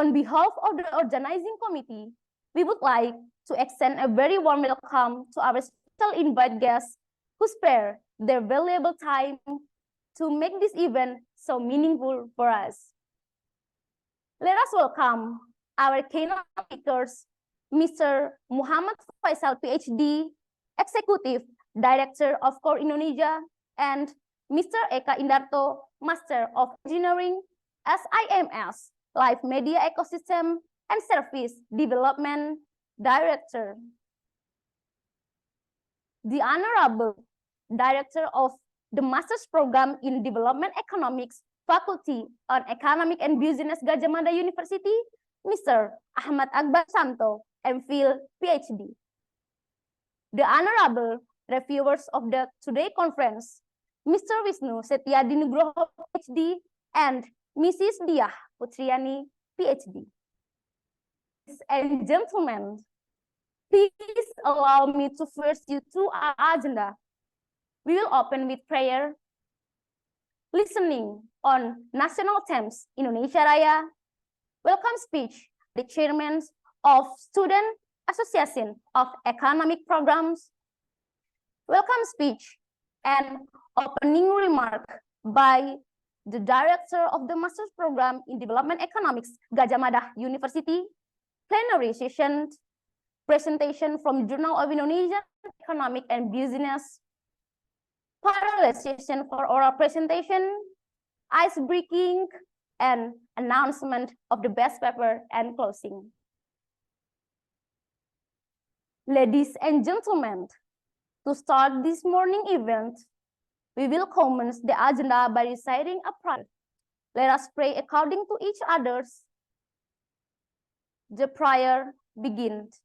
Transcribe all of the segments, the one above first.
On behalf of the organizing committee, we would like to extend a very warm welcome to our special invite guests who spare their valuable time to make this event so meaningful for us. Let us welcome our keynote speakers, Mr. Muhammad Faisal, PhD, Executive Director of Core Indonesia, and Mr. Eka Indarto, Master of Engineering, SIMS, Live Media Ecosystem and Service Development Director. The Honorable Director of the Master's Program in Development Economics, Faculty on Economic and Business Gadjah Mada University, Mr. Ahmad Akbar Samto, MPhil, PhD. The Honorable Reviewers of the Today Conference, Mr. Wisnu Setiadi Nugroho, PhD, and Mrs. Diah Putriani, PhD. Ladies and gentlemen, please allow me to first you to our agenda. We will open with prayer, listening on national themes Indonesia Raya, welcome speech, the chairman of Student Association of Economic Programs, welcome speech, and opening remark by the Director of the Master's Program in Development Economics, Gadjah Mada University, plenary session, presentation from Journal of Indonesian Economic and Business, parallel session for oral presentation, ice breaking, and announcement of the best paper and closing. Ladies and gentlemen, to start this morning event, we will commence the agenda by reciting a prayer. Let us pray according to each other's. The prayer begins.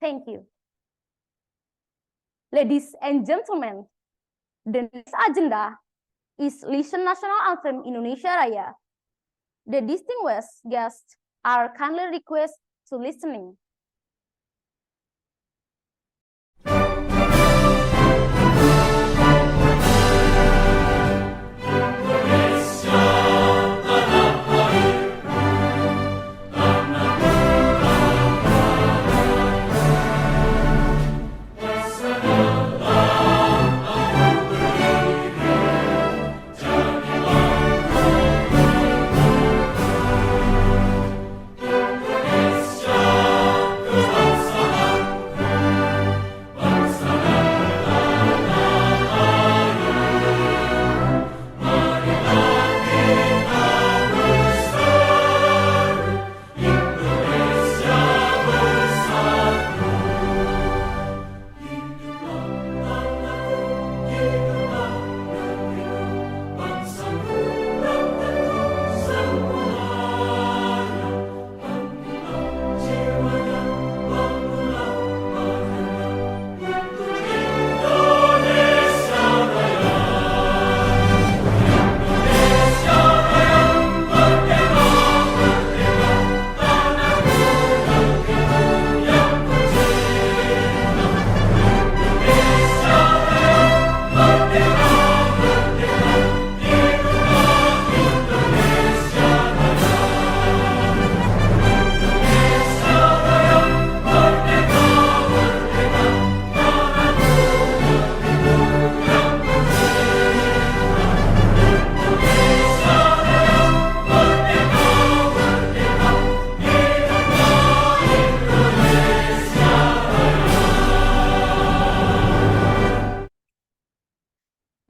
Thank you. Ladies and gentlemen, the next agenda is Listen National Anthem Indonesia Raya. The distinguished guests are kindly requested to listening.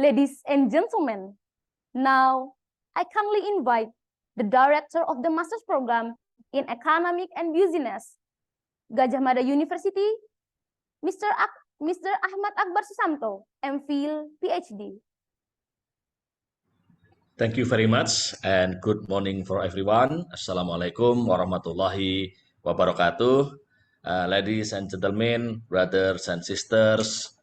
Ladies and gentlemen, now I kindly invite the Director of the Master's Program in Economic and Business, Gadjah Mada University, Mr. Ahmad Akbar Susamto, MPhil, PhD. Thank you very much and good morning for everyone. Assalamualaikum warahmatullahi wabarakatuh. Ladies and gentlemen, brothers and sisters,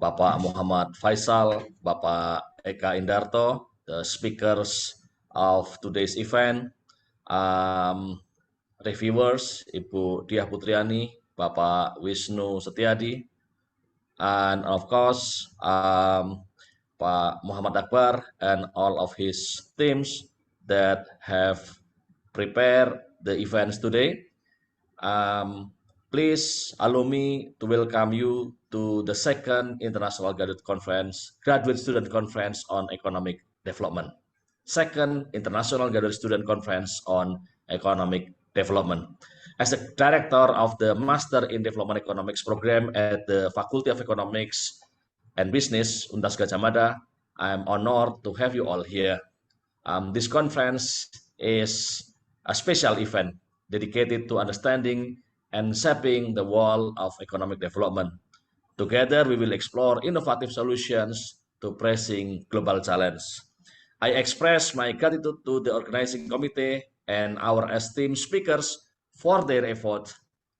Bapak Muhammad Faisal, Bapak Eka Indarto, the speakers of today's event, reviewers, Ibu Diah Putriani, Bapak Wisnu Setiadi, and of course, Pak Muhammad Akbar and all of his teams that have prepared the events today. Please allow me to welcome you to the second International Graduate Student Conference on Economic Development. Second International Graduate Student Conference on Economic Development. As the director of the Master in Development Economics program at the Faculty of Economics and Business, Universitas Gadjah Mada, I am honored to have you all here. This conference is a special event dedicated to understanding and shaping the world of economic development. Together, we will explore innovative solutions to pressing global challenges. I express my gratitude to the organizing committee and our esteemed speakers for their effort.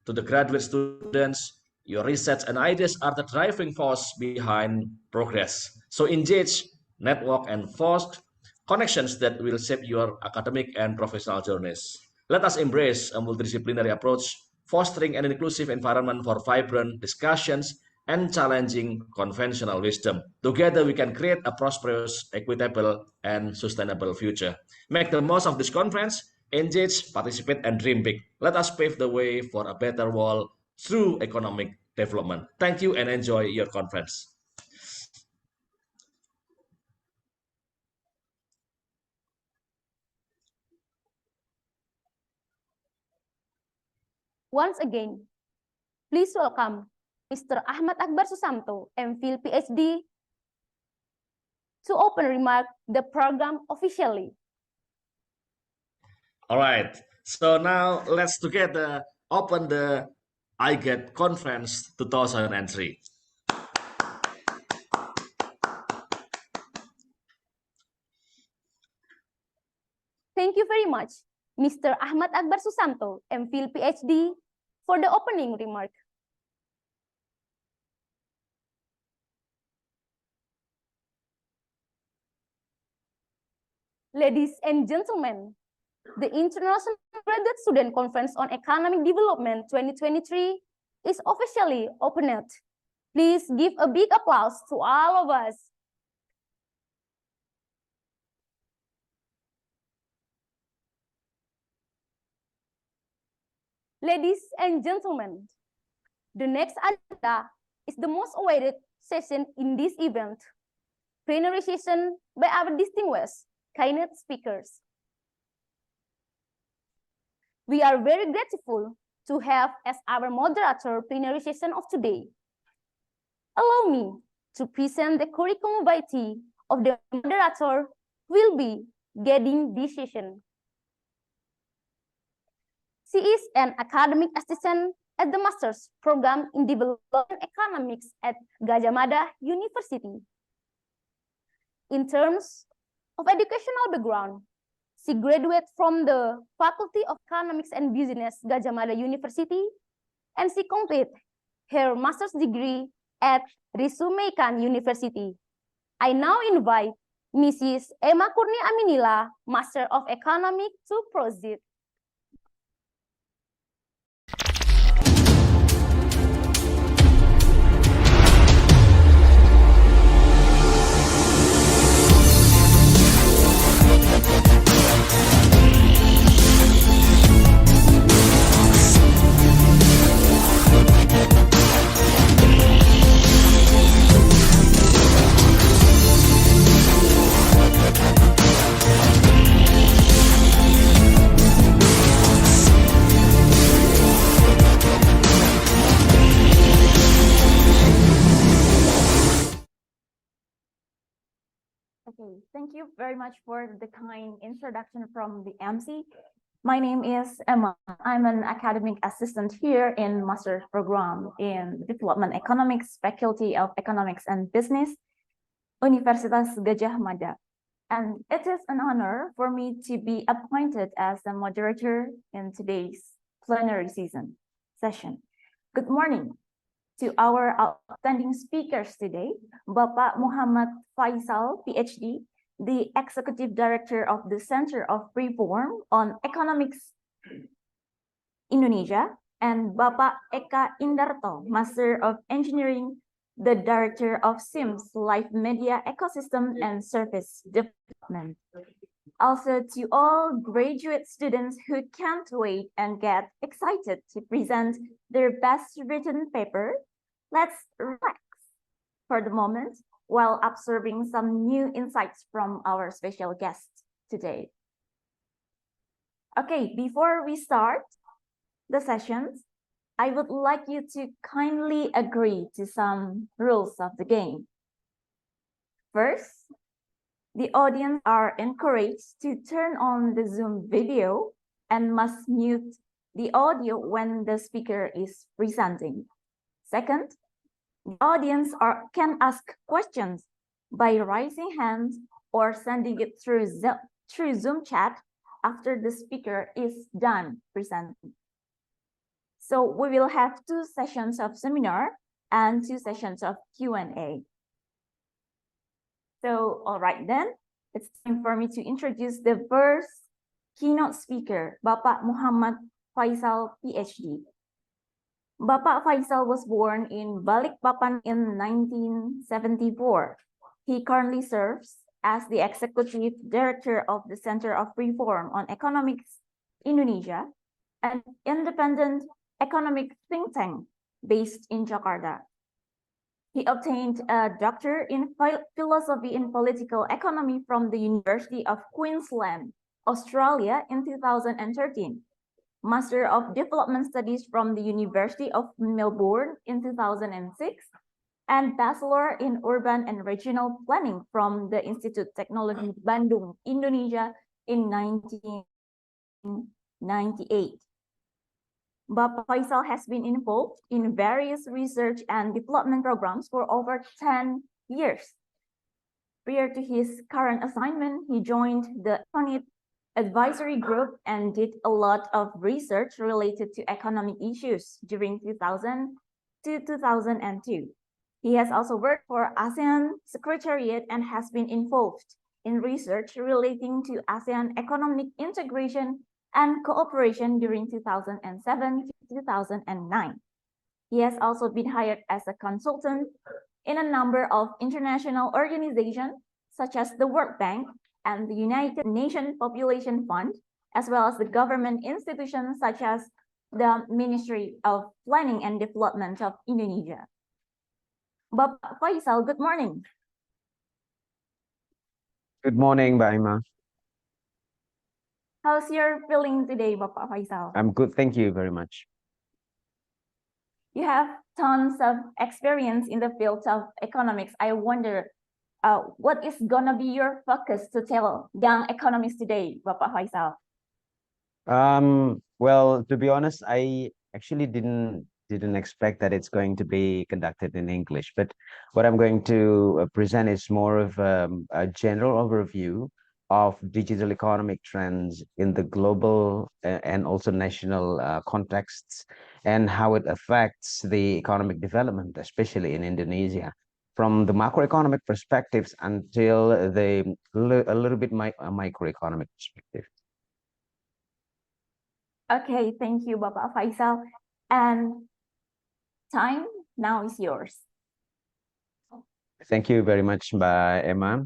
To the graduate students, your research and ideas are the driving force behind progress. So engage, network, and foster connections that will shape your academic and professional journeys. Let us embrace a multidisciplinary approach, fostering an inclusive environment for vibrant discussions and challenging conventional wisdom. Together, we can create a prosperous, equitable, and sustainable future. Make the most of this conference, engage, participate, and dream big. Let us pave the way for a better world through economic development. Thank you and enjoy your conference. Once again, please welcome Mr. Ahmad Akbar Susanto, MPhil PhD, to open remark the program officially. All right, so now let's together open the IGET Conference 2003. Thank you very much, Mr. Ahmad Akbar Susanto, MPhil PhD, for the opening remark. Ladies and gentlemen, the International Graduate Student Conference on Economic Development 2023 is officially opened. Please give a big applause to all of us. Ladies and gentlemen, the next agenda is the most awaited session in this event, plenary session by our distinguished keynote speakers. We are very grateful to have as our moderator plenary session of today. Allow me to present the curriculum vitae of the moderator who will be guiding this session. She is an academic assistant at the Master's Program in Development Economics at Gadjah Mada University. In terms of educational background, she graduated from the Faculty of Economics and Business, Gadjah Mada University, and she completed her master's degree at Risumaikan University. I now invite Mrs. Emma Kurni Aminila, Master of Economics, to proceed. Okay, thank you very much for the kind introduction from the MC. My name is Emma. I'm an academic assistant here in Master's Program in Development Economics, Faculty of Economics and Business, Universitas Gadjah Mada. And it is an honor for me to be appointed as the moderator in today's plenary session. Good morning to our outstanding speakers today, Bapak Muhammad Faisal, PhD, the Executive Director of the Center of Reform on Economics Indonesia, and Bapak Eka Indarto, Master of Engineering the Director of SIMS Live Media Ecosystem and Service Development. Also to all graduate students who can't wait and get excited to present their best written paper, let's relax for the moment while absorbing some new insights from our special guest today. Okay, before we start the sessions, I would like you to kindly agree to some rules of the game. First, the audience are encouraged to turn on the Zoom video and must mute the audio when the speaker is presenting. Second, the audience can ask questions by raising hands or sending it through Zoom chat after the speaker is done presenting. So we will have 2 sessions of seminar and 2 sessions of Q&A. So, all right then, it's time for me to introduce the first keynote speaker, Bapak Muhammad Faisal, PhD. Bapak Faisal was born in Balikpapan in 1974. He currently serves as the Executive Director of the Center of Reform on Economics Indonesia, an independent economic think tank based in Jakarta. He obtained a doctor in philosophy and political economy from the University of Queensland, Australia in 2013, Master of Development Studies from the University of Melbourne in 2006, and Bachelor in Urban and Regional Planning from the Institute Technology Bandung, Indonesia in 1998. Bapak Faisal has been involved in various research and development programs for over 10 years. Prior to his current assignment, he joined the Econit advisory group and did a lot of research related to economic issues during 2000 to 2002. He has also worked for ASEAN Secretariat and has been involved in research relating to ASEAN economic integration and cooperation during 2007 to 2009. He has also been hired as a consultant in a number of international organizations, such as the World Bank and the United Nations Population Fund, as well as the government institutions such as the Ministry of Planning and Development of Indonesia. Bapak Faisal, good morning. Good morning, Mbak Ima. How's your feeling today, Bapak Faisal? I'm good, thank you very much. You have tons of experience in the field of economics. I wonder, what is gonna be your focus to tell young economists today, Bapak Faisal? Well, to be honest, I actually didn't expect that it's going to be conducted in English, but what I'm going to present is more of a general overview of digital economic trends in the global and also national contexts, and how it affects the economic development, especially in Indonesia, from the macroeconomic perspectives until a little bit microeconomic perspective. Okay, thank you, Bapak Faisal. And time now is yours. Thank you very much, Mbak Emma.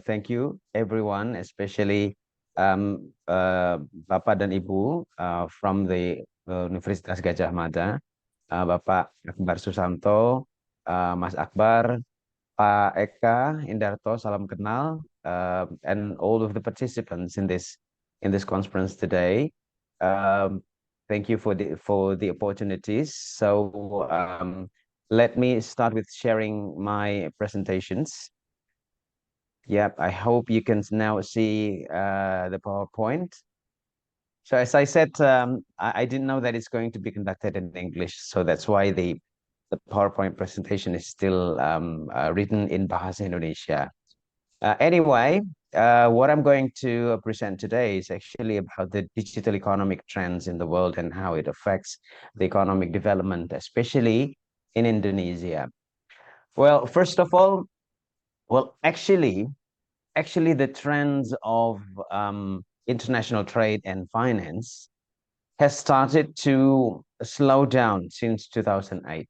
Thank you, everyone, especially Bapak dan Ibu from the Universitas Gadjah Mada, Bapak Akbar Susanto, Mas Akbar, Pak Eka Indarto, salam kenal, and all of the participants in this conference today. Thank you for the opportunities. So let me start with sharing my presentations. Yep, I hope you can now see the PowerPoint. So as I said, I didn't know that it's going to be conducted in English, so that's why the PowerPoint presentation is still written in Bahasa Indonesia. Anyway, what I'm going to present today is actually about the digital economic trends in the world and how it affects the economic development, especially in Indonesia. Well, first of all, actually the trends of international trade and finance has started to slow down since 2008.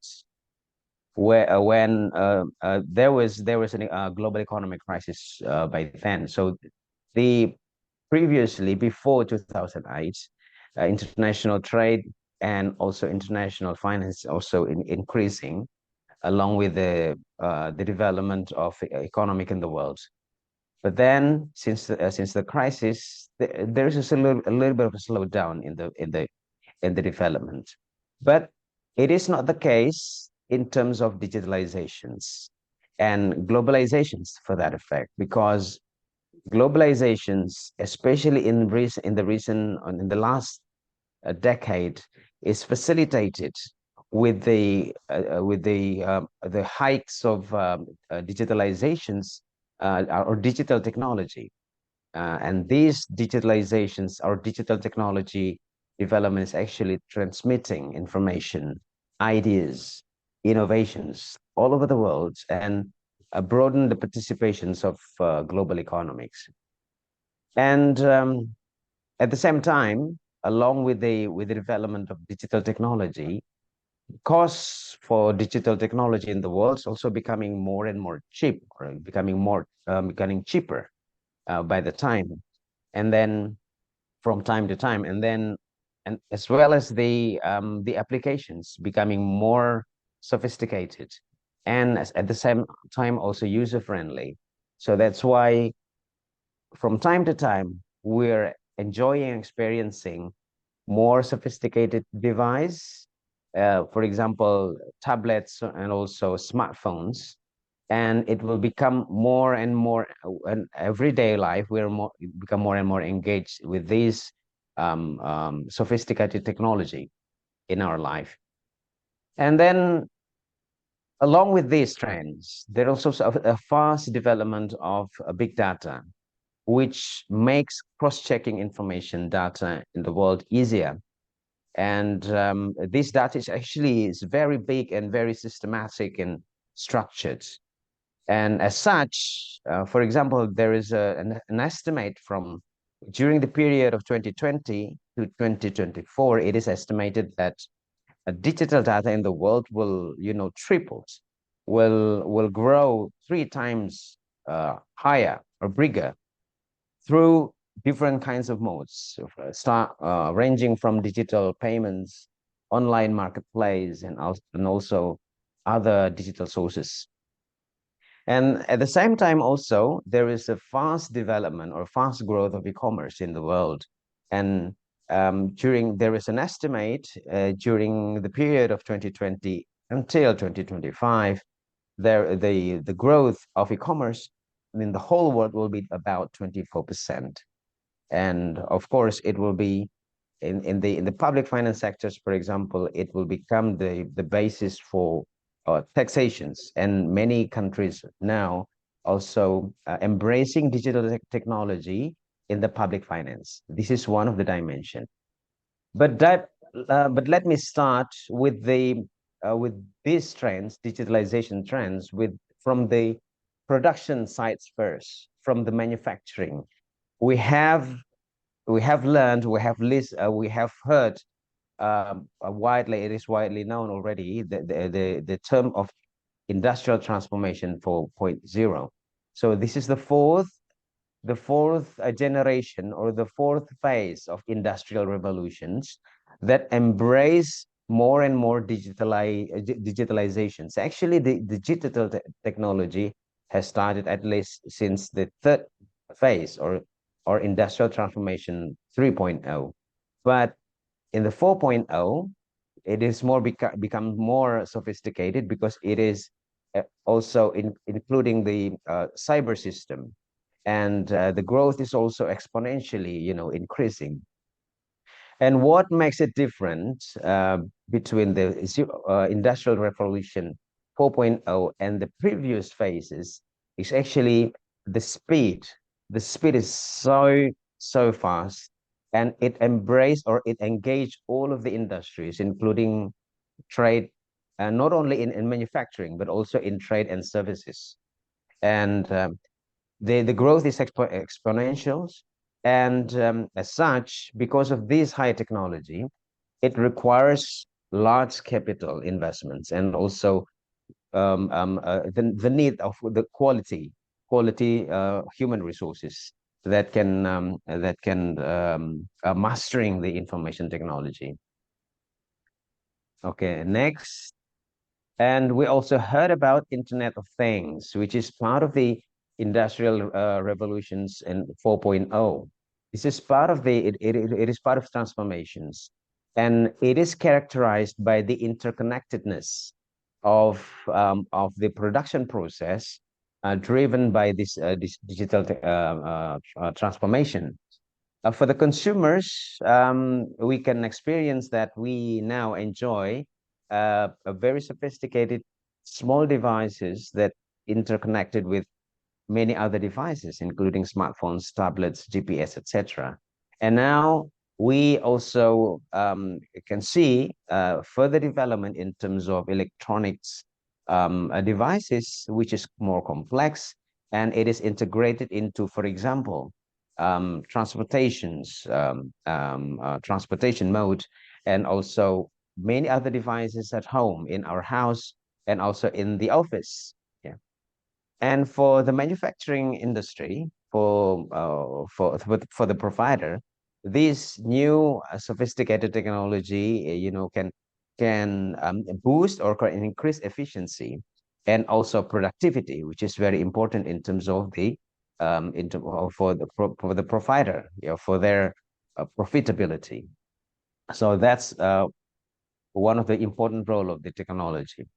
when there was a global economic crisis by then. So the previously, before 2008, international trade and also international finance also increasing along with the development of economic in the world. But then, since the crisis, there is a little bit of a slowdown in the development. But it is not the case in terms of digitalizations and globalizations for that effect, because globalizations, especially in the last decade, is facilitated with the heights of digitalizations or digital technology. And these digitalizations or digital technology development is actually transmitting information, ideas, innovations all over the world, and broaden the participations of global economics. And at the same time, along with the development of digital technology, costs for digital technology in the world is also becoming more and more cheap, or becoming cheaper by the time, and then from time to time, and as well as the applications becoming more sophisticated, and at the same time also user friendly. So that's why from time to time we're enjoying experiencing more sophisticated device, for example, tablets and also smartphones, and it will become more and more an everyday life. Become more and more engaged with these sophisticated technology in our life. And then along with these trends, there is also a fast development of big data, which makes cross-checking information data in the world easier. And this data is very big and very systematic and structured. And as such, for example, there is an estimate from during the period of 2020 to 2024, it is estimated that digital data in the world will, triple, will grow 3 times higher or bigger through different kinds of modes, ranging from digital payments, online marketplace, and also other digital sources. And at the same time, also, there is a fast development or fast growth of e-commerce in the world. And there is an estimate during the period of 2020 until 2025, the growth of e-commerce in the whole world will be about 24%. And of course, it will be in the public finance sectors, for example, it will become the basis for taxations. And many countries now also embracing digital technology in the public finance. This is one of the dimensions. But let me start with these trends, digitalization trends, from the production sides first, from the manufacturing. We have learned, we have heard it is widely known already, the term of industrial transformation 4.0. So this is the fourth generation, or the fourth phase of industrial revolutions that embrace more and more digitalizations. Actually, the digital technology has started at least since the third phase, or industrial transformation 3.0. But in the 4.0, it is become more sophisticated, because it is also including the cyber system, and the growth is also exponentially, increasing. And what makes it different between the industrial revolution 4.0 and the previous phases is actually the speed. The speed is so fast, and it engaged all of the industries, including trade, and not only in manufacturing, but also in trade and services. And the growth is exponential. And as such, because of this high technology, it requires large capital investments, and also the need of the quality human resources that can mastering the information technology. Okay, next. And we also heard about Internet of Things, which is part of the industrial revolutions in 4.0. This is part of it is part of transformations, and it is characterized by the interconnectedness of the production process driven by this digital transformation. For the consumers, we can experience that we now enjoy a very sophisticated small devices that interconnected with many other devices, including smartphones, tablets, GPS, etc. And now we also can see further development in terms of electronics devices, which is more complex, and it is integrated into, for example, transportation mode, and also many other devices at home, in our house, and also in the office. Yeah. And for the manufacturing industry, for the provider, this new sophisticated technology, can boost or can increase efficiency and also productivity, which is very important in terms of the for the provider, for their profitability. So that's one of the important role of the technology.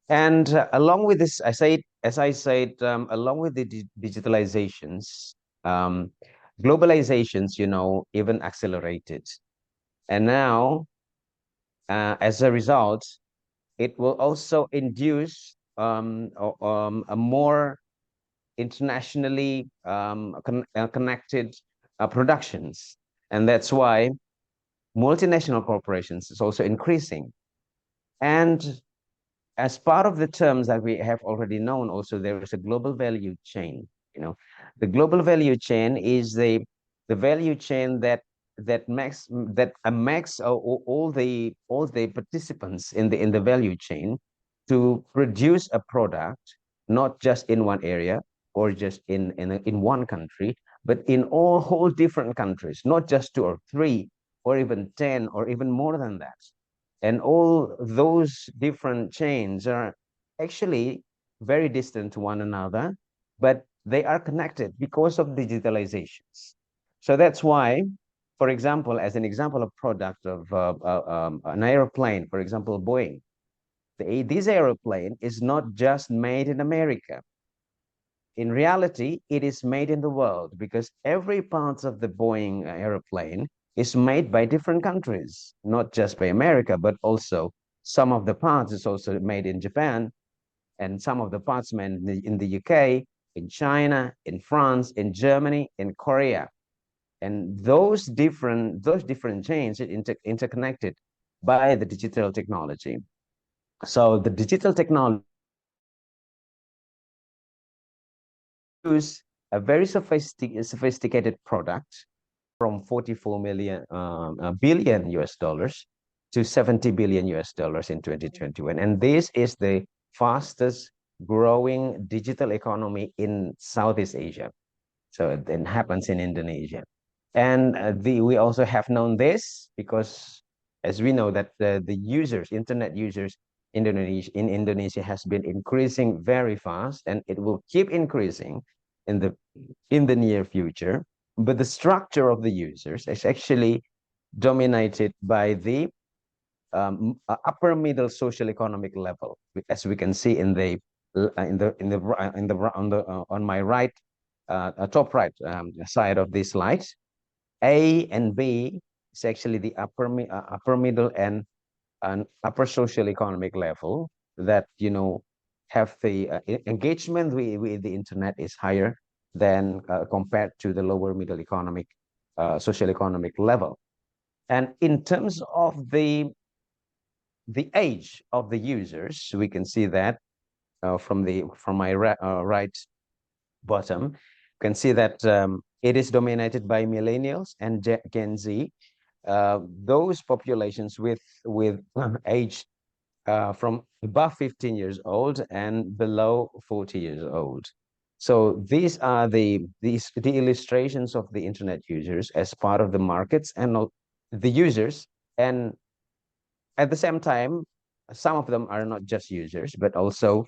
And along with this, as I said, along with the digitalizations, globalizations, even accelerated. And now, as a result, it will also induce a more internationally connected productions. And that's why multinational corporations is also increasing. And as part of the terms that we have already known, also there is a global value chain. The global value chain is the value chain that makes all the participants in the value chain to produce a product, not just in one area or just in one country, but in all whole different countries, not just 2 or 3 or even 10 or even more than that. And all those different chains are actually very distant to one another, but they are connected because of digitalizations. So that's why, for example, as an example of product of an airplane, for example, Boeing, this airplane is not just made in America. In reality, it is made in the world, because every part of the Boeing airplane is made by different countries, not just by America, but also some of the parts is also made in Japan, and some of the parts made in the UK, in China, in France, in Germany, in Korea. And those different chains are interconnected by the digital technology. So the digital technology use a very sophisticated product from 44 billion US dollars to 70 billion US dollars in 2021. And this is the fastest growing digital economy in Southeast Asia. So it happens in Indonesia. And we also have known this because, as we know, that the internet users in Indonesia has been increasing very fast, and it will keep increasing in the near future. But the structure of the users is actually dominated by the upper middle social economic level, as we can see on my right, top right side of this slide. A and B is actually the upper middle and upper social economic level that have the engagement with the internet is higher than compared to the lower middle economic social economic level. And in terms of the age of the users, we can see that from my right bottom, you can see that it is dominated by millennials and Gen Z. Those populations with age from above 15 years old and below 40 years old. So these are the illustrations of the internet users as part of the markets and the users. And at the same time, some of them are not just users, but also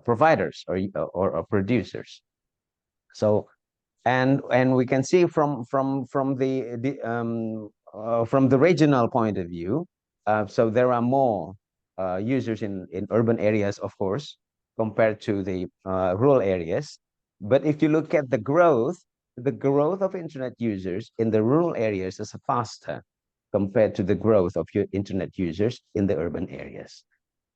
providers or producers. So and we can see from the regional point of view. So there are more users in urban areas, of course, compared to the rural areas. But if you look at the growth of internet users in the rural areas is faster compared to the growth of your internet users in the urban areas.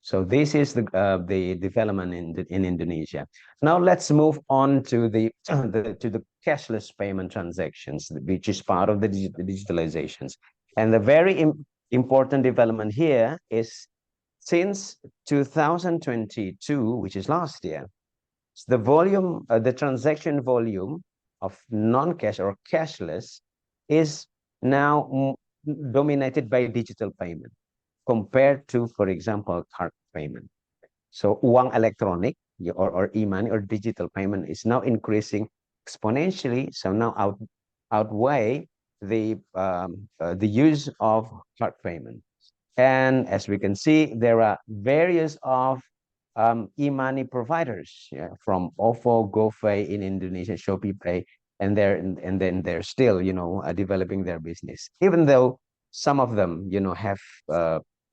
So this is the development in Indonesia. Now let's move on to the to the cashless payment transactions, which is part of the digitalizations. And the very important development here is since 2022, which is last year, the volume, the transaction volume of non-cash or cashless is now dominated by digital payment compared to, for example, card payment. So uang elektronik or e-money or digital payment is now increasing exponentially. So now outweigh the use of card payment. And as we can see, there are various of e-money providers, from OVO, GoPay in Indonesia, Shopee Pay, and then they're still, developing their business, even though some of them, have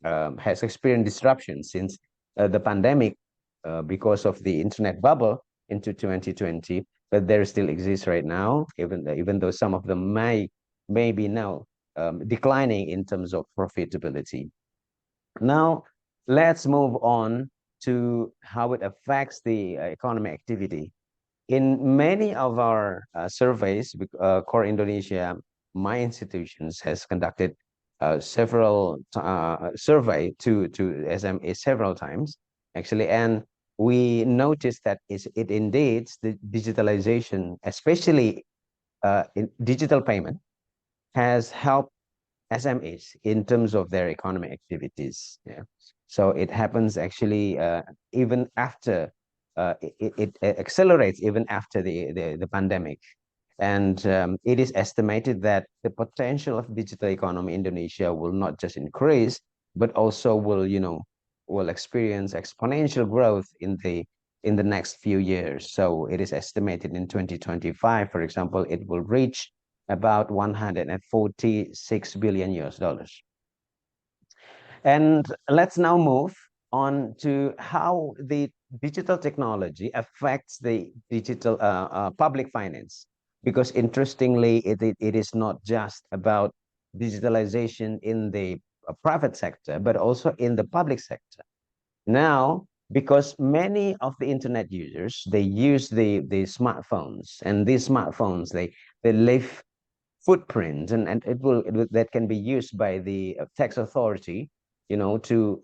has experienced disruption since the pandemic because of the internet bubble into 2020, but there still exists right now, even though some of them may be now declining in terms of profitability. Now, let's move on to how it affects the economic activity. In many of our surveys, Core Indonesia, my institutions has conducted several survey to SME several times, actually, and we noticed that it indeed the digitalization, especially in digital payment, has helped SMEs in terms of their economic activities. Yeah. So it happens actually even after it accelerates even after the pandemic. And it is estimated that the potential of digital economy in Indonesia will not just increase, but also will experience exponential growth in the next few years. So it is estimated in 2025, for example, it will reach about 146 billion US dollars. And let's now move on to how the digital technology affects the digital public finance. Because interestingly, it is not just about digitalization in the private sector, but also in the public sector. Now, because many of the internet users, they use the smartphones, and these smartphones, they leave footprints, and that can be used by the tax authority, to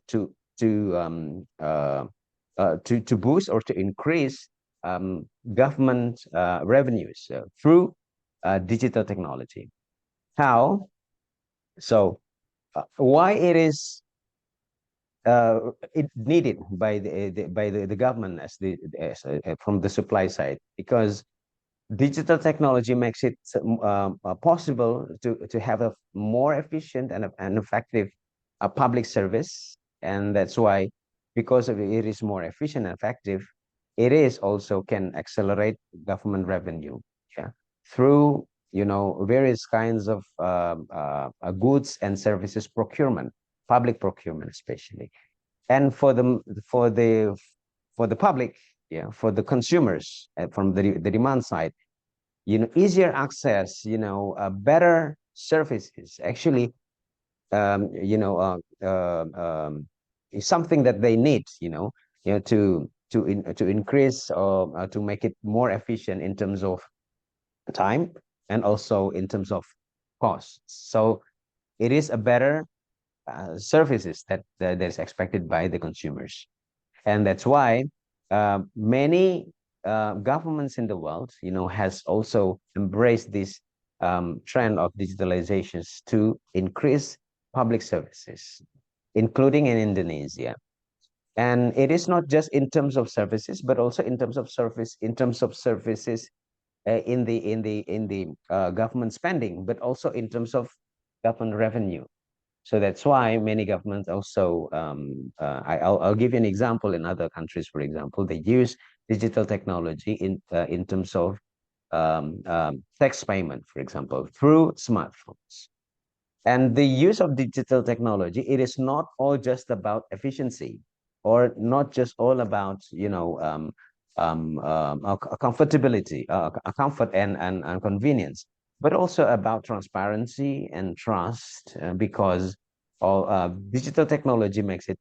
boost or to increase government revenues through digital technology. How? So why it is it needed by the government as from the supply side? Because digital technology makes it possible to have a more efficient and effective public service, and that's why, because of it is more efficient and effective, it is also can accelerate government revenue, through various kinds of goods and services procurement, public procurement especially, and for the public, for the consumers, from the demand side, easier access, better services, actually, is something that they need, to increase or to make it more efficient in terms of time and also in terms of costs. So it is a better services that is expected by the consumers, and that's why many governments in the world, has also embraced this trend of digitalizations to increase public services. including in Indonesia. And it is not just in terms of services, but also in terms of services in the government spending, but also in terms of government revenue. So that's why many governments also, I'll give you an example. In other countries, for example, they use digital technology in terms of tax payment, for example, through smartphones. And the use of digital technology, it is not all just about efficiency, or not just all about, comfortability, comfort and convenience, but also about transparency and trust, because all digital technology makes it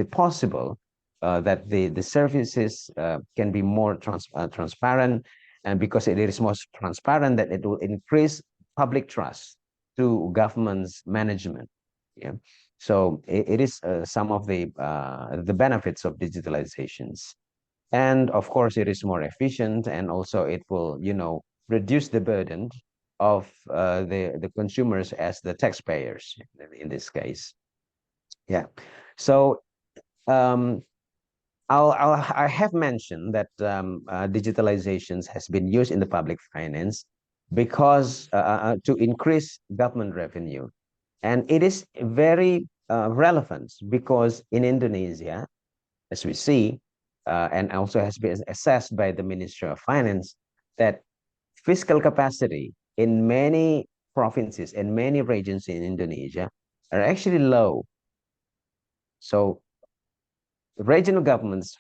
possible that the services can be more transparent, and because it is more transparent, that it will increase public trust to government's management. Yeah, so it is some of the benefits of digitalizations. And of course, it is more efficient, and also it will, reduce the burden of the consumers as the taxpayers in this case. Yeah. So I have mentioned that digitalizations has been used in the public finance because to increase government revenue, and it is very relevant because in Indonesia, as we see, and also has been assessed by the Ministry of Finance, that fiscal capacity in many provinces and many regions in Indonesia are actually low. So regional governments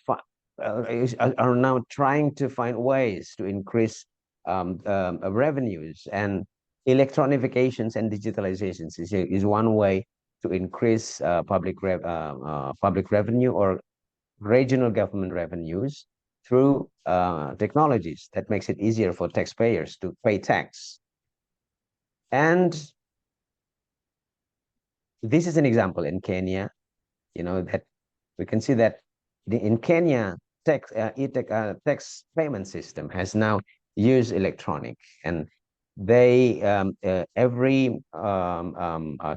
are now trying to find ways to increase revenues, and electronifications and digitalizations is one way to increase public revenue or regional government revenues through technologies that makes it easier for taxpayers to pay tax. And this is an example in Kenya, that we can see that in Kenya, tax payment system has now used electronic, and they every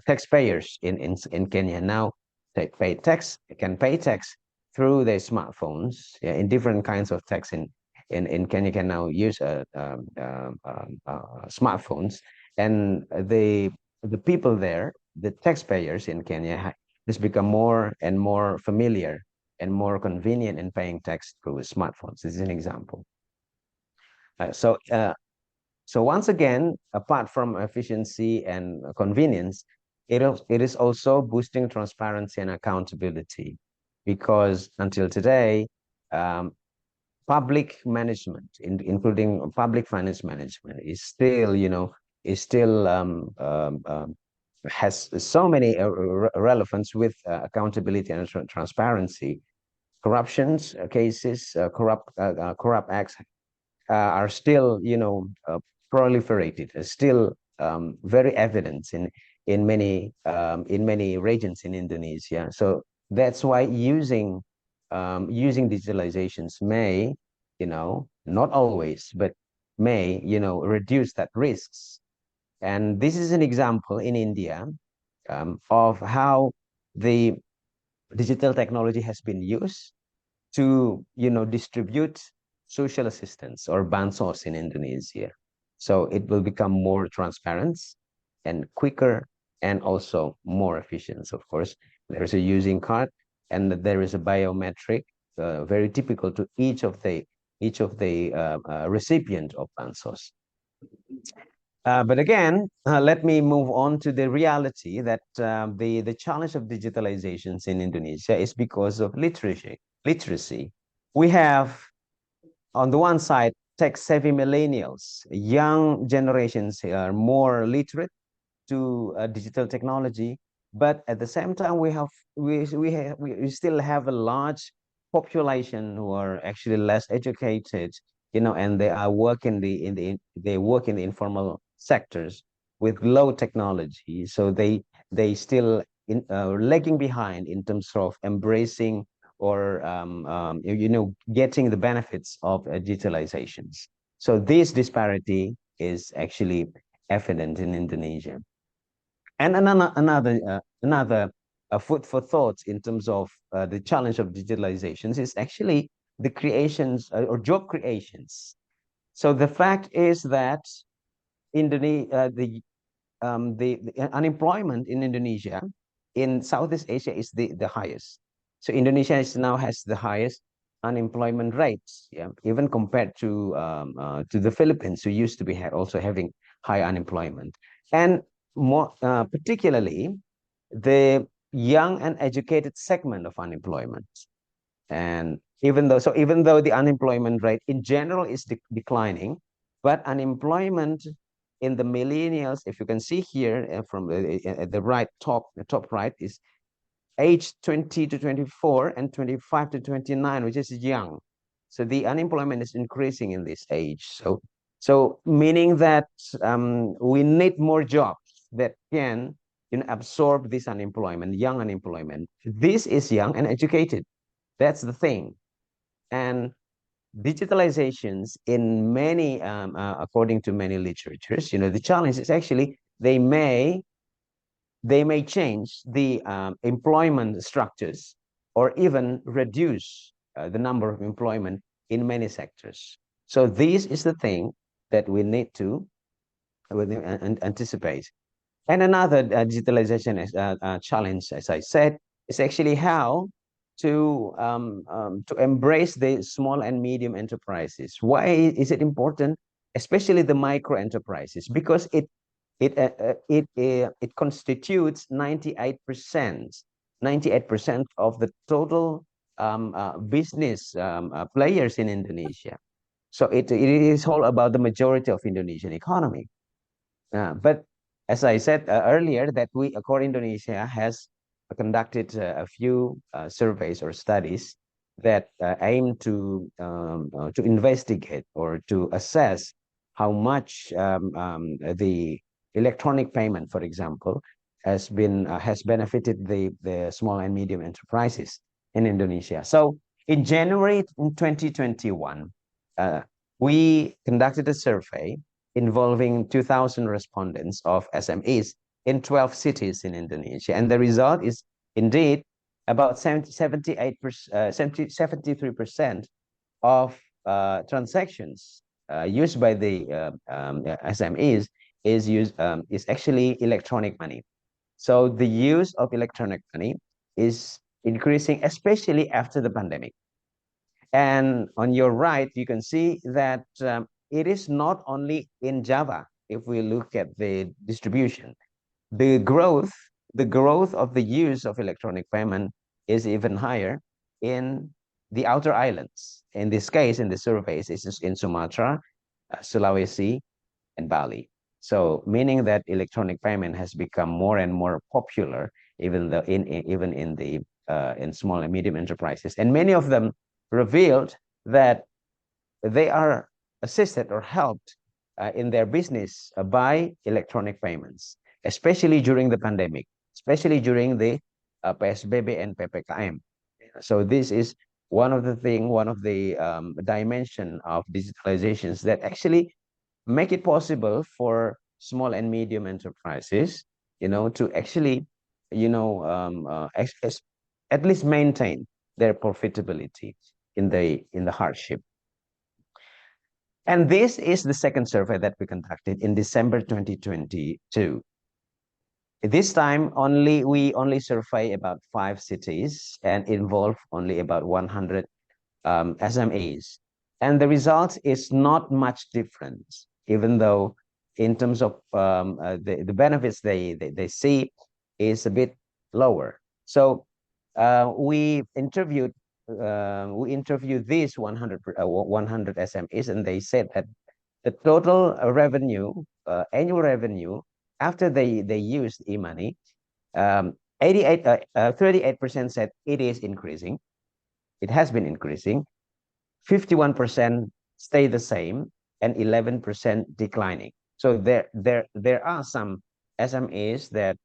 taxpayers in Kenya now can pay tax through their smartphones. Yeah, in different kinds of tax in Kenya can now use smartphones, and the people there, the taxpayers in Kenya, has become more and more familiar and more convenient in paying tax through smartphones. This is an example. So once again, apart from efficiency and convenience, it is also boosting transparency and accountability, because until today, public management, including public finance management, is still, has so many relevance with accountability and transparency. Corruptions cases, corrupt acts are still, proliferated, still very evident in many regions in Indonesia. So that's why using digitalizations may, not always, but may, reduce that risks. And this is an example in India of how the digital technology has been used to, distribute social assistance or bansos in Indonesia. So it will become more transparent and quicker, and also more efficient. Of course, there is a using card, and there is a biometric, very typical to each of the recipient of bansos. But again, let me move on to the reality that the challenge of digitalizations in Indonesia is because of literacy. We have, on the one side, tech-savvy millennials. Young generations are more literate to digital technology, but at the same time, we still have a large population who are actually less educated, and they are working they work in the informal sectors with low technology, so they still lagging behind in terms of embracing or getting the benefits of digitalizations. So this disparity is actually evident in Indonesia. And another food for thoughts in terms of the challenge of digitalizations is actually the creations or job creations. So the fact is that the unemployment in Indonesia, in Southeast Asia, is the highest. So Indonesia now has the highest unemployment rates, yeah, even compared to the Philippines, who used to be also having high unemployment, and more particularly the young and educated segment of unemployment. And even though the unemployment rate in general is declining, but unemployment in the millennials, if you can see here from the right the top right, is age 20 to 24 and 25 to 29, which is young. So the unemployment is increasing in this age. So meaning that we need more jobs that can absorb this unemployment, young unemployment. This is young and educated. That's the thing. And digitalizations in many, according to many literatures, the challenge is actually they may change the employment structures or even reduce the number of employment in many sectors. So this is the thing that we need to anticipate. And another digitalization challenge, as I said, is actually how to embrace the small and medium enterprises. Why is it important, especially the micro enterprises? Because it constitutes 98% of the total business players in Indonesia. So it is all about the majority of Indonesian economy. But as I said earlier, that Core Indonesia has conducted a few surveys or studies that aim to investigate or to assess how much the electronic payment, for example, has benefited the small and medium enterprises in Indonesia. So in January 2021, we conducted a survey involving 2,000 respondents of SMEs in 12 cities in Indonesia. And the result is indeed about 73% of transactions used by the SMEs is actually electronic money. So the use of electronic money is increasing, especially after the pandemic. And on your right, you can see that it is not only in Java. If we look at the distribution, the growth of the use of electronic payment is even higher in the outer islands. In this case, in the surveys, it's in Sumatra, Sulawesi, and Bali. So meaning that electronic payment has become more and more popular, even in small and medium enterprises. And many of them revealed that they are assisted or helped in their business by electronic payments, especially during the pandemic, especially during the PSBB and PPKM. So this is one of the dimension of digitalizations that actually make it possible for small and medium enterprises, to actually, at least maintain their profitability in the hardship. And this is the second survey that we conducted in December 2022. This time we only survey about 5 cities and involve only about 100 SMEs. And the result is not much different, even though in terms of the benefits they see is a bit lower. So we interviewed these 100 SMEs, and they said that the total revenue, annual revenue, after they used e-money, 38% said it is increasing. It has been increasing. 51% stay the same, and 11% declining. So there are some SMEs that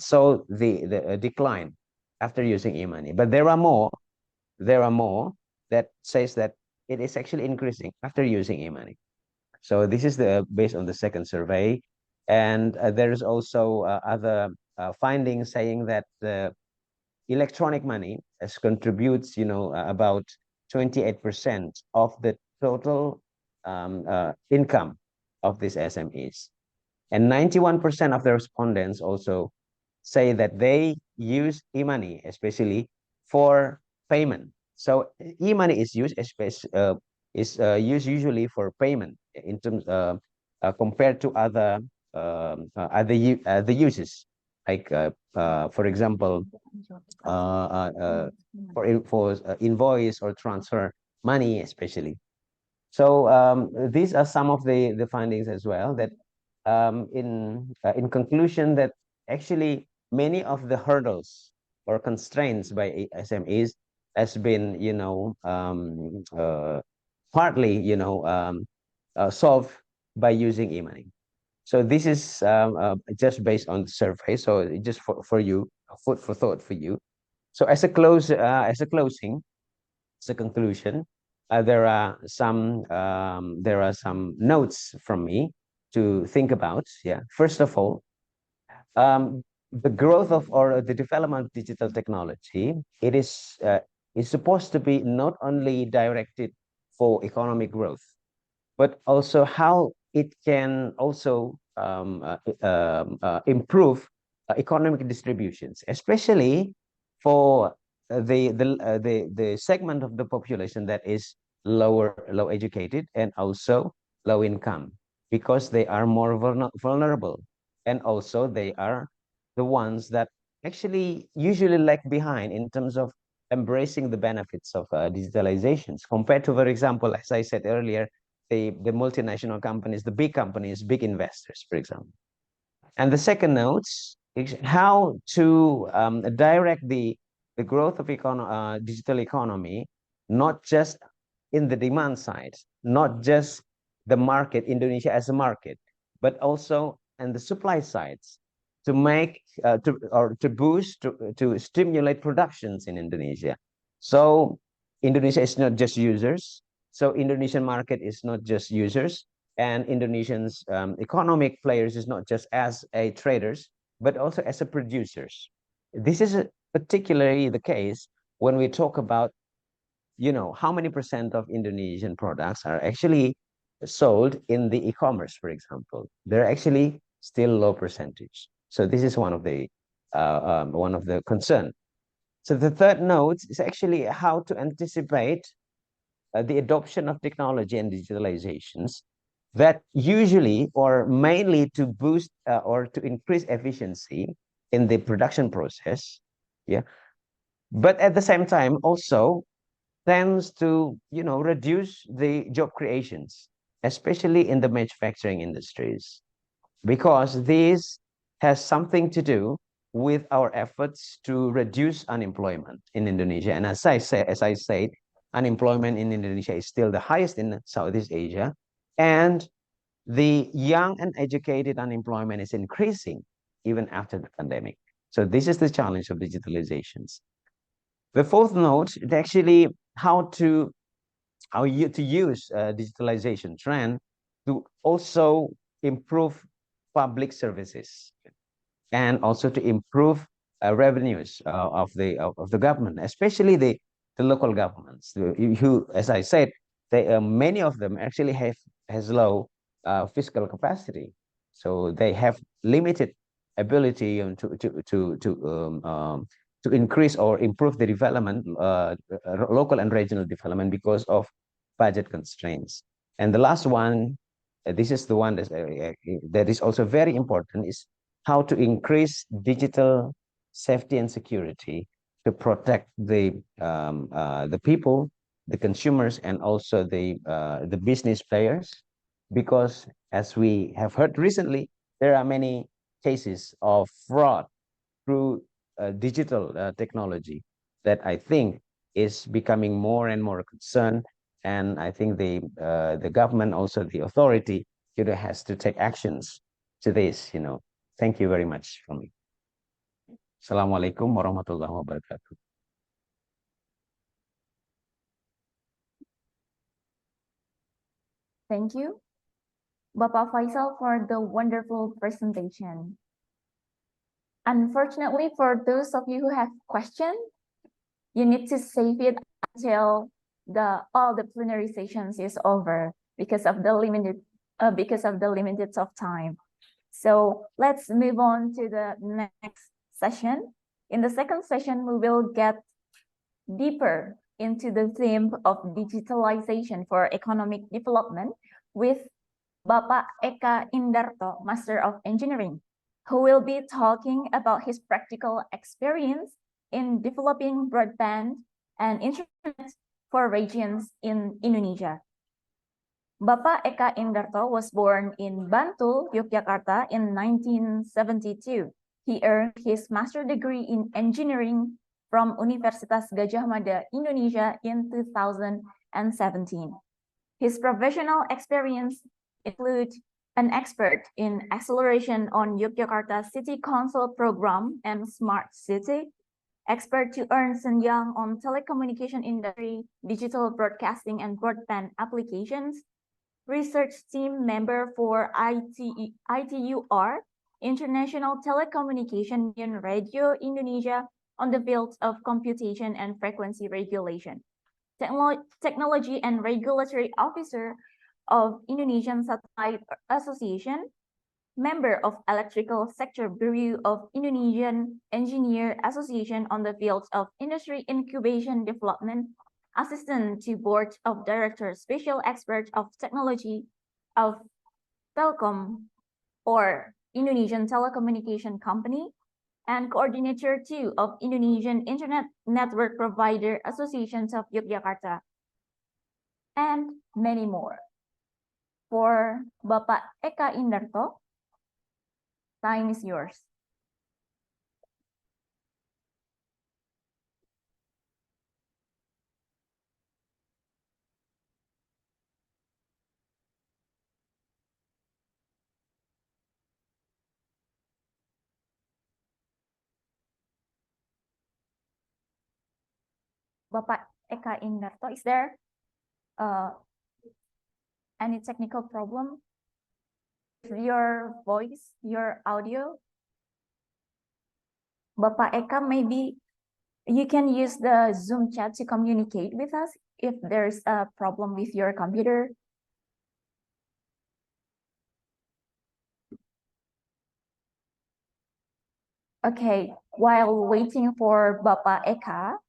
saw the decline after using e-money, but there are more that says that it is actually increasing after using e-money. So this is based on the second survey, and there is also other findings saying that the electronic money as contributes, about 28% of the total income of these SMEs. And 91% of the respondents also say that they use e-money, especially for payment. So e-money is used used usually for payment in terms compared to other uses, like for example, for invoice or transfer money, especially. So these are some of the findings as well, that in conclusion, that actually many of the hurdles or constraints by SMEs has been, partly, solved by using e-money. So this is just based on the survey. So just for you, food for thought for you. So as a closing, as a conclusion, there are some notes from me to think about. Yeah. First of all, the growth of or the development of digital technology, it is supposed to be not only directed for economic growth, but also how it can also improve economic distributions, especially for the segment of the population that is low educated and also low income, because they are more vulnerable, and also they are the ones that actually usually lag behind in terms of embracing the benefits of digitalizations, compared to, for example, as I said earlier, the multinational companies, the big companies, big investors, for example. And the second note is how to direct the growth of digital economy, not just in the demand side, not just the market, Indonesia as a market, but also in the supply sides, to make to boost, to stimulate productions in Indonesia. So Indonesia is not just users. So Indonesian market is not just users, and Indonesians economic players is not just as a traders, but also as a producers. This is particularly the case when we talk about, how many % of Indonesian products are actually sold in the e-commerce, for example. They're actually still low percentage. So this is one of the concern. So the third note is actually how to anticipate the adoption of technology and digitalizations that usually or mainly to boost or to increase efficiency in the production process. Yeah. But at the same time also tends to, reduce the job creations, especially in the manufacturing industries, because this has something to do with our efforts to reduce unemployment in Indonesia. And as I said, unemployment in Indonesia is still the highest in Southeast Asia, and the young and educated unemployment is increasing even after the pandemic. So this is the challenge of digitalizations. The fourth note is actually how to use digitalization trend to also improve public services, and also to improve revenues of the government, especially the local governments, who, as I said, many of them actually has low fiscal capacity, so they have limited ability to increase or improve the development, local and regional development, because of budget constraints. And the last one, this is the one that is also very important, is how to increase digital safety and security to protect the people, the consumers, and also the business players, because as we have heard recently, there are many cases of fraud through digital technology that I think is becoming more and more concerned. And I think the government, also the authority, has to take actions to this. Thank you very much from me. Assalamualaikum warahmatullahi wabarakatuh. Thank you, Bapak Faisal, for the wonderful presentation. Unfortunately, for those of you who have questions, you need to save it until all the plenary sessions is over because of the limited of time. So let's move on to the next session. In the second session, we will get deeper into the theme of digitalization for economic development with Bapak Eka Indarto, Master of Engineering, who will be talking about his practical experience in developing broadband and internet for regions in Indonesia. Bapak Eka Indarto was born in Bantul, Yogyakarta in 1972. He earned his master's degree in engineering from Universitas Gadjah Mada, Indonesia in 2017. His professional experience include an expert in acceleration on Yogyakarta City Council program and Smart City, expert to Ernst & Young on telecommunication industry, digital broadcasting and broadband applications, research team member for ITUR, International Telecommunication Union Radio Indonesia on the fields of computation and frequency regulation, technology and regulatory officer of Indonesian Satellite Association, member of Electrical Sector Bureau of Indonesian Engineer Association on the fields of industry incubation development, assistant to board of directors, special expert of technology of Telkom or Indonesian Telecommunication Company, and coordinator too of Indonesian Internet Network Provider Associations of Yogyakarta, and many more. For Bapak Eka Indarto, time is yours. Bapak Eka Indarto, is there any technical problem with your voice, your audio? Bapak Eka, maybe you can use the Zoom chat to communicate with us if there's a problem with your computer. Okay, while waiting for Bapak Eka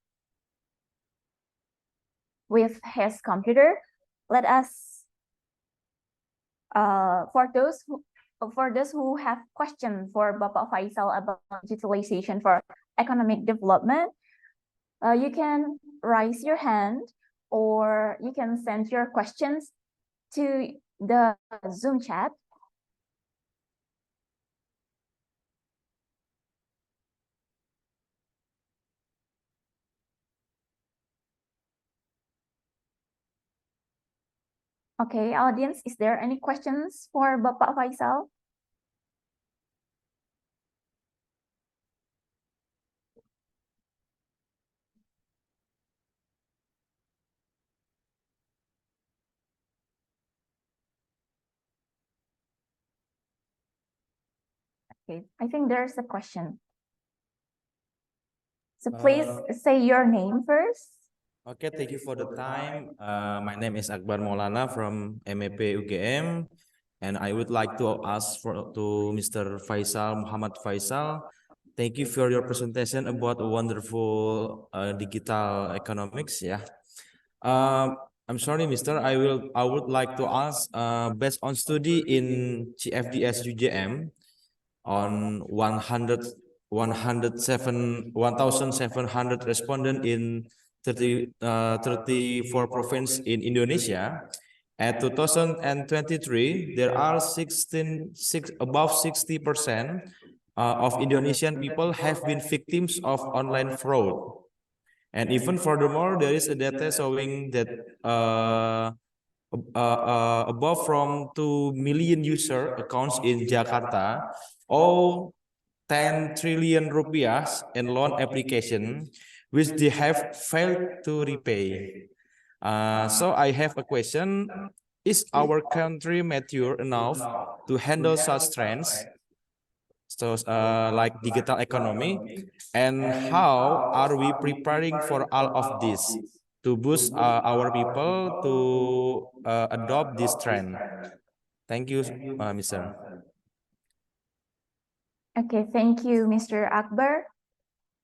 with his computer, let us, for those who have questions for Bapak Faisal about digitalization for economic development, you can raise your hand or you can send your questions to the Zoom chat. Okay, audience, is there any questions for Bapak Faisal? Okay, I think there's a question. So please say your name first. Okay, thank you for the time. My name is Akbar Maulana from FEB UGM, and I would like to ask to Mr. Faisal, Muhammad Faisal. Thank you for your presentation about wonderful digital economics. Yeah. I'm sorry, Mr. I would like to ask, based on study in CFDS UGM on 1,700 respondents in 34 provinces in Indonesia. At 2023, there are above 60% of Indonesian people have been victims of online fraud. And even furthermore, there is a data showing that above from 2 million user accounts in Jakarta, all 10 trillion rupiah in loan application, which they have failed to repay. So I have a question. Is our country mature enough to handle such trends? So like digital economy, and how are we preparing for all of this to boost our people to adopt this trend? Thank you, Mr. Okay, thank you, Mr. Akbar.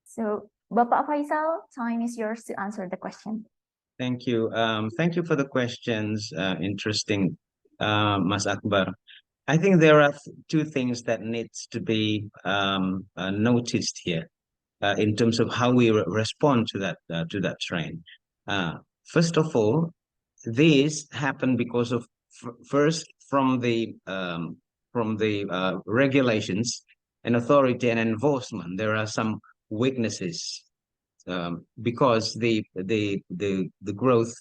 So, Bapak Faisal, time is yours to answer the question. Thank you. Thank you for the questions. Interesting, Mas Akbar. I think there are two things that needs to be noticed here in terms of how we respond to that trend. First of all, this happened because of first from the regulations and authority and enforcement. There are some weaknesses because the growth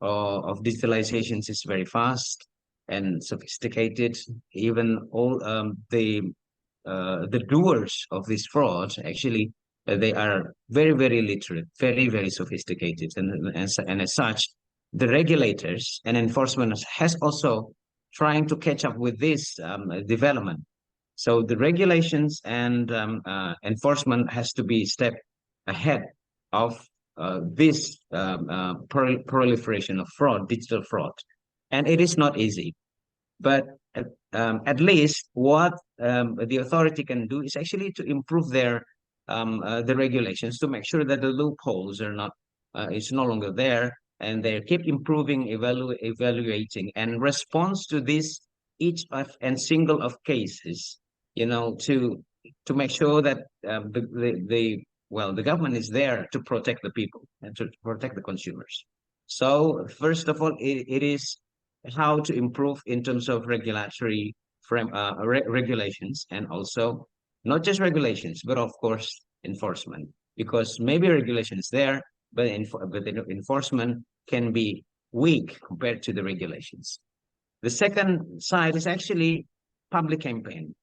of digitalizations is very fast and sophisticated. Even all the doers of this fraud actually they are very literate, very sophisticated, and as such, the regulators and enforcement has also trying to catch up with this development. So the regulations and enforcement has to be step ahead of this proliferation of fraud, digital fraud, and it is not easy. But at least what the authority can do is actually to improve the regulations to make sure that the loopholes are not it's no longer there, and they keep improving, evaluating, and response to this each of and single of cases. To make sure that the government is there to protect the people and to protect the consumers. So first of all, it is how to improve in terms of regulatory regulations, and also not just regulations, but of course enforcement. Because maybe regulation is there, but the enforcement can be weak compared to the regulations. The second side is actually public campaign.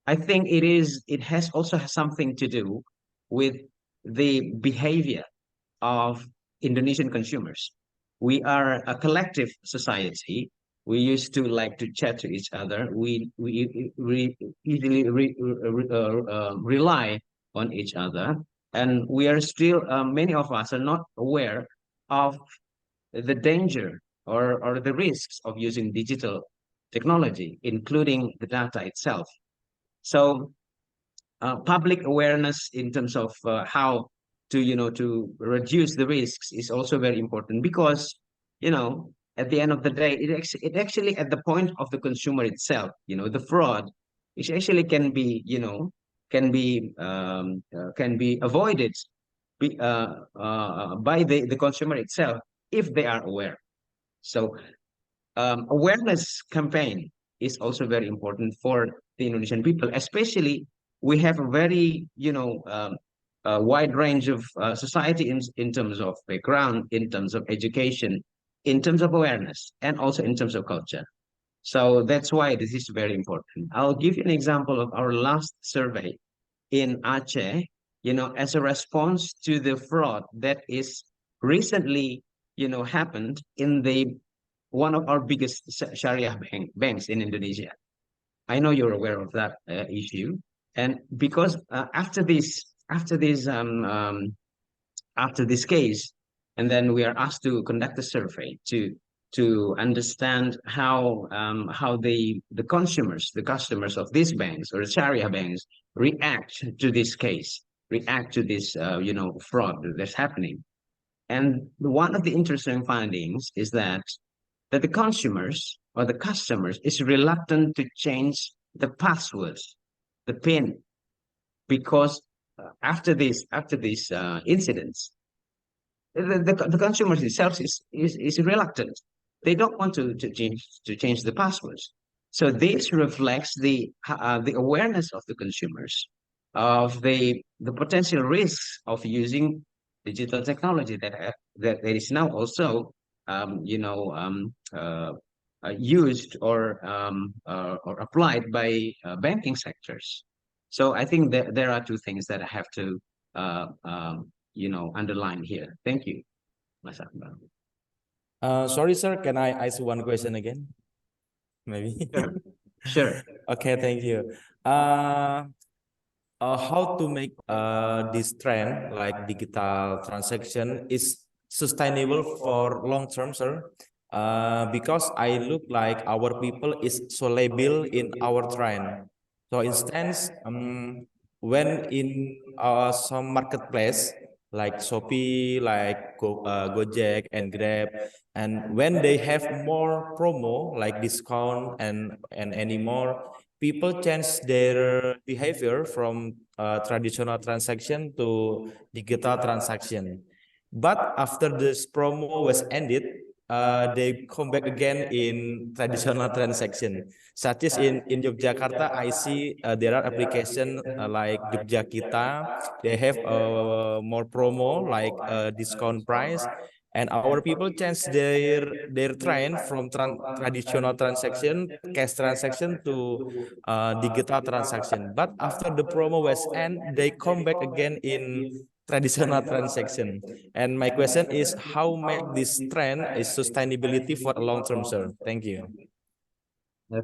I think it has also something to do with the behavior of Indonesian consumers. We are a collective society. We used to like to chat to each other. We easily rely on each other, and we are still many of us are not aware of the danger or the risks of using digital technology, including the data itself. So public awareness in terms of how to reduce the risks is also very important, because at the end of the day it actually at the point of the consumer itself, the fraud, which actually can be avoided by the consumer itself if they are aware. So awareness campaign is also very important for the Indonesian people, especially we have a very wide range of society in terms of background, in terms of education, in terms of awareness, and also in terms of culture. So that's why this is very important. I'll give you an example of our last survey in Aceh, as a response to the fraud that is recently, happened in one of our biggest Sharia banks in Indonesia. I know you're aware of that issue, and because after this case, and then we are asked to conduct a survey to understand how the consumers, the customers of these banks or Sharia banks react to this case, react to this fraud that's happening. And one of the interesting findings is that the consumers or the customers is reluctant to change the passwords, the PIN, because after these incidents, the consumers itself is reluctant. They don't want to change the passwords. So this reflects the awareness of the consumers of the potential risks of using digital technology that is now also used or applied by banking sectors. So I think that there are two things that I have to underline here. Thank you, Mas Akbar. Sorry, sir. Can I ask one question again? Maybe. Sure. Sure. Okay, thank you. How to make this trend like digital transaction is sustainable for long term, sir? Because I look like our people is so labile in our trend. So instance, when in some marketplace like Shopee, like Gojek and Grab, and when they have more promo like discount and any more, people change their behavior from traditional transaction to digital transaction. But after this promo was ended, they come back again in traditional transaction. Such as in Yogyakarta, I see there are applications like Jogja Kita. They have more promo like discount price, and our people change their trend from traditional transaction, cash transaction to digital transaction. But after the promo was end, they come back again in traditional transaction. And my question is, how make this trend is sustainability for a long term, sir? Thank you.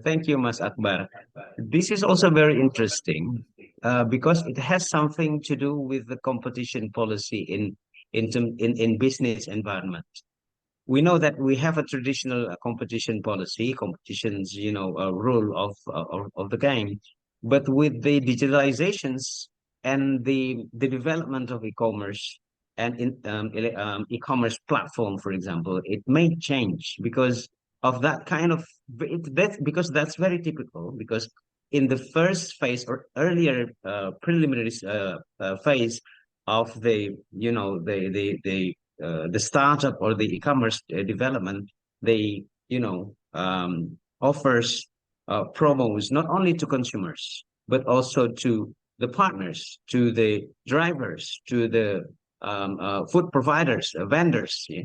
Thank you, Mas Akbar. This is also very interesting because it has something to do with the competition policy in business environment. We know that we have a traditional competition policy, competitions, rule of the game. But with the digitalizations and the development of e-commerce and e-commerce platform, for example, it may change because of that kind of because that's very typical. Because in the first phase or earlier preliminary phase of the startup or the e-commerce development, they offers promos not only to consumers but also to the partners, to the drivers, to the food providers, vendors. Yeah?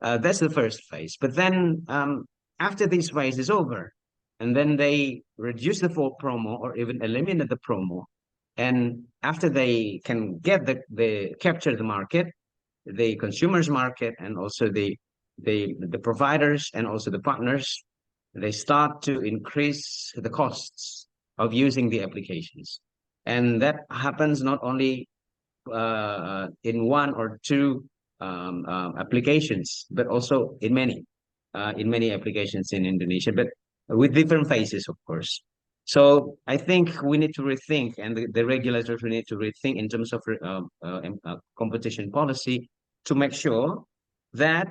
That's the first phase. But then after this phase is over, and then they reduce the full promo or even eliminate the promo, and after they can get the capture the market, the consumers market, and also the providers and also the partners, they start to increase the costs of using the applications. And that happens not only in one or two applications, but also in many applications in Indonesia, but with different phases, of course. So I think we need to rethink, and the regulators will need to rethink in terms of competition policy to make sure that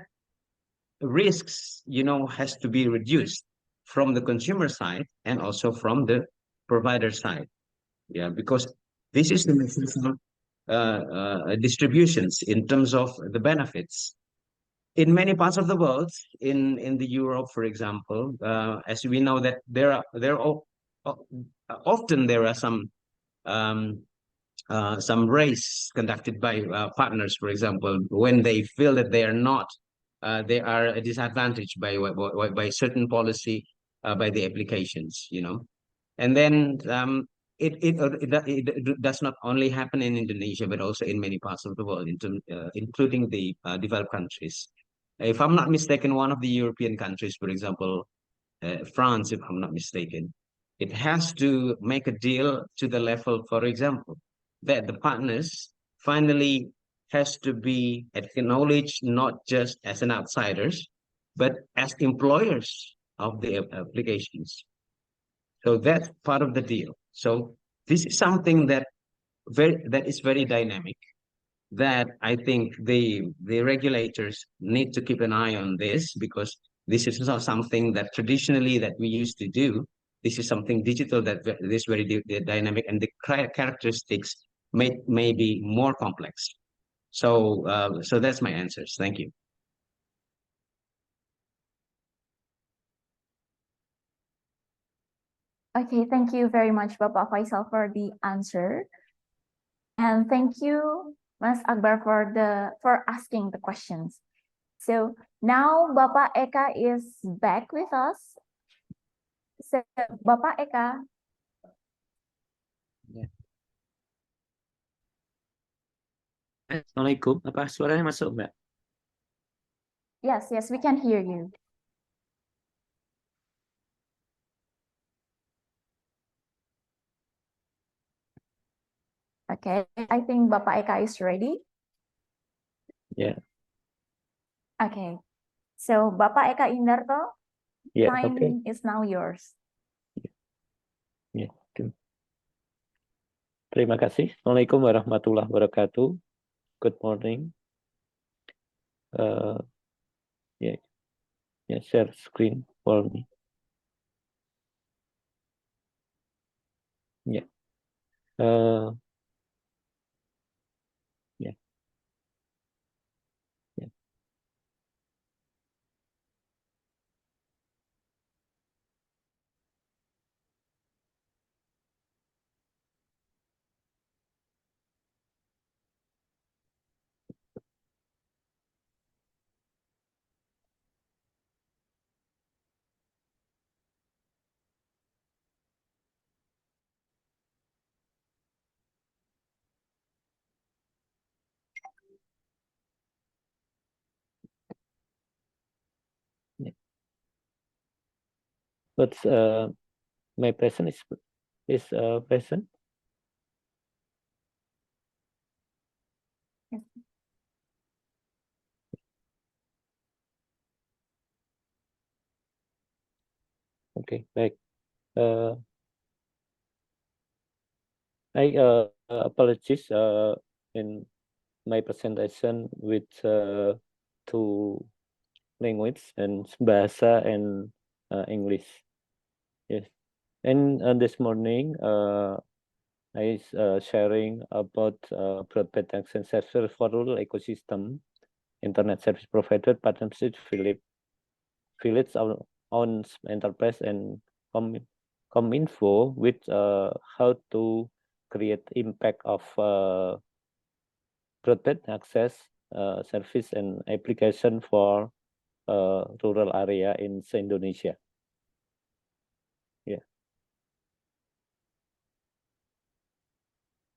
risks, has to be reduced from the consumer side and also from the provider side. Yeah, because this is the maximum distributions in terms of the benefits. In many parts of the world, in the Europe, for example, as we know that often there are some race conducted by partners, for example, when they feel that they are disadvantaged by certain policy by the applications, and then it does not only happen in Indonesia but also in many parts of the world, including the developed countries. If I'm not mistaken, one of the European countries, for example, France, if I'm not mistaken, it has to make a deal to the level, for example, that the partners finally has to be acknowledged not just as an outsiders, but as employers of the applications. So that's part of the deal. So this is something that is very dynamic, that I think the regulators need to keep an eye on this, because this is not something that traditionally that we used to do. This is something digital that is very dynamic, and the characteristics may be more complex. So that's my answers. Thank you. Okay, thank you very much, Bapak Faisal, for the answer. And thank you, Mas Akbar, for asking the questions. So now Bapak Eka is back with us. So Bapak Eka. Assalamualaikum. Apa suaranya masuk, Mbak? Yes, we can hear you. Okay, I think Bapak Eka is ready. Yeah. Okay, so Bapak Eka Indarto, Yeah. time Okay. is now yours. Yeah. Terima kasih. Assalamualaikum warahmatullahi wabarakatuh. Good morning. Yeah. Yeah. Share screen for me. Yeah. Yeah. Yeah. Yeah. But my present is present. Yes. Okay, baik. I apologize in my presentation with two language and Bahasa and English. Yes, and this morning I sharing about broadband access service for rural ecosystem, internet service provider partnership, Philips on enterprise and Cominfo with how to create impact of broadband access service and application for rural area in Indonesia. Yeah.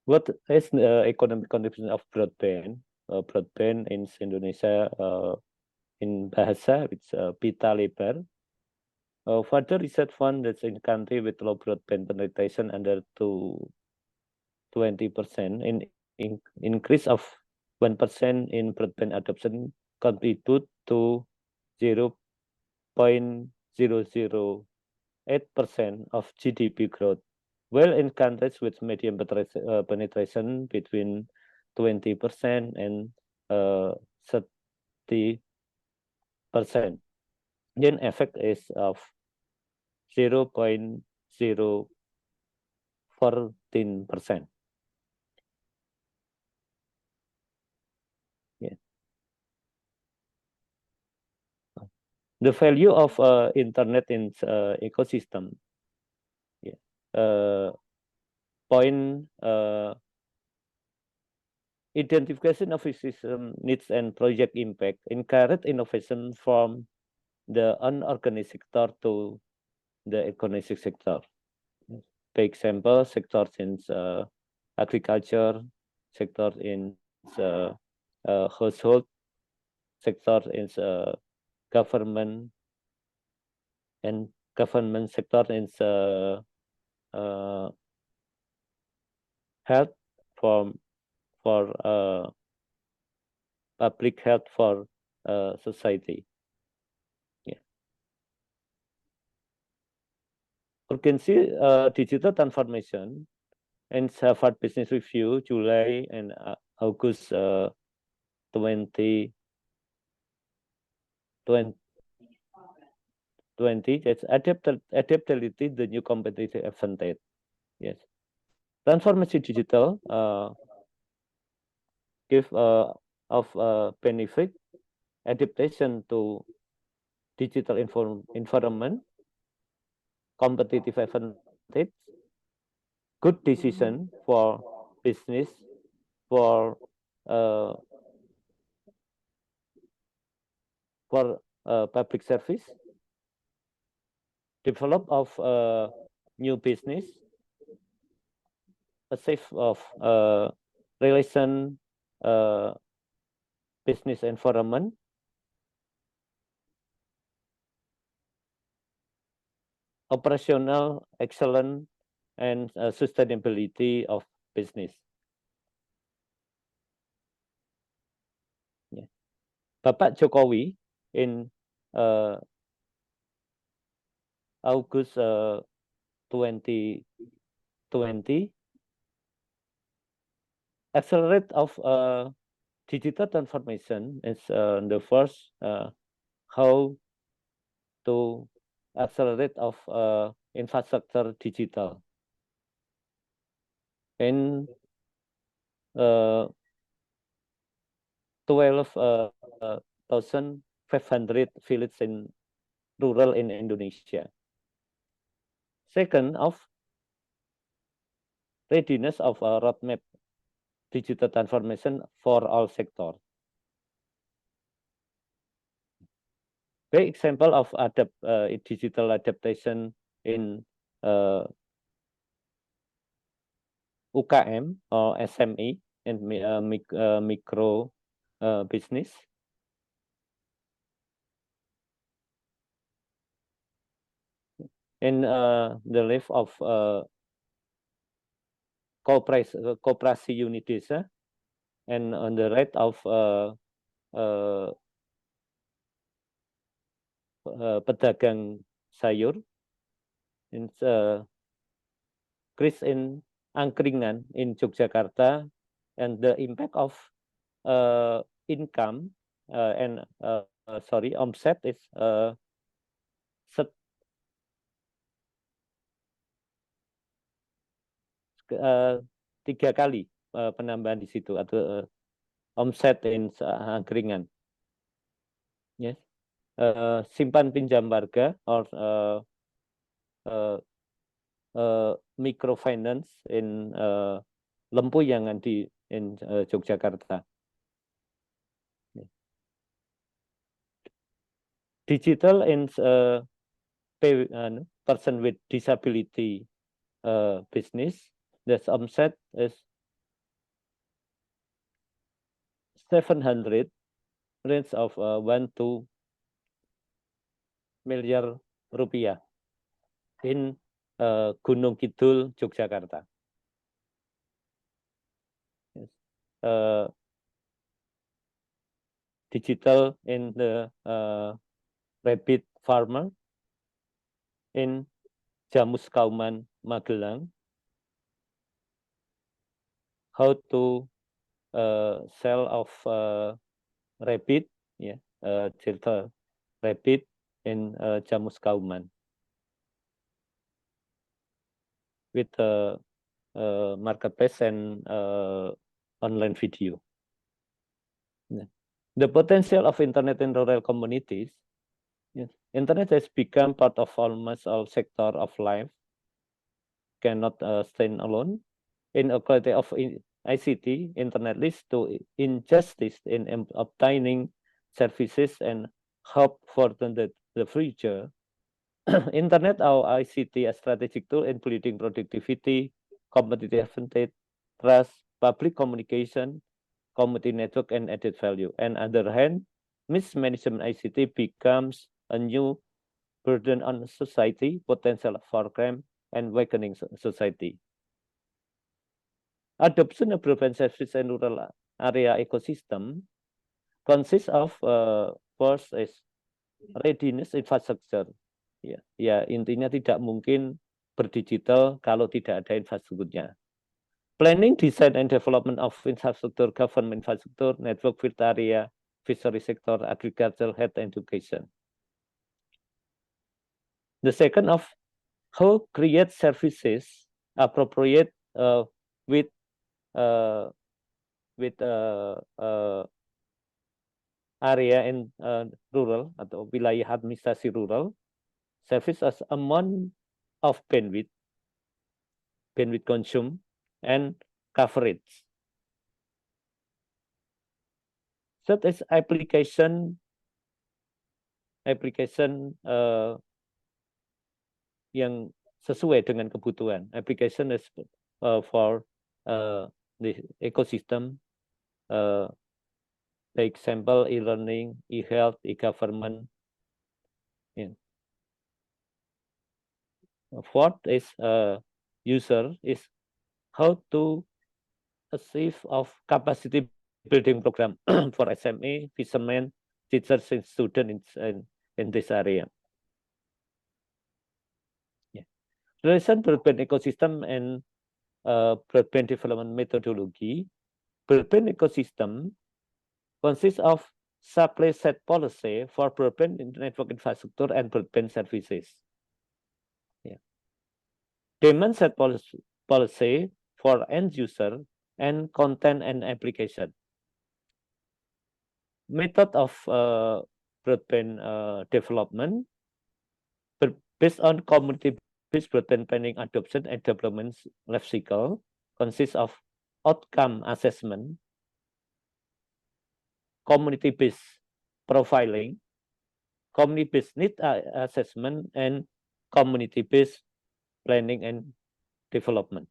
What is the economic contribution of broadband? Broadband in Indonesia in Bahasa, it's pita lebar. Further research found that in country with low broadband penetration under 20%, increase of 1% in broadband adoption contribute to 0.008% of GDP growth. Well, in countries with medium penetration between 20% and 30%, then effect is of 0.014%. Yeah. The value of internet in ecosystem. Yeah. Point identification of system needs and project impact encourage innovation from the unorganized sector to the organized sector. For example, sectors in agriculture, sector in household, sector in government, and government sector in health for public health for society. Yeah. You can see digital transformation and Harvard Business Review, July and August 2020. That's adaptability, the new competitive advantage. Yes. Transformation digital give of benefit adaptation to digital environment, competitive advantage, good decision for business, for public service, develop of new business, a safe of relation business environment, operational excellence, and sustainability of business. Bapak Jokowi in August 2020, accelerate of digital transformation is the first how to accelerate of infrastructure digital. In 12,500 villages in rural in Indonesia. Second, of readiness of a roadmap digital transformation for all sectors. The example of digital adaptation in UKM or SME and micro business. In the life of Koperasi unit desa, and on the right of pedagang sayur, in Kris in angkringan in Yogyakarta, and the impact of income and omset is 3 kali penambahan di situ, atau omset in angkringan. Yes. Simpan pinjam warga or microfinance in Lempuyangan in Yogyakarta. Digital in person with disability business, the omset is 700, range of 1-2 miliar rupiah in Gunung Kidul, Yogyakarta. Yes. Digital in the rabbit farmer in Jamus Kauman, Magelang. How to sell of rabbit, yeah, digital rabbit in Jamus Kauman with marketplace and online video. Yeah. The potential of internet in rural communities. Yes. Internet has become part of almost all sector of life. Cannot stand alone. Inequality of ICT, internet leads to injustice in obtaining services and hope for the future. Internet or ICT a strategic tool in building productivity, competitive advantage, trust, public communication, community network, and added value. And on the other hand, mismanagement ICT becomes a new burden on society, potential for crime, and weakening society. Adoption of broadband service in rural area ecosystem consists of first is readiness infrastructure. Ya, intinya tidak mungkin berdigital kalau tidak ada infrastrukturnya. Planning, design, and development of infrastructure, government infrastructure, network field area, fishery sector, agriculture, health, and education. The second of how create services appropriate with area in rural atau wilayah administrasi rural, service as amount of bandwidth consumed, and coverage. That is application yang sesuai dengan kebutuhan. Application is for the ecosystem, the example e-learning, e-health, e-government. Yeah. Fourth is user is how to achieve of capacity building program for SME, fishermen, teachers and students in this area. Relation broadband ecosystem and broadband development methodology. Broadband ecosystem consists of supply-side policy for broadband network infrastructure and broadband services. Demand-side policy for end user and content and application. Method of broadband development based on community-based broadband planning, adoption, and development life cycle consists of outcome assessment, community-based profiling, community-based need assessment, and community-based planning and development.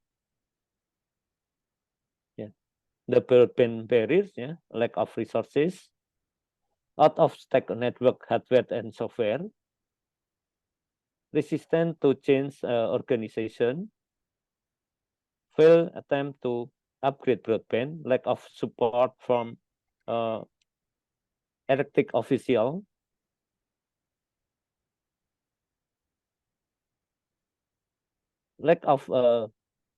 The broadband barriers, lack of resources, out of stack network hardware and software, resistant to change organization, failed attempt to upgrade broadband, lack of support from elected official, lack of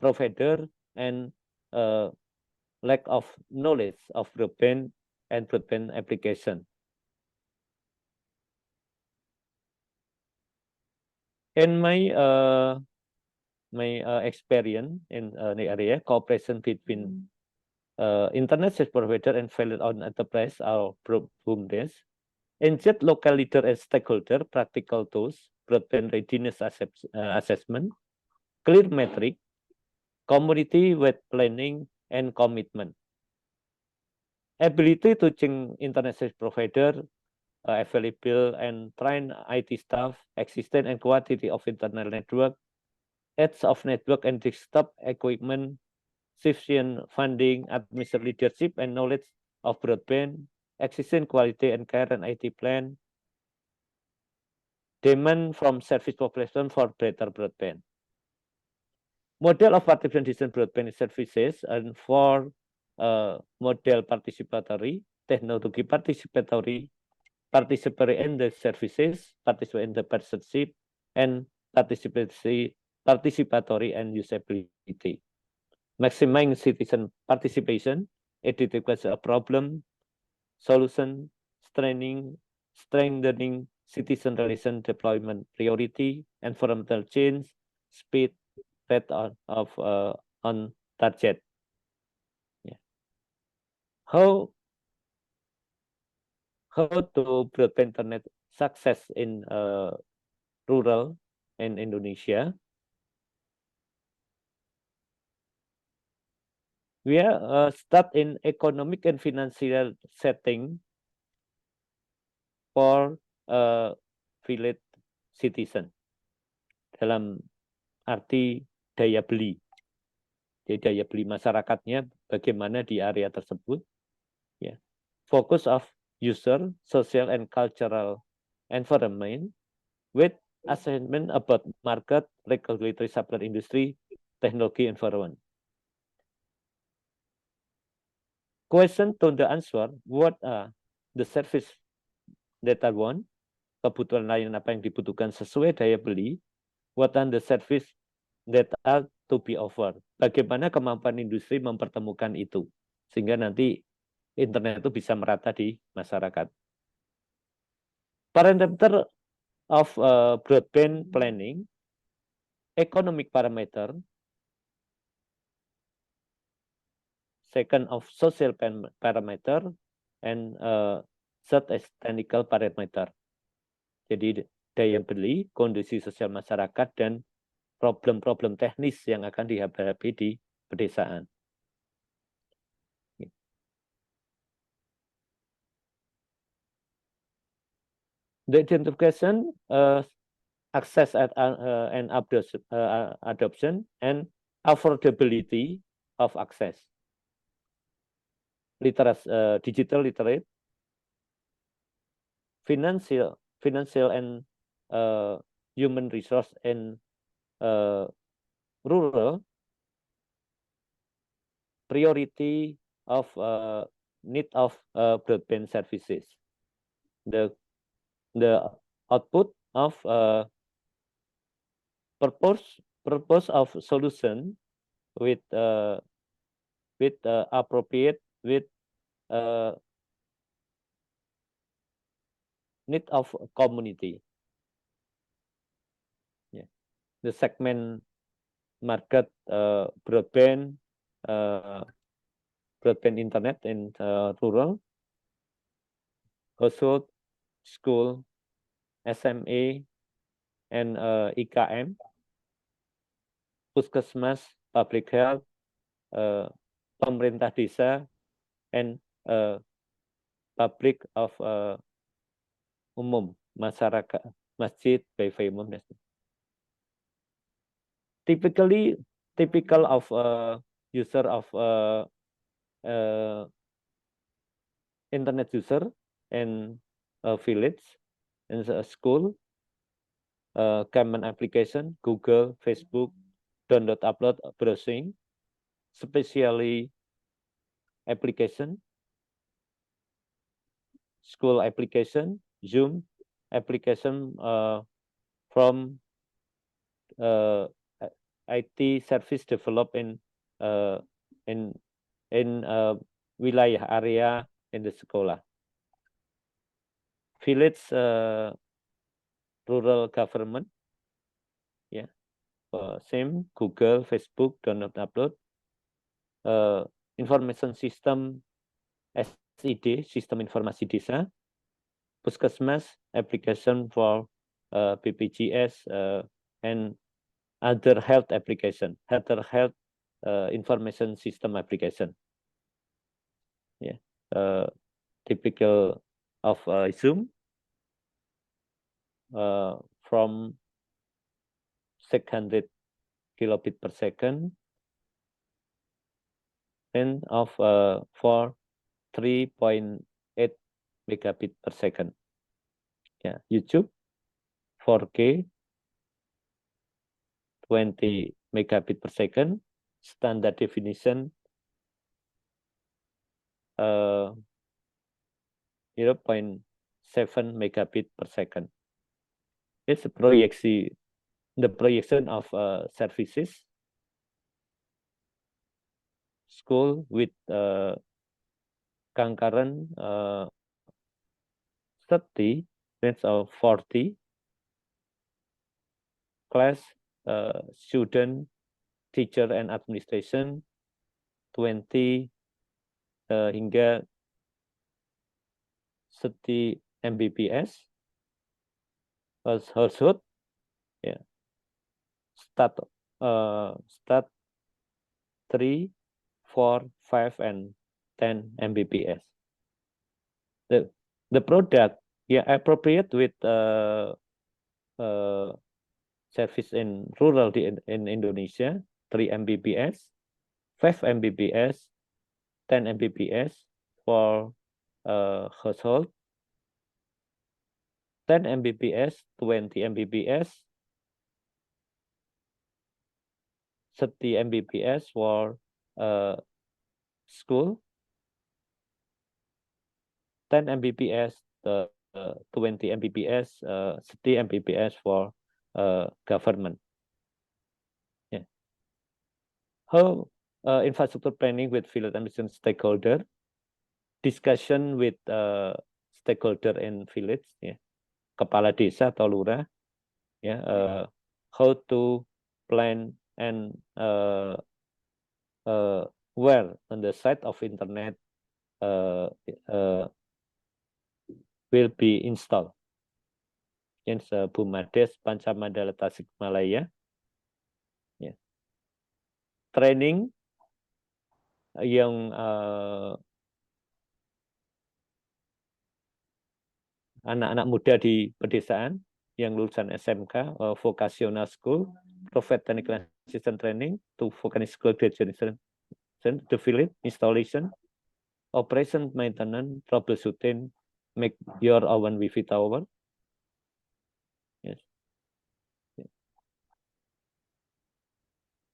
provider, and lack of knowledge of broadband and broadband application. In my experience in the area, cooperation between internet service provider and failure-on enterprise are boom days. Engage local leader and stakeholder, practical tools, broadband readiness assessment, clear metric, community with planning and commitment. Ability to change internet service provider available and train IT staff, existence and quantity of internet network, edge of network and desktop equipment, sufficient funding, administrative leadership and knowledge of broadband, existing quality and care and IT plan, demand from service population for better broadband. Model of artificial intelligence broadband services and for model participatory, technology participatory in the services, participate in the partnership, and participatory and usability. Maximizing citizen participation, it requires a problem, solution, strengthening citizen relation deployment priority, environmental change, speed, rate on target. How to broadband internet success in rural in Indonesia? We start in economic and financial setting for village citizen. Dalam arti daya beli. Jadi daya beli masyarakatnya bagaimana di area tersebut. Focus of user, social and cultural environment with assessment about market, regulatory supply industry, technology environment. Question to the answer, what are the service that I want? Kebutuhan layanan apa yang dibutuhkan sesuai daya beli? What are the service that are to be offered? Bagaimana kemampuan industri mempertemukan itu? Sehingga nanti internet itu bisa merata di masyarakat. Parameter of broadband planning, economic parameter, second of social parameter, and third is technical parameter. Jadi daya beli, kondisi sosial masyarakat, dan problem-problem teknis yang akan dihadapi di pedesaan. The identification, access and adoption, and affordability of access. Digital literate, financial and human resource and rural, priority of need of broadband services. the output of purpose of solution with appropriate with need of community. Yeah, the segment market broadband internet in rural, household, school, SMA, and IKM, puskesmas, public health, pemerintah desa, and public of umum, masyarakat, masjid, wifi umum. Typical of user of internet user in a village, in a school, common application, Google, Facebook, download, upload, browsing, especially application, school application, Zoom application from IT service developed in wilayah area in the sekolah. Village rural government, yeah, same Google, Facebook, download, upload, information system, SID, sistem informasi desa, puskesmas application for BPJS and other health application, health information system application. Yeah, typical of Zoom from 600 kilobit per second and of for 3.8 megabit per second. Yeah, YouTube 4K 20 megabit per second, standard definition 0.7 megabit per second. It's a the projection of services. School with concurrent 30 range of 40 class, student, teacher and administration 20 hingga 30 Mbps. Household, yeah, start 3, 4, 5, and 10 Mbps. The product, yeah, appropriate with service in rural in Indonesia, 3 Mbps, 5 Mbps, 10 Mbps for household, 10 Mbps, 20 Mbps, 30 Mbps for school, 10 Mbps, 20 Mbps, 30 Mbps for government. Yeah. How infrastructure planning with village administration stakeholder, discussion with stakeholder in village, yeah, kepala desa atau lurah, yeah, how to plan and where on the site of internet will be installed. In Bumades, Pancamandala, Tasikmalaya. Yeah. Training yang anak-anak muda di pedesaan yang lulusan SMK, vocational school, provide technical assistant training to vocational school graduation, the village installation, operation, maintenance, troubleshooting, make your own Wi-Fi tower. Yes.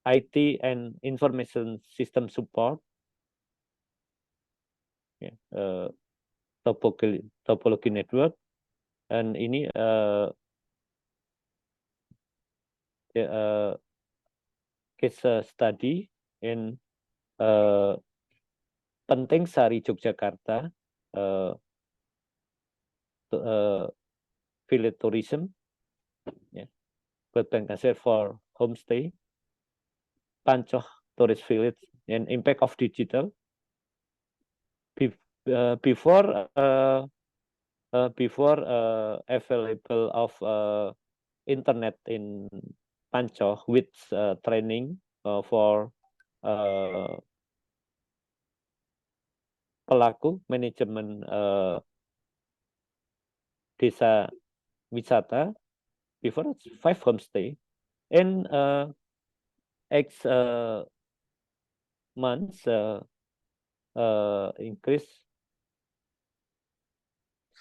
IT and information system support. Yeah. Topology network, Dan ini case study in penting Sari Yogyakarta village tourism, broadband concept for homestay, Pancoh tourist village, and impact of digital. Before available of internet in Pancoh with training for pelaku manajemen desa wisata, before 5 homestay, and X months increase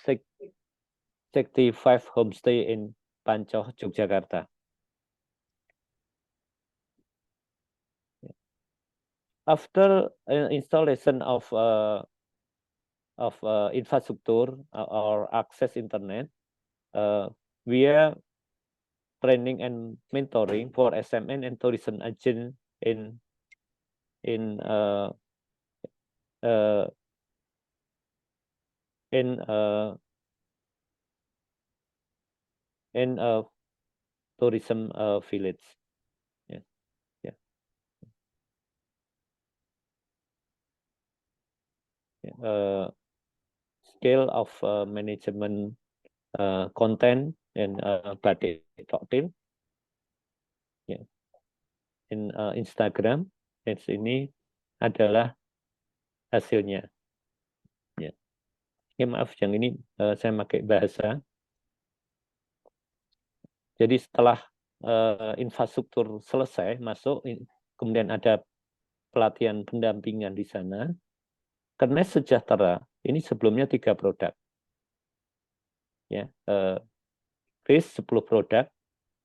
65 homestay in Pancoh, Yogyakarta. After installation of infrastructure or access internet, we are training and mentoring for SMN and tourism agent in tourism village. Scale of management content and batik cocktail. In Instagram, ini adalah hasilnya. Maaf, yang ini saya pakai bahasa. Jadi setelah infrastruktur selesai masuk, kemudian ada pelatihan pendampingan di sana. Karena sejahtera ini sebelumnya 3 produk, base 10 produk,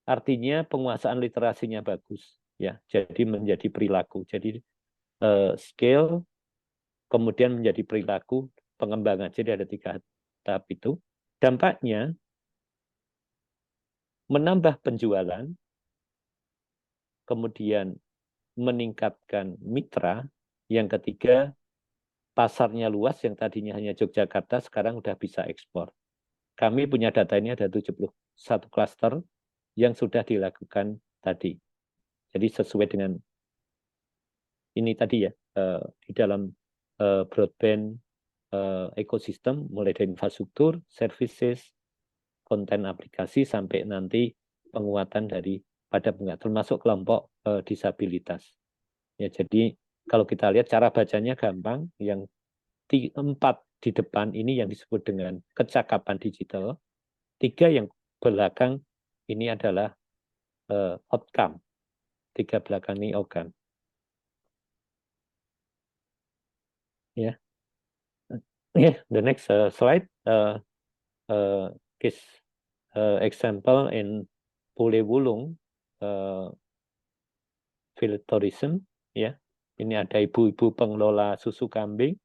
artinya penguasaan literasinya bagus, jadi menjadi perilaku. Jadi skill, kemudian menjadi perilaku, pengembangan. Jadi ada 3 tahap itu. Dampaknya menambah penjualan, kemudian meningkatkan mitra. Yang ketiga, pasarnya luas, yang tadinya hanya Yogyakarta, sekarang udah bisa ekspor. Kami punya data ini ada 71 klaster yang sudah dilakukan tadi. Jadi sesuai dengan ini tadi di dalam broadband ekosistem, mulai dari infrastruktur, services, konten aplikasi, sampai nanti penguatan pada termasuk kelompok disabilitas. Jadi kalau kita lihat cara bacanya gampang, yang 4 di depan ini yang disebut dengan kecakapan digital, 3 yang belakang ini adalah outcome, 3 belakang ini outcome. The next slide, case example in Pule Wulung village tourism. Ini ada ibu-ibu pengelola susu kambing,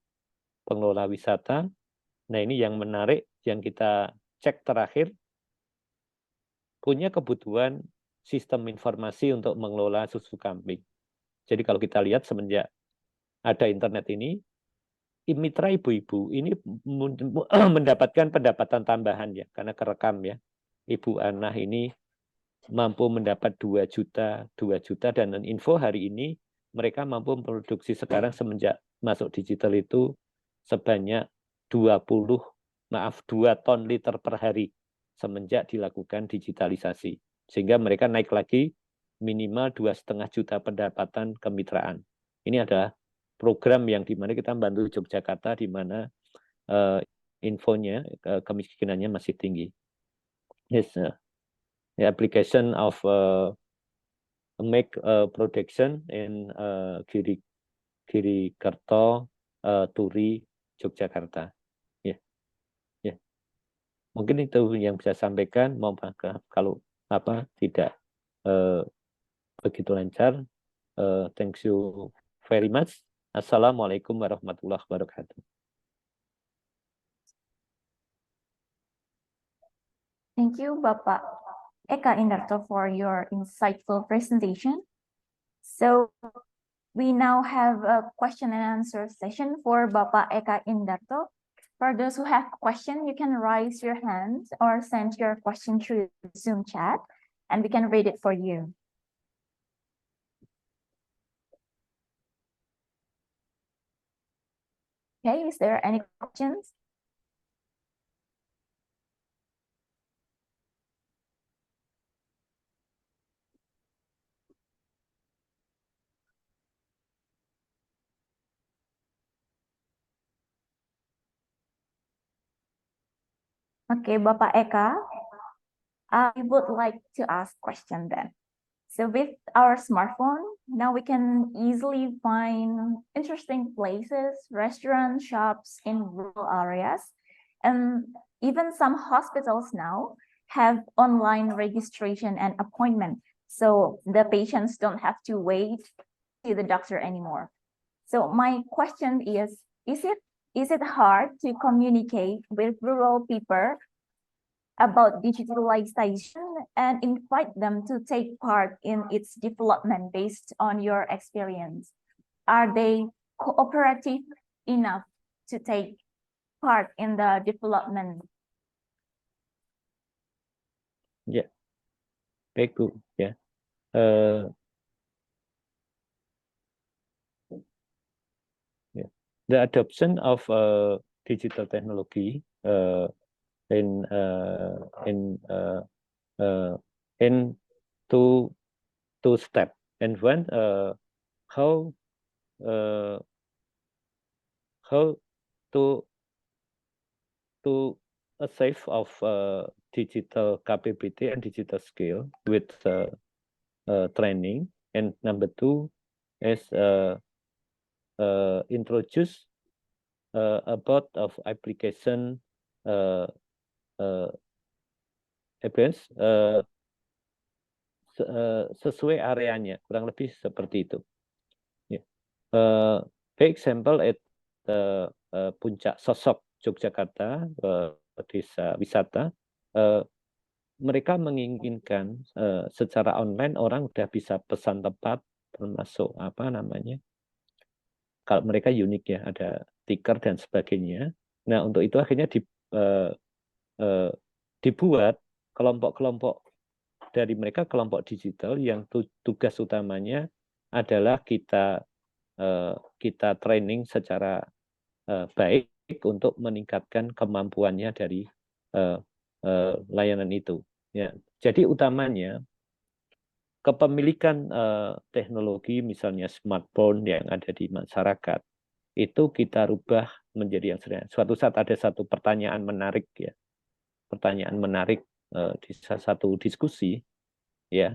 pengelola wisata. Nah, ini yang menarik, yang kita cek terakhir, punya kebutuhan sistem informasi untuk mengelola susu kambing. Jadi kalau kita lihat semenjak ada internet ini, mitra ibu-ibu ini mendapatkan pendapatan tambahan, karena kerekam, Ibu Ana ini mampu mendapat 2 juta, dan info hari ini mereka mampu memproduksi sekarang semenjak masuk digital itu sebanyak 2 ton liter per hari semenjak dilakukan digitalisasi. Sehingga mereka naik lagi minimal 2,5 juta pendapatan kemitraan. Ini adalah program yang dimana kita membantu Yogyakarta, di mana infonya, kemiskinannya masih tinggi. The application of make production in Giri Kerto, Turi, Yogyakarta. Mungkin itu yang bisa sampaikan. Mohon maaf kalau tidak begitu lancar. Thank you very much. Assalamualaikum warahmatullahi wabarakatuh. Thank you, Bapak Eka Indarto, for your insightful presentation. So we now have a question and answer session for Bapak Eka Indarto. For those who have questions, you can raise your hand or send your question through Zoom chat, and we can read it for you. Okay, is there any questions? Okay, Bapak Eka, I would like to ask question then. So with our smartphone, now we can easily find interesting places, restaurants, shops in rural areas, and even some hospitals now have online registration and appointment. So the patients don't have to wait to see the doctor anymore. So my question is it hard to communicate with rural people about digitalization and invite them to take part in its development based on your experience? Are they cooperative enough to take part in the development? Ya, baik Bu. Ya, the adoption of digital technology in two step, and one how to save of digital capability and digital skill with training, and number two is introduce about of application sesuai areanya, kurang lebih seperti itu. For example, at Puncak Sosok Yogyakarta, desa wisata, mereka menginginkan secara online orang udah bisa pesan tempat, termasuk apa namanya, kalau mereka unik ya, ada stiker dan sebagainya. Nah, untuk itu akhirnya dibuat kelompok-kelompok dari mereka, kelompok digital yang tugas utamanya adalah kita training secara baik untuk meningkatkan kemampuannya dari layanan itu. Ya, jadi utamanya kepemilikan teknologi, misalnya smartphone yang ada di masyarakat, itu kita rubah menjadi yang sederhana. Suatu saat ada satu pertanyaan menarik ya, di satu diskusi ya,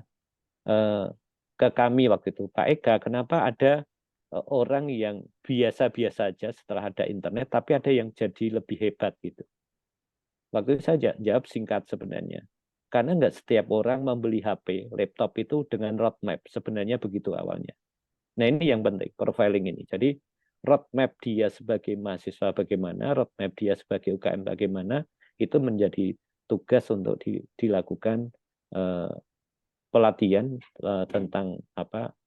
ke kami waktu itu, Pak Eka, kenapa ada orang yang biasa-biasa aja setelah ada internet, tapi ada yang jadi lebih hebat gitu. Waktu itu saya jawab singkat sebenarnya, karena nggak setiap orang membeli HP, laptop itu dengan roadmap, sebenarnya begitu awalnya. Nah ini yang penting, profiling ini. Jadi roadmap dia sebagai mahasiswa bagaimana, roadmap dia sebagai UKM bagaimana, itu menjadi tugas untuk dilakukan pelatihan tentang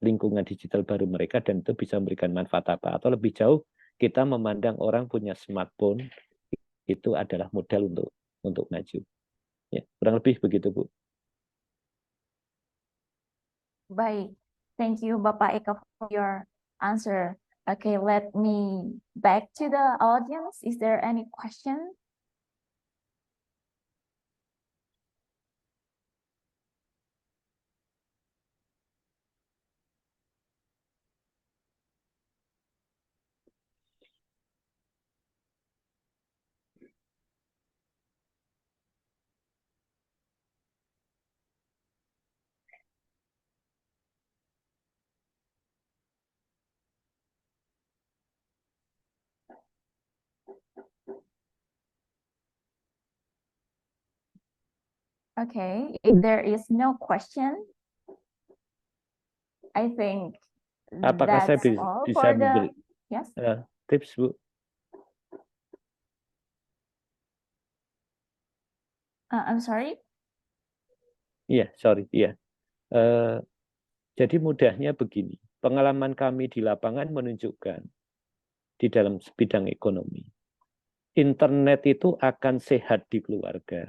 lingkungan digital baru mereka, dan itu bisa memberikan manfaat apa. Atau lebih jauh, kita memandang orang punya smartphone itu adalah modal untuk maju. Ya, kurang lebih begitu, Bu. Baik, thank you Bapak Eka for your answer. Okay, let me back to the audience. Is there any question? Okay, if there is no question, I think Apakah saya that's all bisa for memberi yes. Tips, Bu? I'm sorry. Iya, sorry, iya. Jadi mudahnya begini, pengalaman kami di lapangan menunjukkan di dalam bidang ekonomi, internet itu akan sehat di keluarga,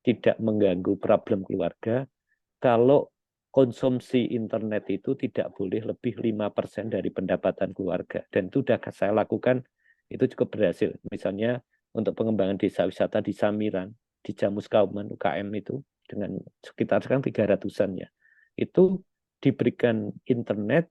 tidak mengganggu problem keluarga, kalau konsumsi internet itu tidak boleh lebih 5% dari pendapatan keluarga. Dan itu sudah saya lakukan, itu cukup berhasil. Misalnya untuk pengembangan desa wisata di Samiran, di Jamus Kauman, UKM itu, dengan sekitar sekarang 300-an ya. Itu diberikan internet,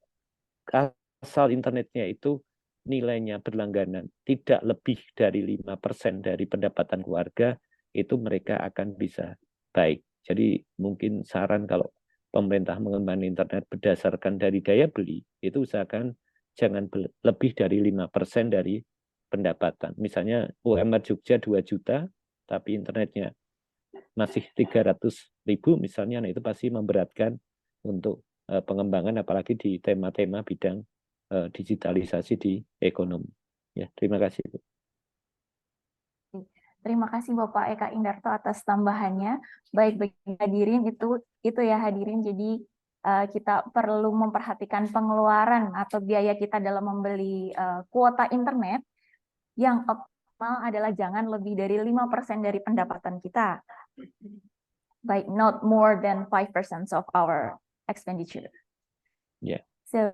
asal internetnya itu nilainya berlangganan tidak lebih dari 5% dari pendapatan keluarga, itu mereka akan bisa baik. Jadi mungkin saran kalau pemerintah mengembangkan internet berdasarkan dari daya beli, itu usahakan jangan lebih dari 5% dari pendapatan. Misalnya UMR Jogja 2 juta, tapi internetnya masih 300.000 misalnya, nah itu pasti memberatkan untuk pengembangan, apalagi di tema-tema bidang digitalisasi di ekonomi. Ya, terima kasih, Bu. Terima kasih Bapak Eka Indarto atas tambahannya. Baik bagi hadirin itu ya hadirin. Jadi kita perlu memperhatikan pengeluaran atau biaya kita dalam membeli kuota internet. Yang optimal adalah jangan lebih dari 5% dari pendapatan kita. Baik, not more than 5% of our expenditure. Yeah. So,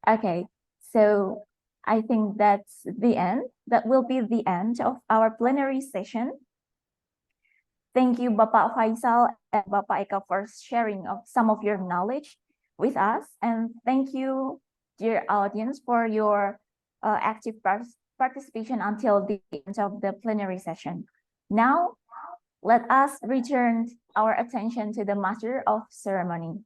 okay. So I think that's the end. That will be the end of our plenary session. Thank you, Bapak Faisal and Bapak Eka, for sharing of some of your knowledge with us. And thank you, dear audience, for your active participation until the end of the plenary session. Now, let us return our attention to the Master of Ceremony.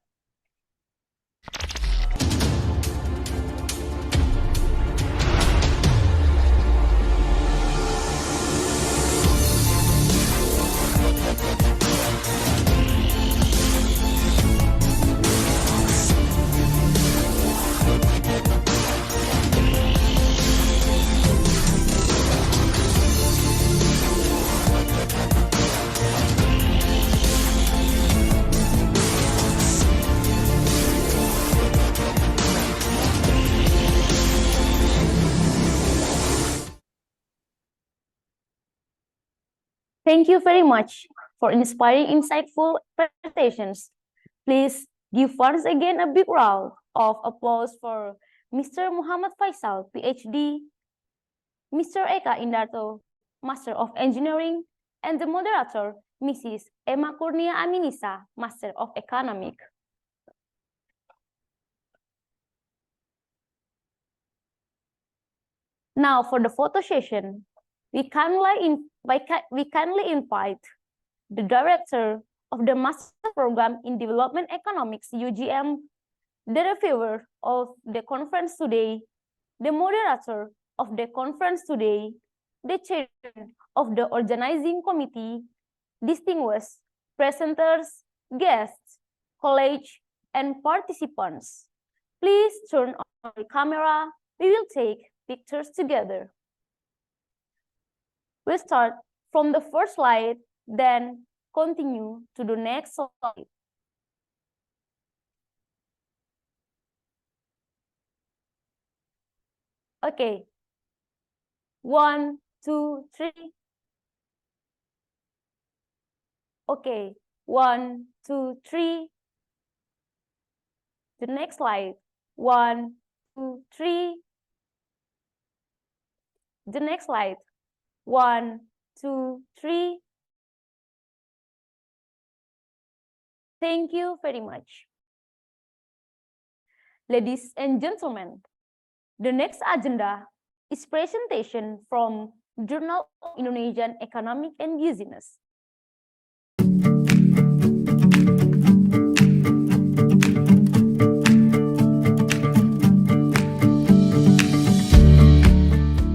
Thank you very much for inspiring, insightful presentations. Please give once again a big round of applause for Mr. Muhammad Faisal, PhD, Mr. Eka Indarto, Master of Engineering, and the moderator, Mrs. Emma Kurnia Aminisa, Master of Economic. Now for the photo session, we kindly invite the director of the Master Program in Development Economics, UGM, the reviewer of the conference today, the moderator of the conference today, the chairman of the organizing committee, distinguished presenters, guests, colleagues, and participants. Please turn on the camera. We will take pictures together. We'll start from the first slide, then continue to the next slide. Okay. 1, 2, 3. Okay. 1, 2, 3. The next slide. 1, 2, 3. The next slide. 1, 2, 3. Thank you very much. Ladies and gentlemen, the next agenda is presentation from Journal of Indonesian Economic and Business.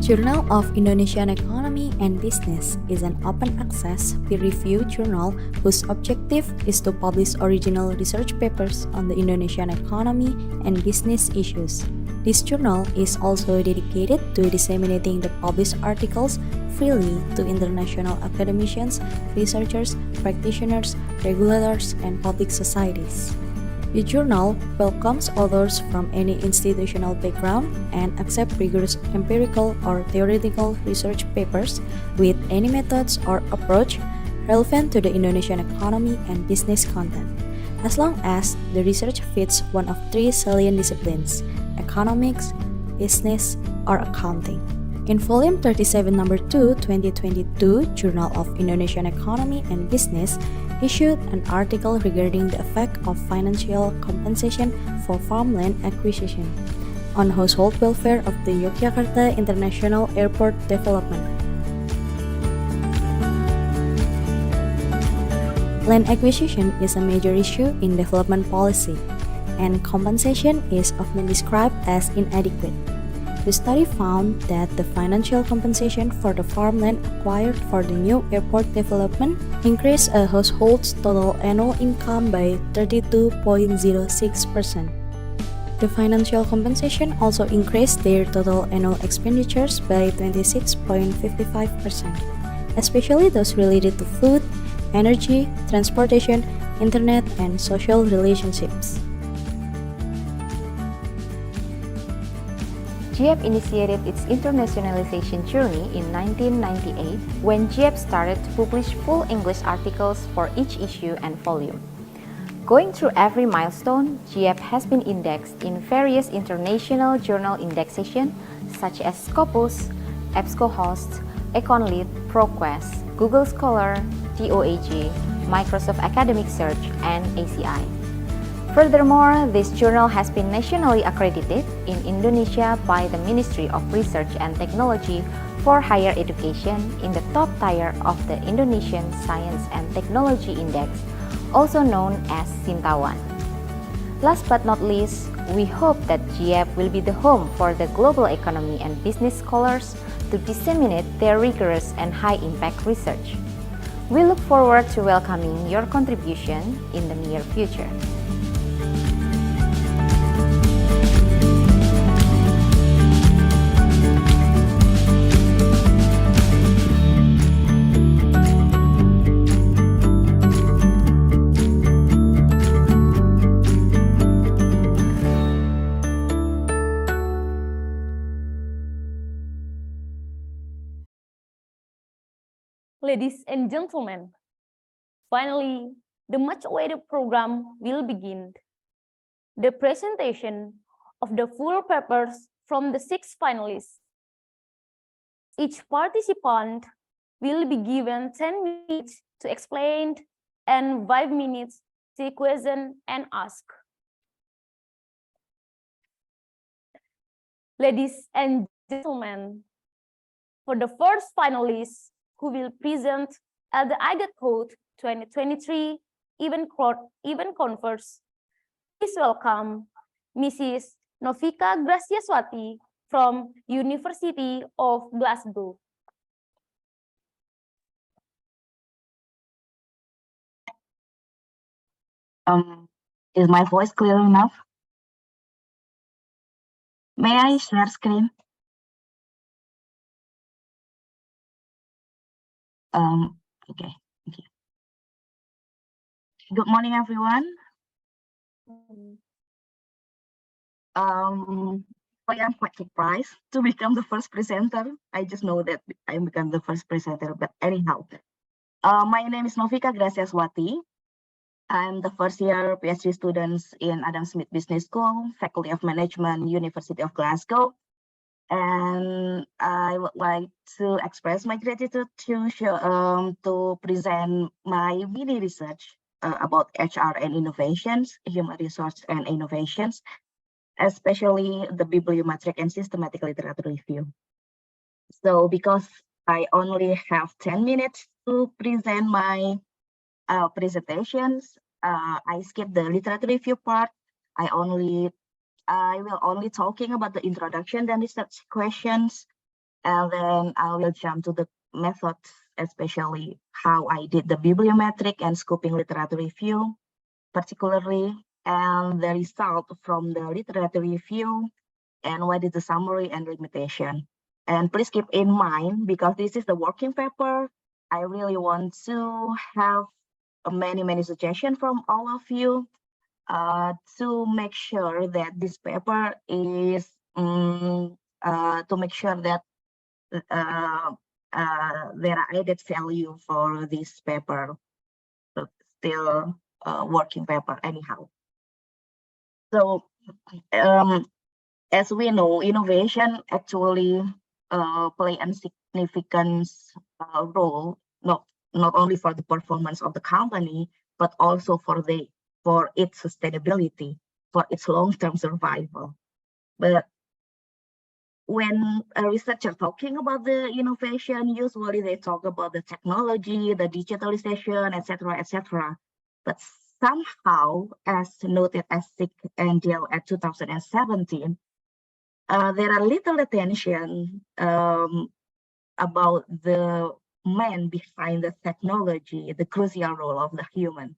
Journal of Indonesian Economy and Business is an open-access, peer-reviewed journal whose objective is to publish original research papers on the Indonesian economy and business issues. This journal is also dedicated to disseminating the published articles freely to international academicians, researchers, practitioners, regulators, and public societies. The journal welcomes authors from any institutional background and accepts rigorous empirical or theoretical research papers with any methods or approach relevant to the Indonesian economy and business content, as long as the research fits one of three salient disciplines: economics, business, or accounting. In Volume 37, Number 2, 2022, Journal of Indonesian Economy and Business issued an article regarding the effect of financial compensation for farmland acquisition on household welfare of the Yogyakarta International Airport development. Land acquisition is a major issue in development policy, and compensation is often described as inadequate. The study found that the financial compensation for the farmland acquired for the new airport development increased a household's total annual income by 32.06%. The financial compensation also increased their total annual expenditures by 26.55%, especially those related to food, energy, transportation, internet, and social relationships. GIEP initiated its internationalization journey in 1998 when GIEP started to publish full English articles for each issue and volume. Going through every milestone, GIEP has been indexed in various international journal indexation such as Scopus, EBSCOhost, EconLead, ProQuest, Google Scholar, TOAJ, Microsoft Academic Search, and ACI. Furthermore, this journal has been nationally accredited in Indonesia by the Ministry of Research and Technology for Higher Education in the top tier of the Indonesian Science and Technology Index, also known as Sintawan. Last but not least, we hope that GIEP will be the home for the global economy and business scholars to disseminate their rigorous and high-impact research. We look forward to welcoming your contribution in the near future. Ladies and gentlemen, finally, the much-awaited program will begin. The presentation of the full papers from the 6 finalists. Each participant will be given 10 minutes to explain and 5 minutes to question and ask. Ladies and gentlemen, for the first finalist who will present at the IGetCode2023 event conference, please welcome Mrs. Novika Graciaswati from University of Glasgow. Is my voice clear enough? May I share screen? Okay, thank you. Good morning, everyone. I'm quite surprised to become the first presenter. I just know that I become the first presenter, but anyhow. My name is Novika Graciaswati. I'm the first year PhD students in Adam Smith Business School, Faculty of Management, University of Glasgow. And I would like to express my gratitude to present my mini research about HR and innovations, human resource and innovations, especially the bibliometric and systematic literature review. So because I only have 10 minutes to present my presentations, I skip the literature review part. I will only talking about the introduction, then research questions, and then I will jump to the methods, especially how I did the bibliometric and scoping literature review, particularly, and the result from the literature review, and what is the summary and limitation. And please keep in mind, because this is the working paper, I really want to have many suggestions from all of you to make sure that this paper is to make sure that there are added value for this paper, but still working paper anyhow. So as we know, innovation actually play a significant role, not only for the performance of the company, but also for its sustainability, for its long-term survival. But when a researcher talking about the innovation, usually they talk about the technology, the digitalization, etc. But somehow, as noted as SIG and DL at 2017, there are little attention about the man behind the technology, the crucial role of the human.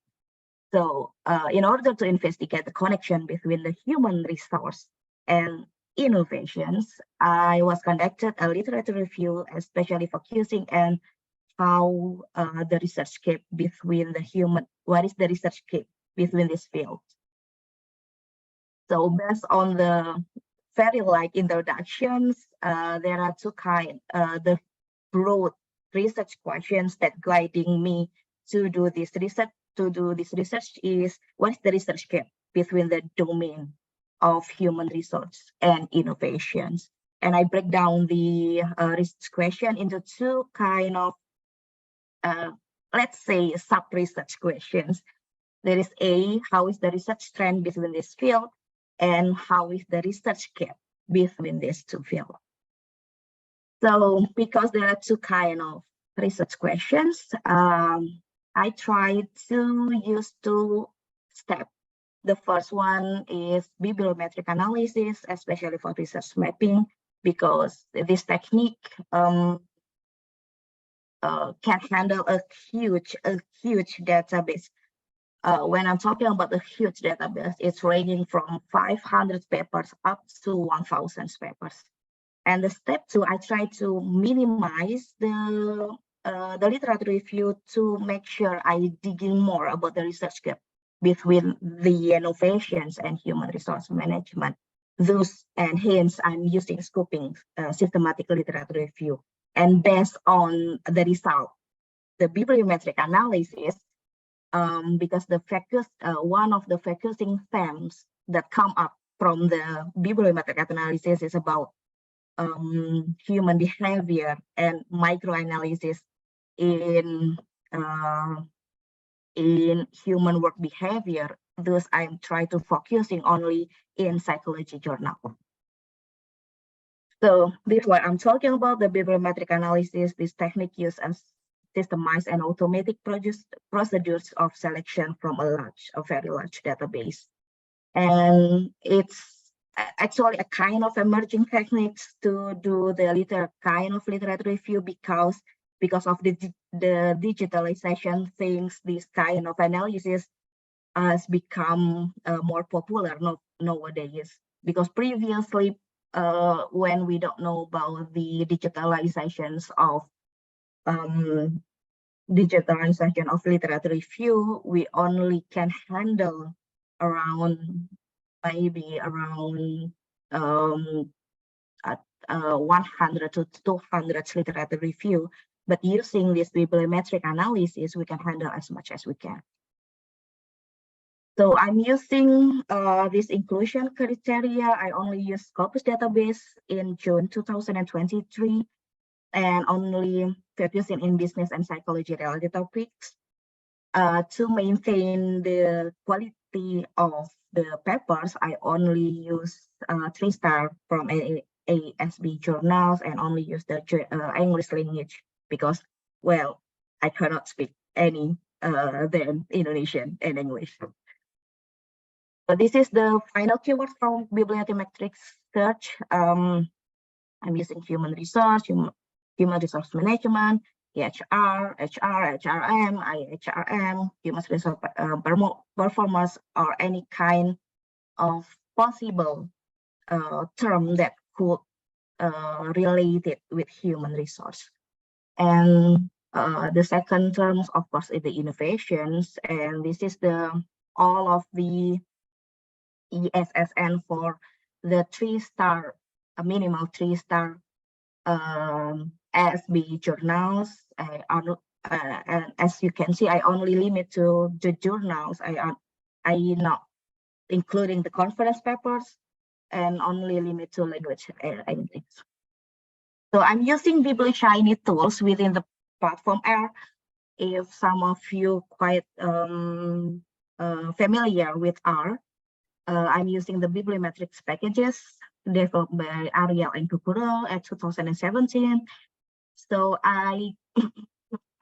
So in order to investigate the connection between the human resource and innovations, I was conducted a literature review, especially focusing on how the research gap between the human, what is the research gap between these fields. So based on the very light introductions, there are two kinds, the broad research questions that guiding me to do this research. Is what is the research gap between the domain of human resource and innovations? And I break down the research question into two kind of, let's say, sub-research questions. There is A, how is the research trend between this field, and how is the research gap between these two fields? So because there are two kind of research questions, I try to use two steps. The first one is bibliometric analysis, especially for research mapping, because this technique can handle a huge database. When I'm talking about a huge database, it's ranging from 500 papers up to 1,000 papers. And the step two, I try to minimize the literature review to make sure I digging more about the research gap between the innovations and human resource management. Thus, and hence I'm using scoping systematic literature review. And based on the result, the bibliometric analysis, because the focus, one of the focusing themes that come up from the bibliometric analysis is about human behavior and microanalysis in human work behavior. Thus, I'm trying to focusing only in psychology journal. So this is what I'm talking about, the bibliometric analysis. This technique uses systemized and automatic procedures of selection from a very large database. And it's actually a kind of emerging techniques to do the kind of literature review because of the digitalization things, this kind of analysis has become more popular nowadays. Because previously, when we don't know about the digitalizations of literature review, we only can handle around 100 to 200 literature review. But using this bibliometric analysis, we can handle as much as we can. So I'm using this inclusion criteria. I only use Scopus database in June 2023 and only focusing in business and psychology related topics. To maintain the quality of the papers, I only use 3-star from ASB journals and only use the English language because, well, I cannot speak any than Indonesian and English. So this is the final keyword from bibliometric search. I'm using human resource, human resource management, HR, HRM, IHRM, human resource performance, or any kind of possible term that could related with human resource. And the second term, of course, is the innovations, and this is the all of the ESSN for the 3-star, a minimal 3-star ASB journals. And as you can see, I only limit to the journals. I not including the conference papers, and only limit to language anything. So I'm using BibliShiny tools within the platform R. If some of you quite familiar with R, I'm using the bibliometrics packages developed by Ariel and Kukuro at 2017. So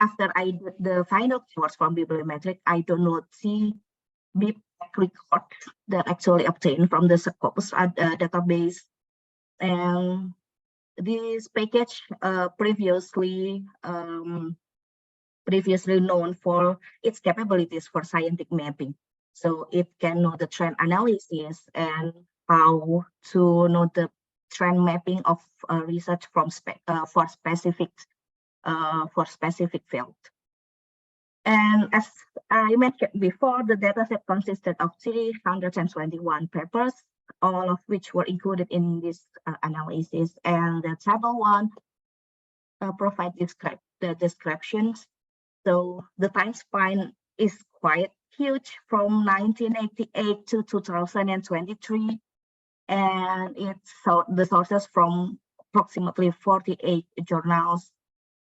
after I did the final course from bibliometric, I download the bib record that actually obtained from the Scopus database. And this package previously known for its capabilities for scientific mapping. So it can know the trend analysis and how to know the trend mapping of research from for specific field. And as I mentioned before, the dataset consisted of 321 papers, all of which were included in this analysis. And the table 1 provides the descriptions. So the time span is quite huge, from 1988 to 2023, and it's the sources from approximately 48 journals.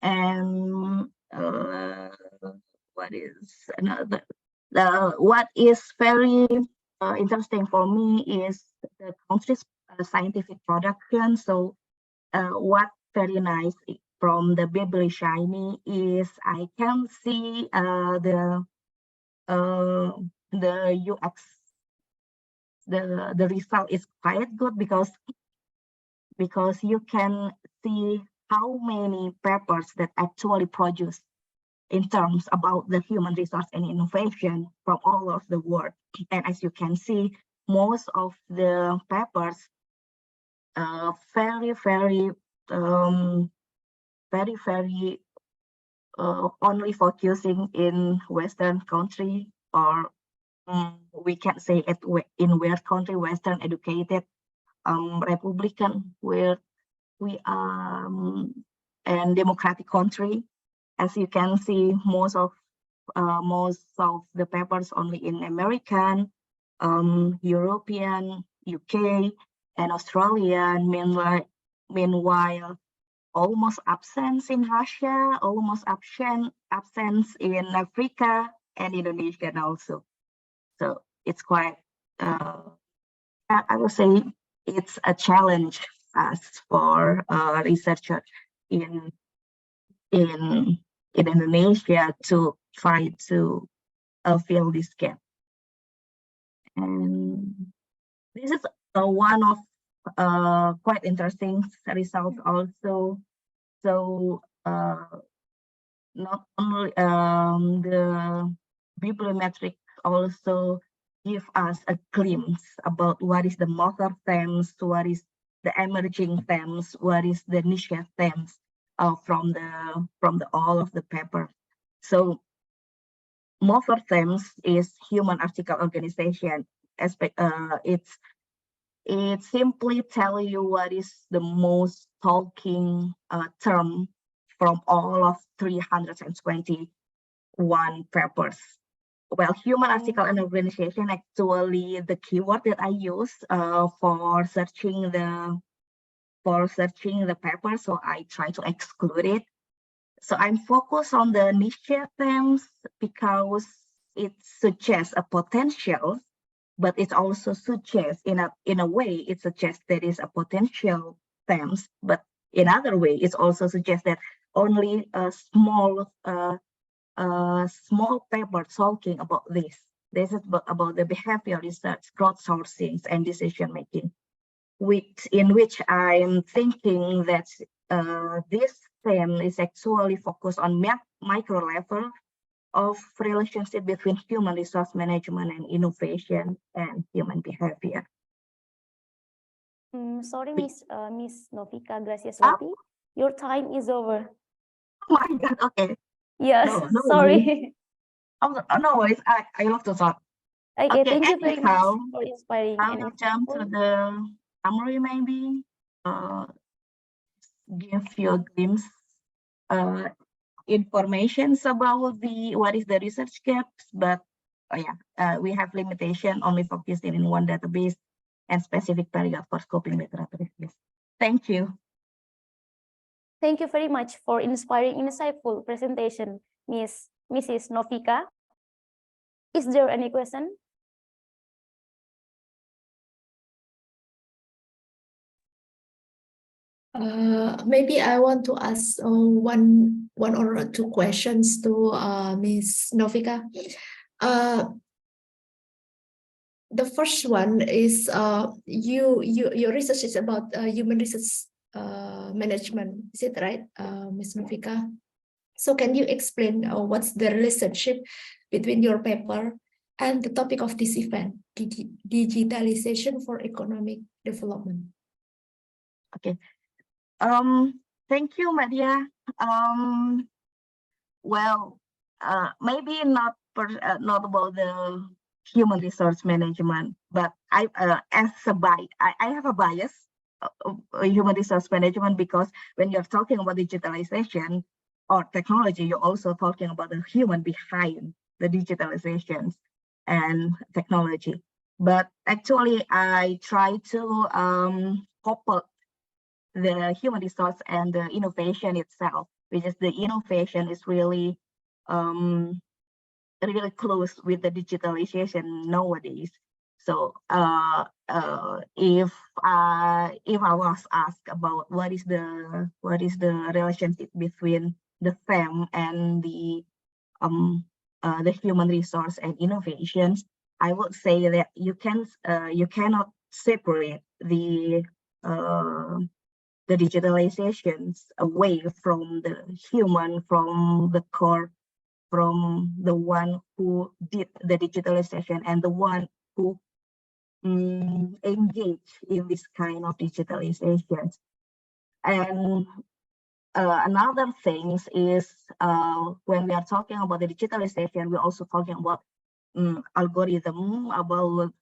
And what is very interesting for me is the country's scientific production. So what very nice from the BibliShiny is I can see the UX, the result is quite good because you can see how many papers that actually produce in terms about the human resource and innovation from all over the world. And as you can see, most of the papers very only focusing in Western country, or we can say in where country, Western educated Republican, where we are and democratic country. As you can see, most of the papers only in American, European, UK, and Australian. Meanwhile, almost absence in Russia, almost absence in Africa and Indonesia also. So it's quite, I would say, it's a challenge us for researchers in Indonesia to try to fill this gap. And this is one of quite interesting results also. So not only the bibliometric also give us a glimpse about what is the motor themes, what is the emerging themes, what is the niche themes from the all of the paper. So motor themes is human article organization. It simply tell you what is the most talking term from all of 321 papers. Well, human article and organization actually the keyword that I use for searching the paper, so I try to exclude it. So I'm focused on the niche themes because it suggests a potential, but it also suggests in a way it suggests there is a potential themes, but in other way it also suggests that only a small paper talking about this. This is about the behavior research, crowdsourcing, and decision making, in which I'm thinking that this theme is actually focused on micro level of relationship between human resource management and innovation and human behavior. Sorry, Be- Miss Novika Graciaswati, your time is over. Oh my God. Okay. Yes, No worries. sorry. No worries. I love to talk. Okay, Okay. thank you very much Anyhow, for inspiring I and will jump to insightful. the summary maybe. Give you a glimpse. Informations about what is the research gaps, but we have limitation only focusing in one database and specific period for scoping literature reviews. Thank you. Thank you very much for inspiring, insightful presentation, Mrs. Novika. Is there any question? Maybe I want to ask one or two questions to Ms. Novika. The first one is your research is about human research management. Is it right, Ms. Novika? So can you explain what's the relationship between your paper and the topic of this event, digitalization for economic development? Okay. Thank you, Madia. Well, maybe not about the human resource management, but I have a bias of human resource management, because when you're talking about digitalization or technology, you're also talking about the human behind the digitalizations and technology. But actually, I try to couple the human resource and the innovation itself, which is the innovation is really really close with the digitalization nowadays. So if I was asked about what is the relationship between the FEM and the human resource and innovations, I would say that you cannot separate the digitalizations away from the human, from the core, from the one who did the digitalization and the one who engage in this kind of digitalizations. And another thing is when we are talking about the digitalization, we're also talking about algorithm, about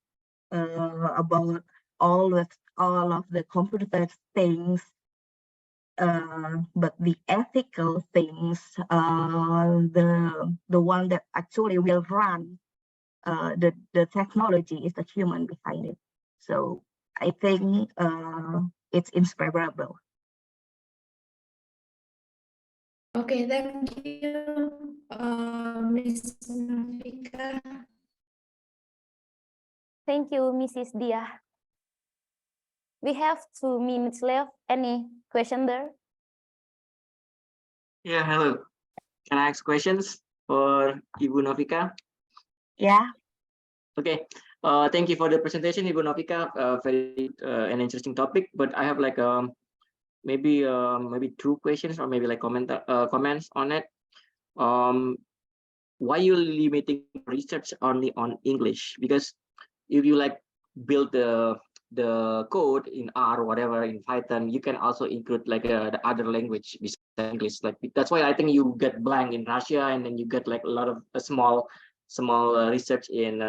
all of the computer things. But the ethical things, the one that actually will run the technology is the human behind it. So I think it's inseparable. Okay, thank you, Ms. Novika. Thank you, Mrs. Dia. We have 2 minutes left. Any question there? Yeah, hello. Can I ask questions for Ibu Novika? Yeah. Okay. Thank you for the presentation, Ibu Novika. Very an interesting topic, but I have like maybe 2 questions or maybe like comments on it. Why you limiting research only on English? Because if you like build the code in R or whatever in Python, you can also include like the other language besides English. Like that's why I think you get blank in Russia, and then you get like a lot of small research in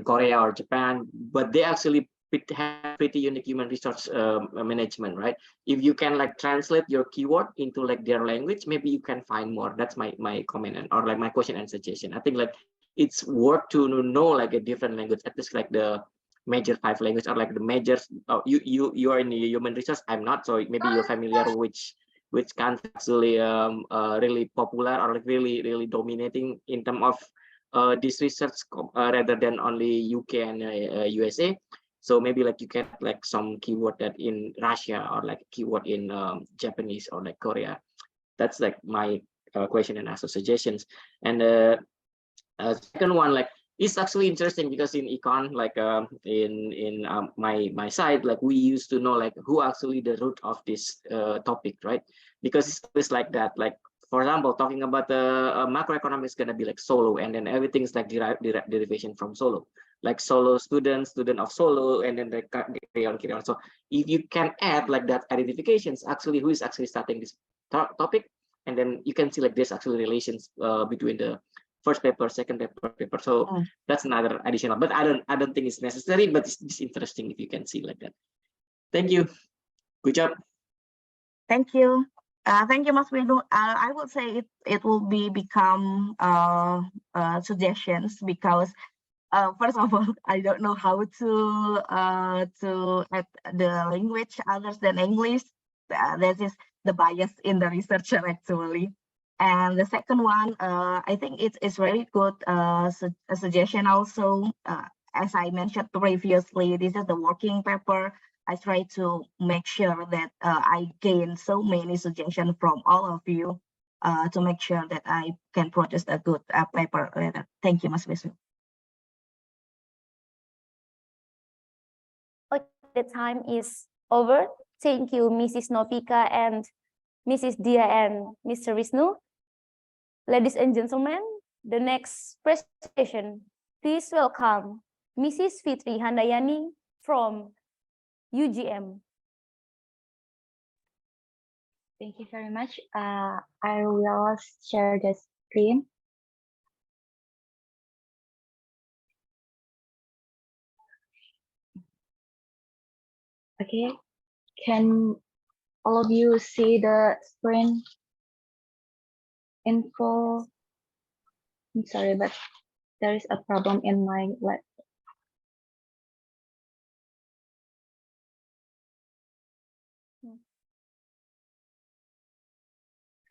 Korea or Japan, but they actually have pretty unique human resource management, right? If you can like translate your keyword into like their language, maybe you can find more. That's my comment or like my question and suggestion. I think like it's worth to know like a different language, at least like the major 5 language or like the majors. You are in the human resource, I'm not, so maybe you're familiar which country actually really popular or like really dominating in terms of this research rather than only UK and USA. So maybe like you can like some keyword that in Russia or like keyword in Japanese or like Korea. That's like my question and also suggestions. And second one, like it's actually interesting because in econ, like in my side, like we used to know like who actually the root of this topic, right? Because it's always like that, like For example, talking about the macroeconomics is gonna be like Solo, and then everything is like derivation from Solo, like Solo student of Solo, and then they carry on. So if you can add like that identifications, actually who is actually starting this topic, and then you can see like there's actually relations between the first paper, second paper. So that's another additional, but I don't think it's necessary, but it's interesting if you can see like that. Thank you. Good job. Thank you. Thank you, Mas Windu. I would say it will become suggestions, because first of all, I don't know how to add the language others than English. That is the bias in the researcher actually. And the second one, I think it's very good a suggestion also. As I mentioned previously, this is the working paper. I try to make sure that I gain so many suggestions from all of you to make sure that I can produce a good paper later. Thank you, Mas Wisnu. Okay, the time is over. Thank you, Mrs. Novika and Mrs. Dia and Mr. Wisnu. Ladies and gentlemen, the next presentation, please welcome Mrs. Fitri Handayani from UGM. Thank you very much. I will share the screen. Okay, can all of you see the screen info? I'm sorry, but there is a problem in my laptop.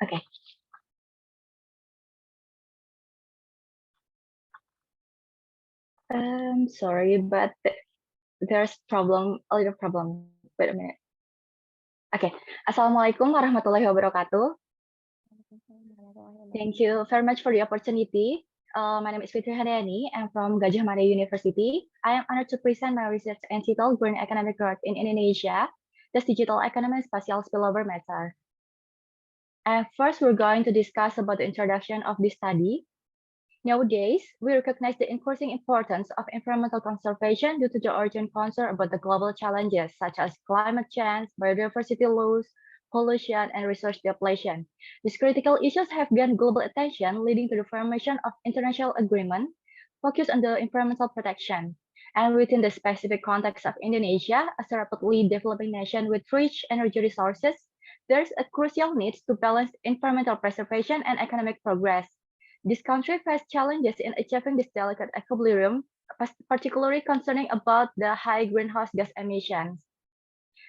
Okay. Sorry, but there's a little problem. Wait a minute. Okay. Assalamualaikum warahmatullahi wabarakatuh. Thank you very much for the opportunity. My name is Fitri Handayani. I'm from Gadjah Mada University. I am honored to present my research entitled Green Economic Growth in Indonesia, the Digital Economy and Spatial Spillover Matter. And first, we're going to discuss about the introduction of this study. Nowadays, we recognize the increasing importance of environmental conservation due to the urgent concern about the global challenges such as climate change, biodiversity loss, pollution, and resource depletion. These critical issues have gained global attention, leading to the formation of international agreement focused on the environmental protection. And within the specific context of Indonesia, as a rapidly developing nation with rich energy resources, there's a crucial need to balance environmental preservation and economic progress. This country faces challenges in achieving this delicate equilibrium, particularly concerning about the high greenhouse gas emissions.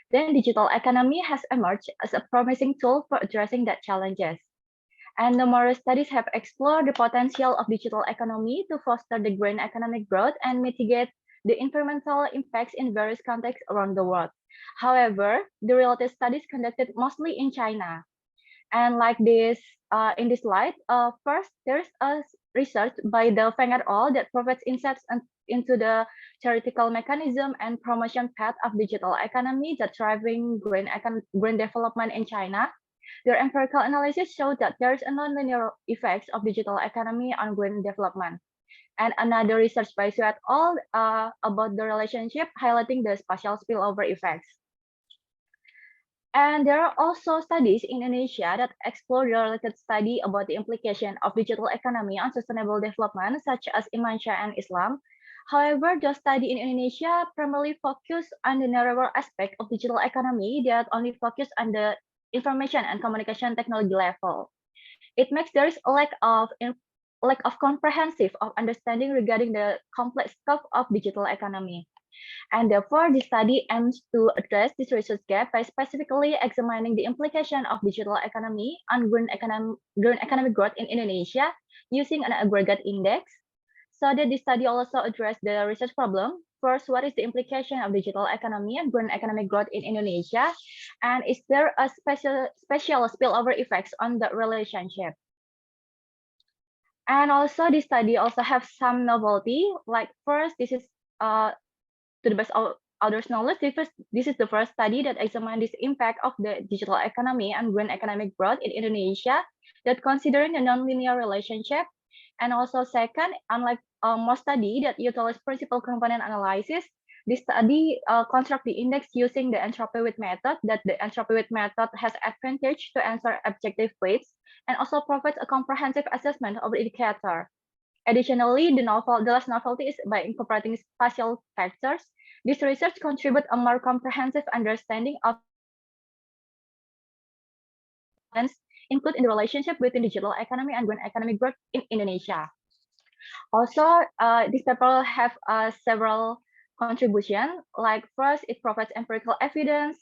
Then digital economy has emerged as a promising tool for addressing that challenges. And numerous studies have explored the potential of digital economy to foster the green economic growth and mitigate the environmental impacts in various contexts around the world. However, the related studies conducted mostly in China. And like this, in this slide, first, there's a research by the Feng et al. That provides insights into the theoretical mechanism and promotion path of digital economy that driving green development in China. Their empirical analysis showed that there is a non-linear effects of digital economy on green development. And another research by Xu et al. About the relationship highlighting the spatial spillover effects. And there are also studies in Indonesia that explore the related study about the implication of digital economy on sustainable development, such as Imansha and Islam. However, the study in Indonesia primarily focus on the narrower aspect of digital economy that only focus on the information and communication technology level. It makes there is a lack of comprehensive understanding regarding the complex scope of digital economy. And therefore, this study aims to address this research gap by specifically examining the implication of digital economy on green economic growth in Indonesia using an aggregate index. So that this study also addressed the research problem. First, what is the implication of digital economy and green economic growth in Indonesia? And is there a special spillover effects on the relationship? And also, this study also have some novelty. Like first, this is to the best of others' knowledge, this is the first study that examined this impact of the digital economy and green economic growth in Indonesia that considering the nonlinear relationship. And also second, unlike most study that utilize principal component analysis, this study construct the index using the entropy weight method, that the entropy weight method has advantage to answer objective weights and also provides a comprehensive assessment of the indicator. Additionally, the last novelty is by incorporating spatial factors. This research contributes a more comprehensive understanding of include in the relationship between digital economy and green economic growth in Indonesia. Also, this paper have several contributions. Like first, it provides empirical evidence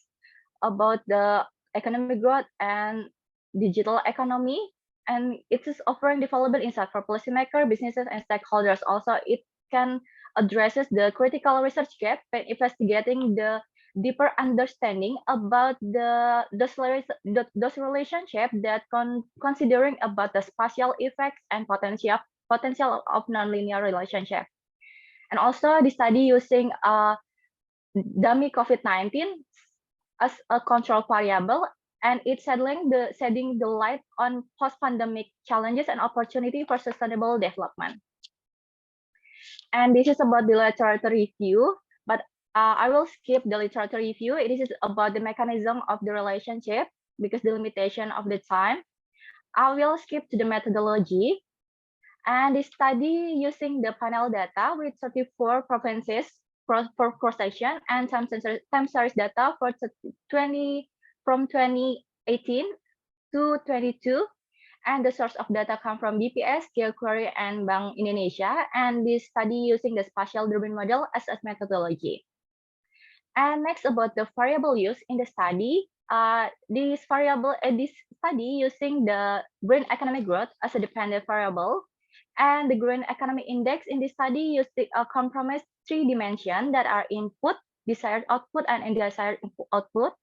about the economic growth and digital economy, and it is offering the valuable insight for policymakers, businesses, and stakeholders. Also, it can addresses the critical research gap by investigating the deeper understanding about those relationship that considering about the spatial effects and potential of nonlinear relationship. And also the study using dummy COVID-19 as a control variable, and it's shedding the light on post-pandemic challenges and opportunity for sustainable development. And this is about the literature review, but I will skip the literature review. It is about the mechanism of the relationship because the limitation of the time. I will skip to the methodology. And the study using the panel data with 34 provinces for cross-section and time series data for from 2018 to 22. And the source of data come from BPS, GeoQuery, and Bank Indonesia. And this study using the spatial Durbin model as a methodology. And next about the variable use in the study. This study using the green economic growth as a dependent variable. And the green economy index in this study used a compromise 3 dimensions that are input, desired output, and undesired output.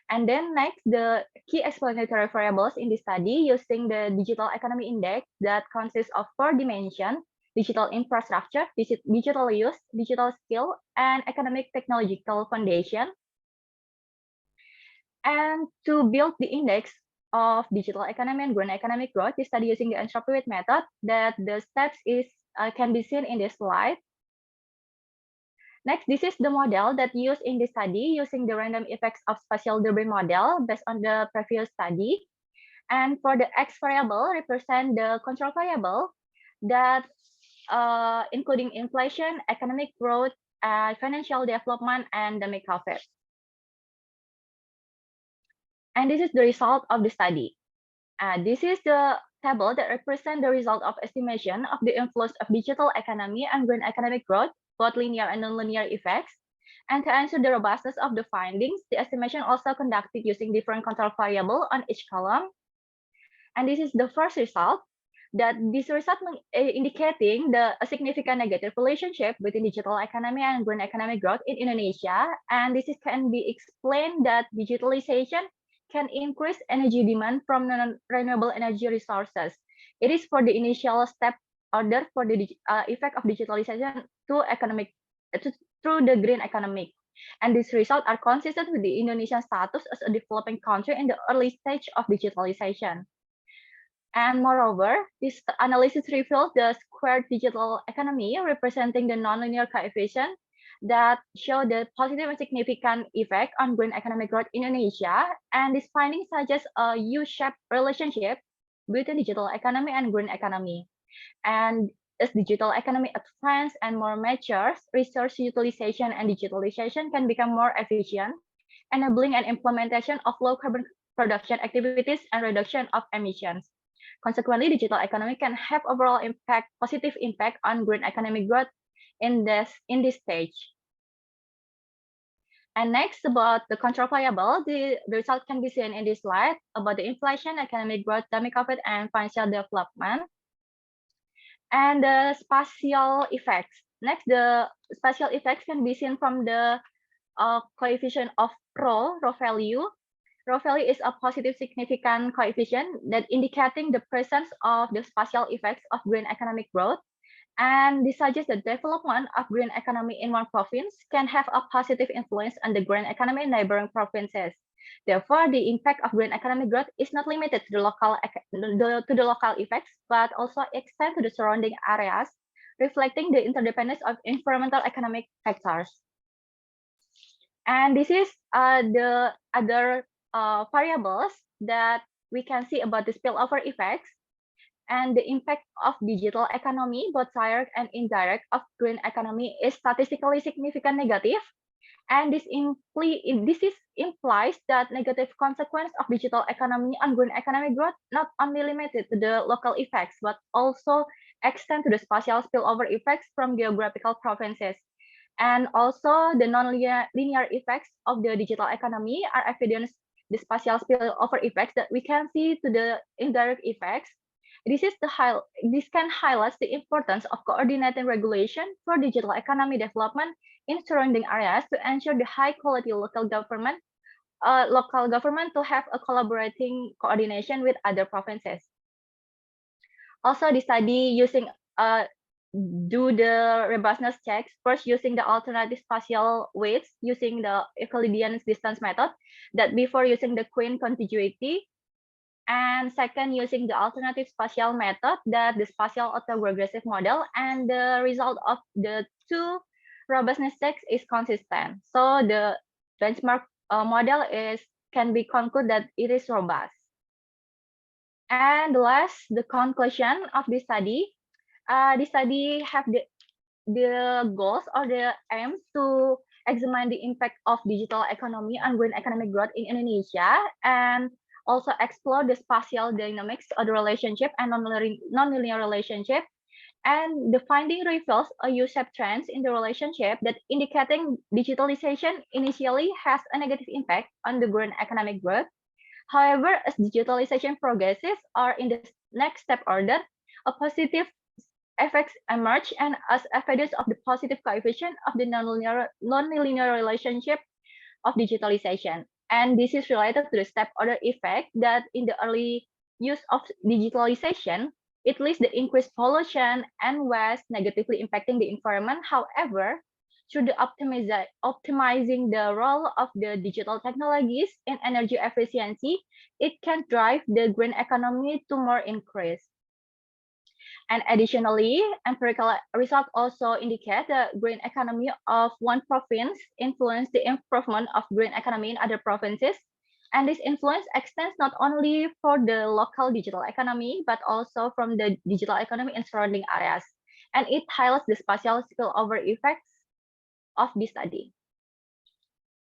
And then next, the key explanatory variables in this study using the digital economy index that consists of 4 dimensions: digital infrastructure, digital use, digital skill, and economic technological foundation. And to build the index of digital economy and green economic growth, the study using the entropy weight method that the steps can be seen in this slide. Next, this is the model that used in the study using the random effects of spatial Durbin model based on the previous study. And for the X variable represent the control variable that including inflation, economic growth, financial development, and the COVID. And this is the result of the study. This is the table that represents the result of estimation of the influence of digital economy and green economic growth, both linear and nonlinear effects. And to ensure the robustness of the findings, the estimation also conducted using different control variable on each column. And this is the first result, that this result indicating a significant negative relationship between digital economy and green economic growth in Indonesia. And this can be explained that digitalization can increase energy demand from non-renewable energy resources. It is for the initial step order for the effect of digitalization through the green economic. And these results are consistent with the Indonesian status as a developing country in the early stage of digitalization. And moreover, this analysis reveals the squared digital economy representing the nonlinear coefficient that show the positive and significant effect on green economic growth in Indonesia. And this finding suggests a U-shaped relationship between digital economy and green economy. And as digital economy advances and more matures, resource utilization and digitalization can become more efficient, enabling an implementation of low carbon production activities and reduction of emissions. Consequently, digital economy can have overall positive impact on green economic growth in this stage. And next, about the control variable, the result can be seen in this slide about the inflation, economic growth, COVID, and financial development. And the spatial effects. Next, the spatial effects can be seen from the coefficient of rho value. Rho value is a positive significant coefficient that indicating the presence of the spatial effects of green economic growth. And this suggests the development of green economy in one province can have a positive influence on the green economy in neighboring provinces. Therefore, the impact of green economic growth is not limited to the local effects, but also extend to the surrounding areas, reflecting the interdependence of environmental economic factors. And this is the other variables that we can see about the spillover effects and the impact of digital economy, both direct and indirect, of green economy is statistically significant negative. And this implies that negative consequence of digital economy on green economic growth not only limited to the local effects, but also extend to the spatial spillover effects from geographical provinces. And also the non-linear effects of the digital economy are evidenced the spatial spillover effects that we can see to the indirect effects. This can highlight the importance of coordinating regulation for digital economy development in surrounding areas to ensure the high quality local government to have a collaborating coordination with other provinces. Also, the study using do the robustness checks, first using the alternative spatial weights using the Euclidean distance method, that before using the Queen contiguity, and second using the alternative spatial method, that the spatial autoregressive model, and the result of the two robustness checks is consistent. So the benchmark model can be concluded that it is robust. And last, the conclusion of this study. The study have the goals or the aims to examine the impact of digital economy on green economic growth in Indonesia, and also explore the spatial dynamics of the relationship and nonlinear relationship. And the finding reveals a U-shaped trends in the relationship that indicating digitalization initially has a negative impact on the green economic growth. However, as digitalization progresses or in the next step order, a positive effects emerge, and as evidence of the positive coefficient of the nonlinear relationship of digitalization. And this is related to the step order effect that in the early use of digitalization, it leads to increased pollution and waste, negatively impacting the environment. However, through the optimizing the role of the digital technologies in energy efficiency, it can drive the green economy to more increase. And additionally, empirical results also indicate the green economy of one province influence the improvement of green economy in other provinces. And this influence extends not only for the local digital economy, but also from the digital economy in surrounding areas. And it highlights the spatial spillover effects of this study.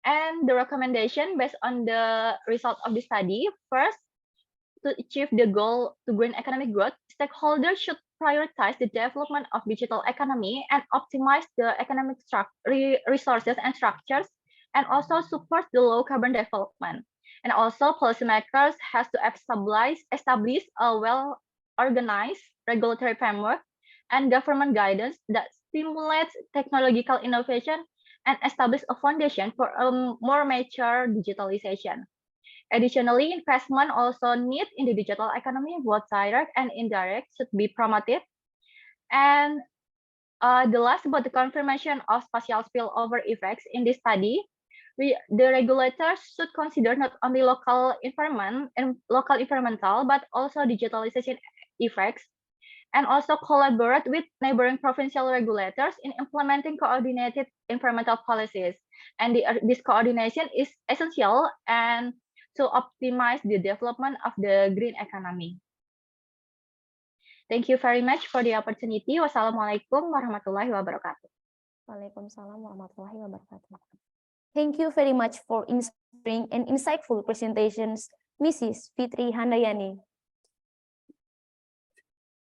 And the recommendation based on the result of the study, first, to achieve the goal to green economic growth, stakeholders should prioritize the development of digital economy and optimize the economic resources and structures, and also support the low carbon development. And also policymakers has to establish a well-organized regulatory framework and government guidance that stimulates technological innovation and establish a foundation for a more mature digitalization. Additionally, investment also needed in the digital economy, both direct and indirect, should be promoted. And the last about the confirmation of spatial spillover effects in this study, the regulators should consider not only local environmental, but also digitalization effects, and also collaborate with neighboring provincial regulators in implementing coordinated environmental policies. And this coordination is essential and to optimize the development of the green economy. Thank you very much for the opportunity. Wassalamualaikum warahmatullahi wabarakatuh. Waalaikumsalam warahmatullahi wabarakatuh. Thank you very much for inspiring and insightful presentations, Mrs. Fitri Handayani.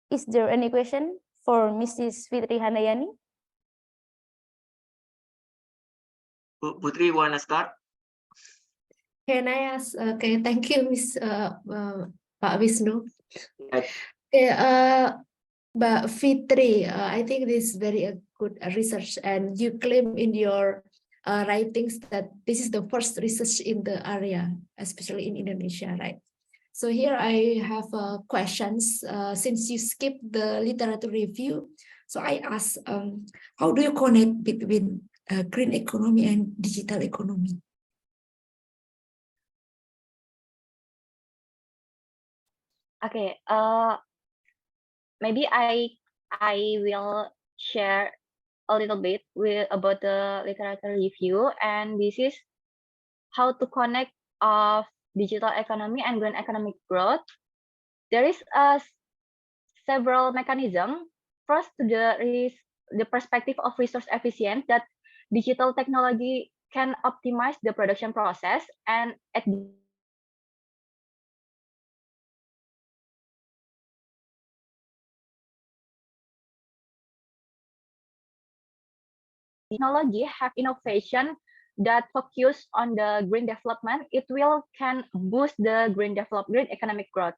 Is there any question for Mrs. Fitri Handayani? Putri, want to start? Can I ask? Okay, thank you, Pak Wisnu. Yes. Okay, Mbak Fitri, I think this is very good research, and you claim in your writings that this is the first research in the area, especially in Indonesia, right? So here I have questions. Since you skipped the literature review, so I ask, how do you connect between green economy and digital economy? Okay. Maybe I will share a little bit about the literature review, and this is how to connect of digital economy and green economic growth. There is several mechanisms. First, the perspective of resource efficient, that digital technology can optimize the production process, and at technology have innovation that focus on the green development, it can boost the green economic growth.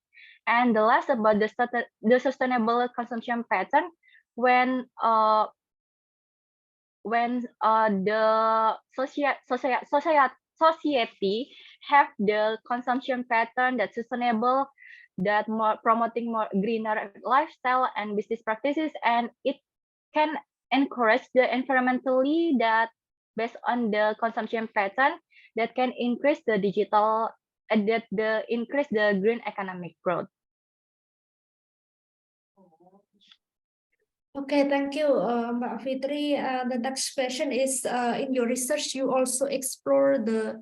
And the last about the sustainable consumption pattern, when the society have the consumption pattern that's sustainable, that more promoting more greener lifestyle and business practices, and it can encourage the environmentally that based on the consumption pattern that can increase the increase the green economic growth. Okay, thank you, Mbak Fitri. The next question is, in your research, you also explore the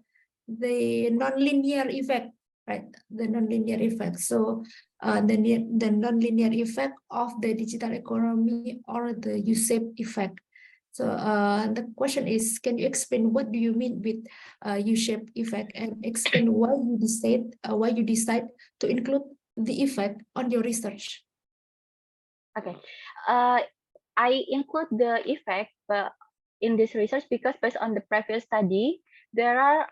nonlinear effect, right? The nonlinear effect. So, the nonlinear effect of the digital economy or the U-shaped effect. So, the question is, can you explain what do you mean with U-shaped effect, and explain why you decide to include the effect on your research? Okay, I include the effect in this research because based on the previous study, there are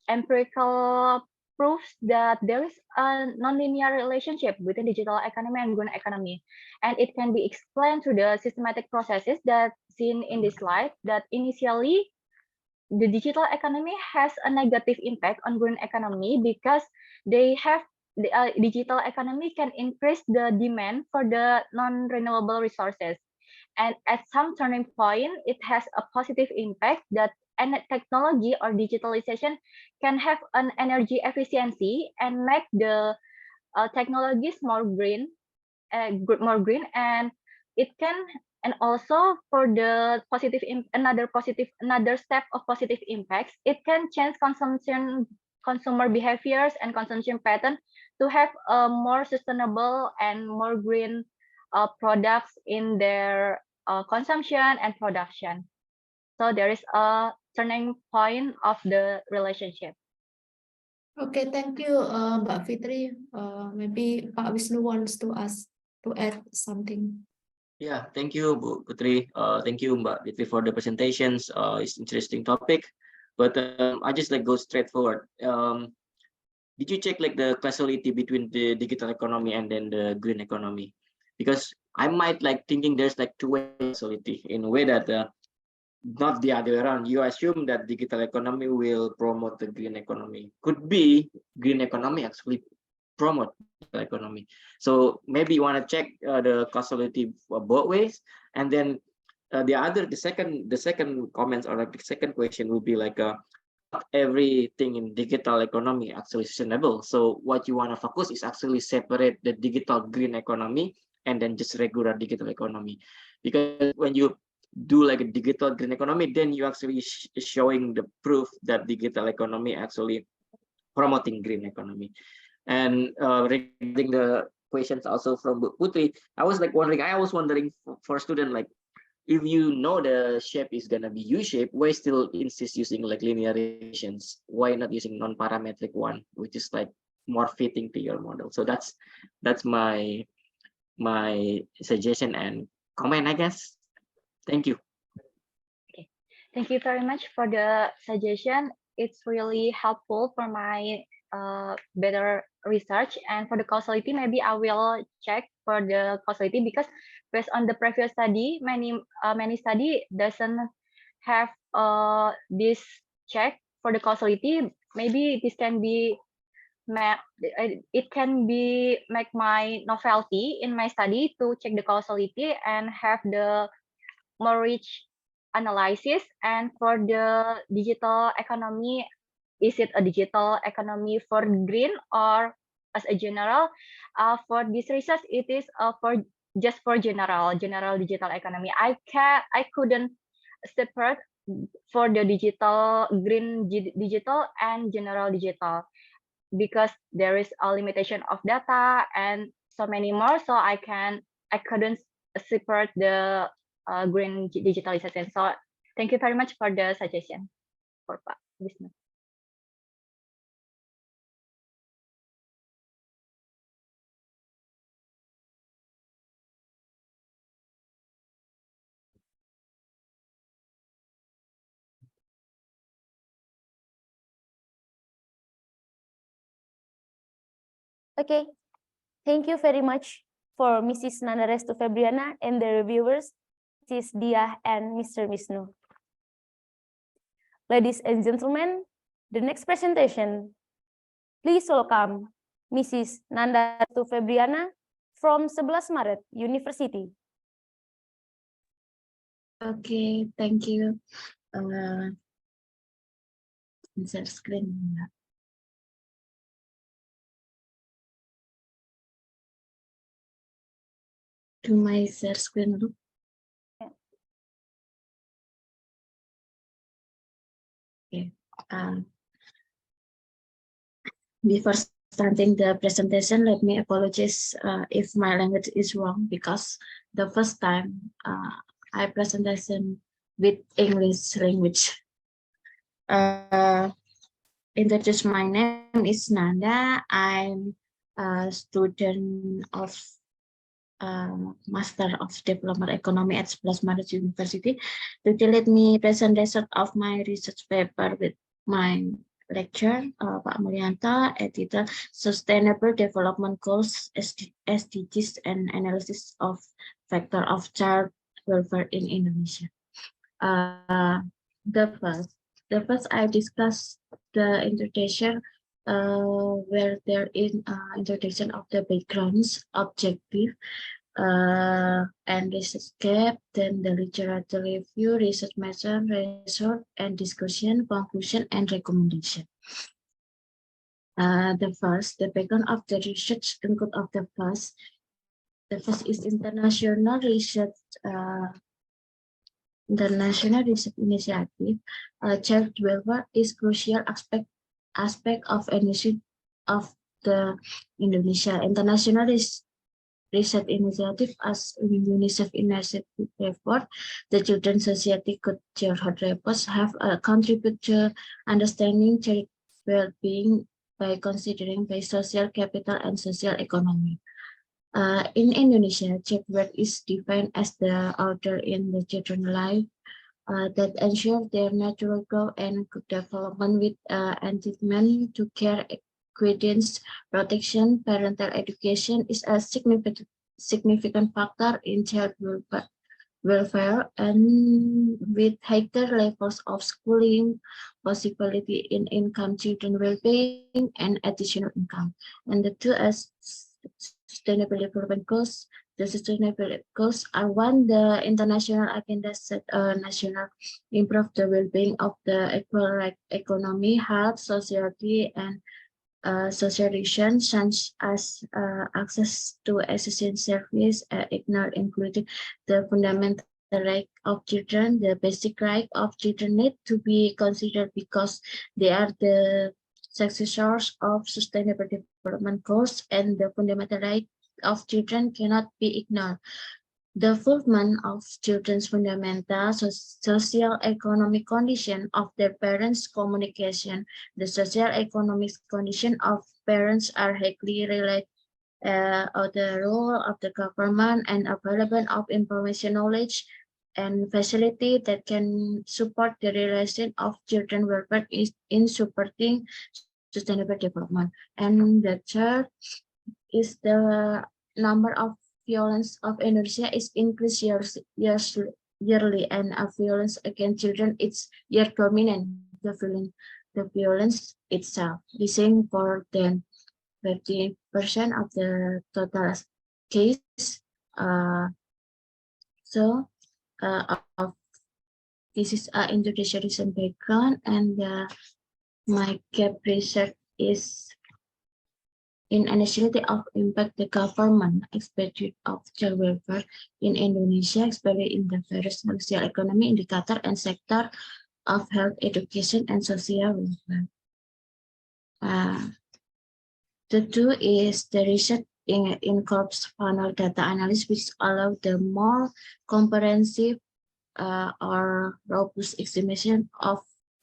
empirical proofs that there is a nonlinear relationship between digital economy and green economy, and it can be explained through the systematic processes that seen in this slide. That initially, the digital economy has a negative impact on green economy because they have the digital economy can increase the demand for the non-renewable resources, and at some turning point it has a positive impact that technology or digitalization can have an energy efficiency and make the technologies more green, and it can, and also for the another step of positive impacts, it can change consumer behaviors and consumption pattern to have a more sustainable and more green products in their consumption and production. So there is a turning point of the relationship. Okay, thank you, Mbak Fitri. Maybe Pak Wisnu wants to add something. Yeah, thank you, Bu Putri. Thank you, Mbak Fitri, for the presentations. It's interesting topic, but I just go straight forward. Did you check the causality between the digital economy and then the green economy? Because I might thinking there's two-way causality in a way that not the other way around. You assume that digital economy will promote the green economy. Could be green economy actually promote the economy. So maybe you want to check the causality both ways, and then the second comments or the second question will be everything in digital economy actually sustainable. So what you want to focus is actually separate the digital green economy and then just regular digital economy, because when you do a digital green economy, then you actually showing the proof that digital economy actually promoting green economy. And regarding the questions also from Bu Putri, I was wondering for student, if you know the shape is gonna be U-shape, why still insist using linear relations? Why not using non-parametric one, which is more fitting to your model? So that's my suggestion and comment, I guess. Thank you. Okay, thank you very much for the suggestion. It's really helpful for my better research. And for the causality, maybe I will check for the causality, because based on the previous study, many study doesn't have this check for the causality. Maybe this can be make my novelty in my study to check the causality and have the more rich analysis. And for the digital economy, is it a digital economy for green or as a general. For this research, it is for just for general digital economy. I couldn't separate for the green digital and general digital, because there is a limitation of data and so many more. So I couldn't separate the green digitalization. So thank you very much for the suggestion for Pak Wisnu. Okay, thank you very much for Mrs. Nanda Restu Febriana and the reviewers, Mrs. Dia and Mr. Wisnu. Ladies and gentlemen, the next presentation, please welcome Mrs. Nanda Restu Febriana from 11 Maret University. Okay, thank you. Share screen. To my share screen dulu. Okay. Before starting the presentation, let me apologize if my language is wrong, because the first time I presentation with English language. Introduce, my name is Nanda. I'm a student of Master of Development Economy at 11 Maret University. Today, let me present the result of my research paper with my lecture, Pak Mulyanto, entitled Sustainable Development Goals, SDGs, and Analysis of Factor of Child Welfare in Indonesia. The first I discussed the introduction, where there is introduction of the backgrounds, objective, and research gap, then the literature review, research method, result and discussion, conclusion, and recommendation. The background of the research include of the first is international research initiative. Child welfare is crucial aspect of initiative of the Indonesia International Research Initiative as UNICEF initiative report. The Children's Society Childhood reports have contributed to understanding child well-being by considering by social capital and social economy. In Indonesia, child welfare is defined as the order in the children's life that ensure their natural growth and good development with entitlement to care, guidance, protection. Parental education is a significant factor in child welfare, and with higher levels of schooling, possibility in income, children well-being, and additional income. And the two as sustainable development goals. The sustainable goals are one, the international agenda set national improve the well-being of the equal economy, health, society, and social relations, such as access to essential service, including the fundamental right of children. The basic right of children need to be considered because they are the successors of sustainable development goals, and the fundamental right of children cannot be ignored. The fulfillment of children's fundamental social economic condition of their parents' communication, the social economic condition of parents are highly related of the role of the government and available of information, knowledge, and facility that can support the realization of children welfare in supporting sustainable development. And the third is the number of violence of Indonesia is increased yearly, and violence against children is year dominant. The violence itself, leading more than 50% of the total case. This is an introduction recent background, and my gap research is initiality of impact the government expected of child welfare in Indonesia, especially in the various social economy indicator and sector of health, education, and social welfare. The two is the research incorporates panel data analysis, which allow the more comprehensive or robust estimation of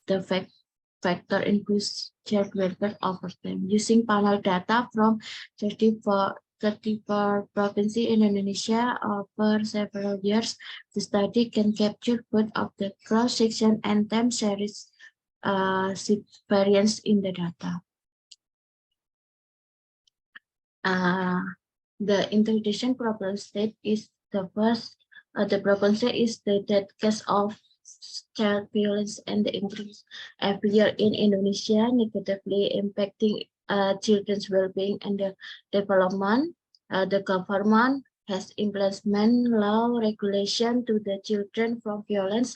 the factor includes child welfare over time. Using panel data from 34 provinces in Indonesia over several years, the study can capture both of the cross-section and time series variance in the data. The interpretation problem state is the first. The problem state is the death case of child violence and the increase every year in Indonesia, negatively impacting children's well-being and the development. The government has implemented law regulation to the children from violence.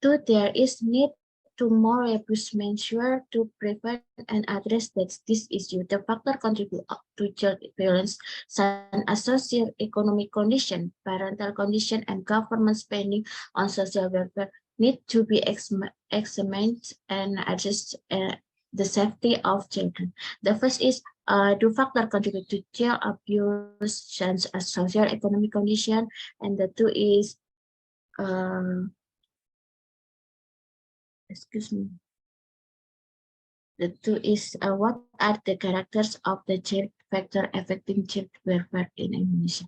There is need to more robust measure to prevent and address this issue. The factor contribute to child violence, such as socio-economic condition, parental condition, and government spending on social welfare, need to be examined and address the safety of children. The first is do factor contribute to child abuse, such as socio-economic condition, and the two is the two is what are the characters of the child factor affecting child welfare in Indonesia.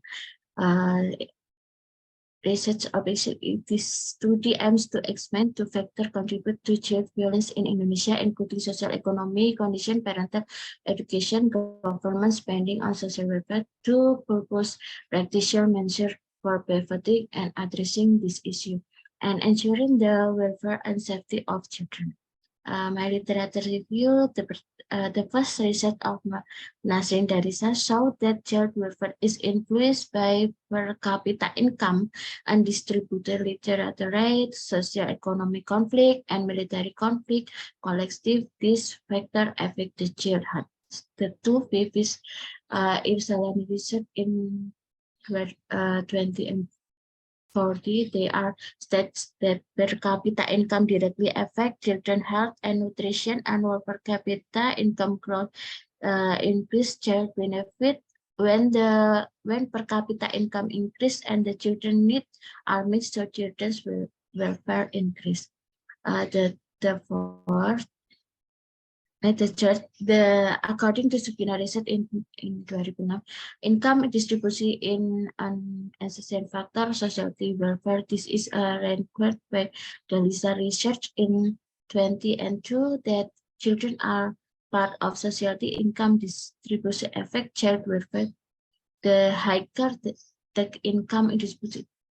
Research objective this study aims to examine two factors contribute to child violence in Indonesia, including social economic condition, parental education, government spending on social welfare, to propose practical measures for preventing and addressing this issue and ensuring the welfare and safety of children. My literature review, the first research of Nasrin Darissa showed that child welfare is influenced by per capita income and distributed literature rate, socio-economic conflict, and military conflict. Collective, this factor affect the child health. The two papers Irsalani research in 2040, they are states that per capita income directly affect children health and nutrition, annual per capita income growth increase child benefit when per capita income increase and the children needs are met, so children's welfare increase. According to Sukina research in 2006, income distribution in an essential factor society welfare. This is ranked by the Lisa research in 2002 that children are part of society. Income distribution affect child welfare. The higher the income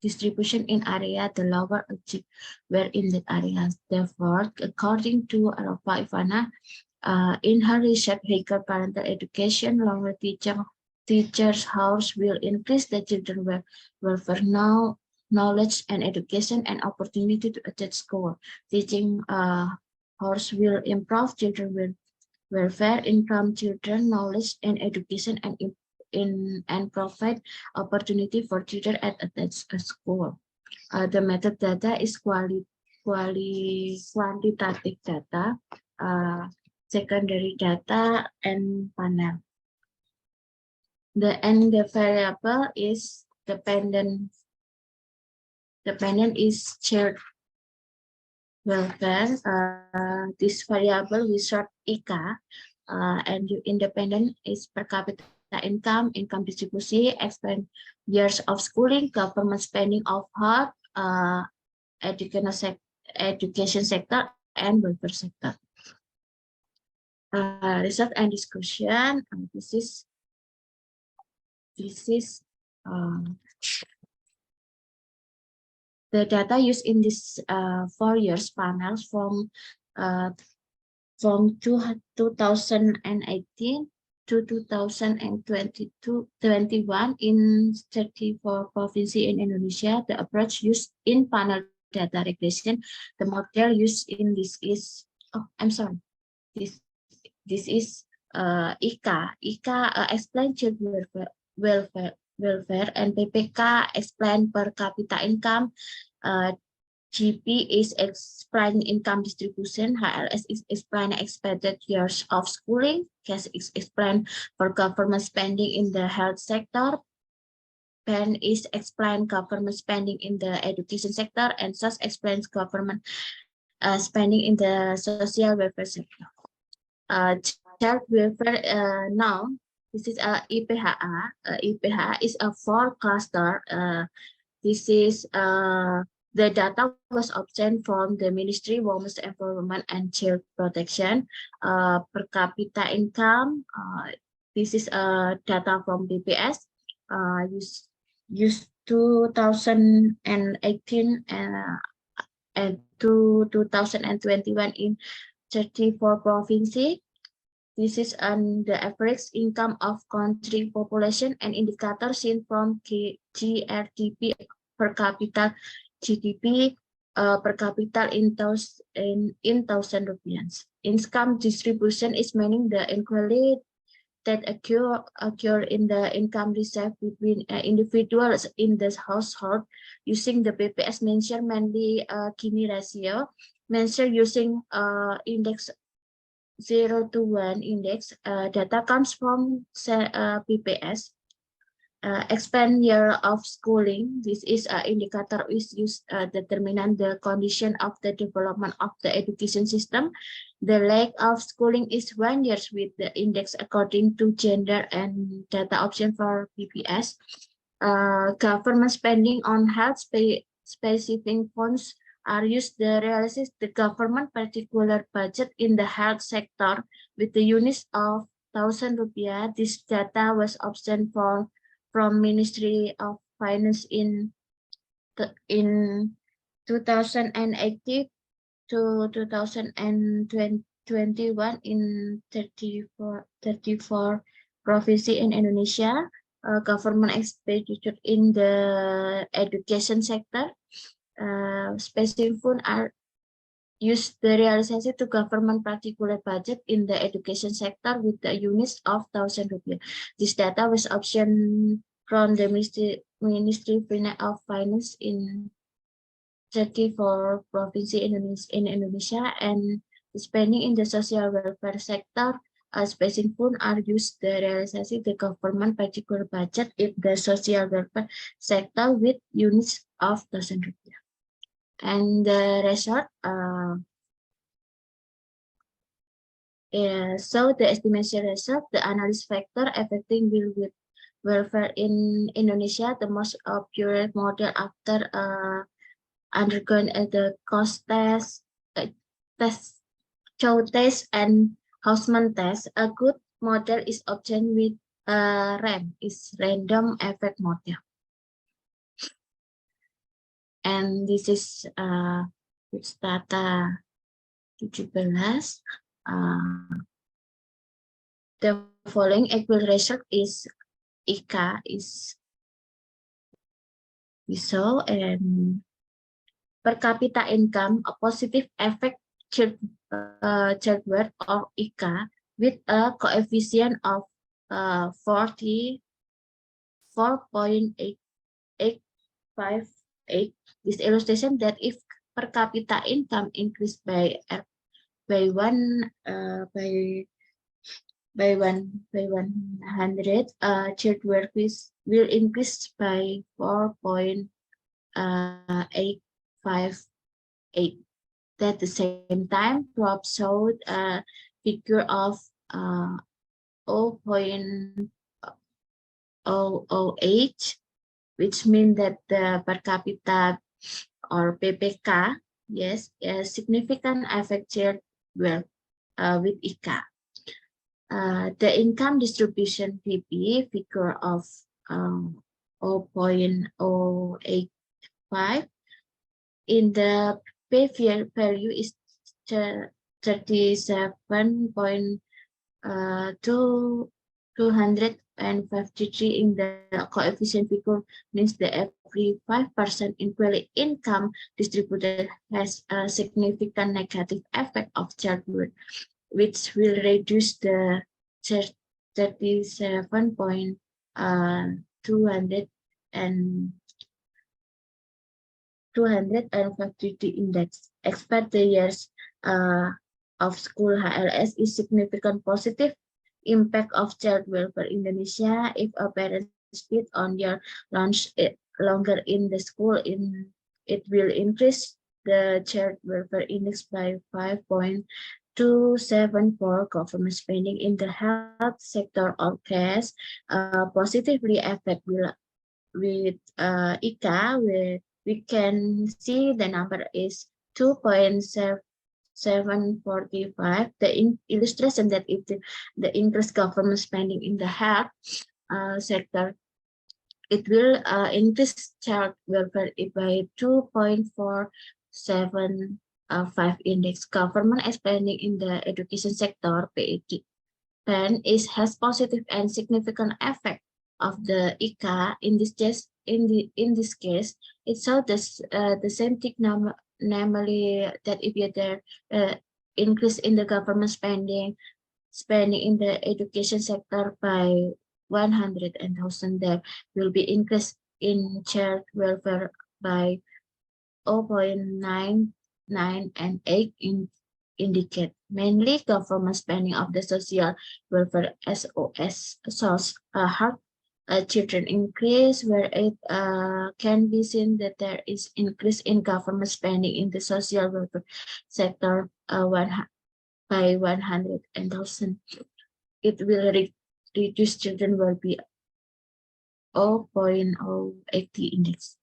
distribution in area, the lower achieve were in that area. Therefore, according to Aropa Ivana, in her research, higher parental education, lower teachers' hours will increase the children welfare knowledge and education and opportunity to attend school. Teaching hours will improve children welfare, income, children knowledge and education, and provide opportunity for children at attached school. The method data is quantitative data, secondary data, and panel. The variable is dependent is shared welfare. This variable we sort ICA, and independent is per capita income distribution, years of schooling, government spending of health, education sector, and welfare sector. Research and discussion. This is the data used in this 4 years panels from 2018 to 2021 in 34 provinces in Indonesia. The approach used in panel data regression, the model used in this is, this is IKA explain child welfare, and PPK explain per capita income. GP is explain income distribution. HLS is explain expected years of schooling. CAS is explain for government spending in the health sector. PEN is explain government spending in the education sector, and SAS explains government spending in the social welfare sector. Child welfare now, this is IPHA. IPHA is a 4 cluster. This is the data was obtained from the Ministry of Women's Empowerment and Child Protection. Per capita income, this is data from BPS. Use 2018 and to 2021 in 34 provinces. This is the average income of country population and indicator seen from GRDP per capita GDP per capita in thousand rupees. Income distribution is meaning the inequality that occur in the income received between individuals in the household using the BPS mentioned mainly Gini ratio, measured using index 0 to 1 index. Data comes from BPS. Expand year of schooling. This is an indicator is used determine the condition of the development of the education system. The lack of schooling is 1 year with the index according to gender and data option for BPS. Government spending on health specific funds are used to realize the government particular budget in the health sector with the units of 1,000 rupiah. This data was obtained from Ministry of Finance in 2018 to 2021 in 34 provinces in Indonesia. Government expenditure in the education sector. Specific funds are used the realization to government particular budget in the education sector with the units of 1,000 rupiah. This data was obtained from the Ministry of Finance in 34 provinces in Indonesia, and the spending in the social welfare sector. Specific funds are used the realization the government particular budget in the social welfare sector with units of 1,000 rupiah. And the result, so the estimation result, the analysis factor affecting welfare in Indonesia, the most accurate model after undergone the cost test, chow test, and Hausmann test. A good model is obtained with RAM, is random effect model. And this is it's data 17. The following equal result is IKA is we saw, and per capita income a positive effect child worth or IKA with a coefficient of 44.858. This illustration that if per capita income increased by 100, child work will increase by 4.858. At the same time, Rob showed a figure of 0.008, which means that the per capita or PPK, yes, a significant effect child wealth with IKA. The income distribution PP figure of 0.085 in the pay value is 37.253 in the coefficient figure, means the every 5% equally income distributed has a significant negative effect of child worth, which will reduce the 250 index. Expect the years of school HLS is significant positive impact of child welfare Indonesia. If a parent spend on your lunch longer in the school, it will increase the child welfare index by 5.274. Government spending in the health sector or case positively affect with ICA, we can see the number is 2.745. The illustration that the increased government spending in the health sector, it will increase child welfare by 2.475 index. Government spending in the education sector, PED, has positive and significant effect of the ICA. In this case, it shows the same thing, namely that if there increase in the government spending in the education sector by 100,000, there will be increase in child welfare by 0.99 and 8 indicate mainly government spending of the social welfare SOS source help children increase, where it can be seen that there is increase in government spending in the social welfare sector by 100,000. It will reduce children will be 0.080 index.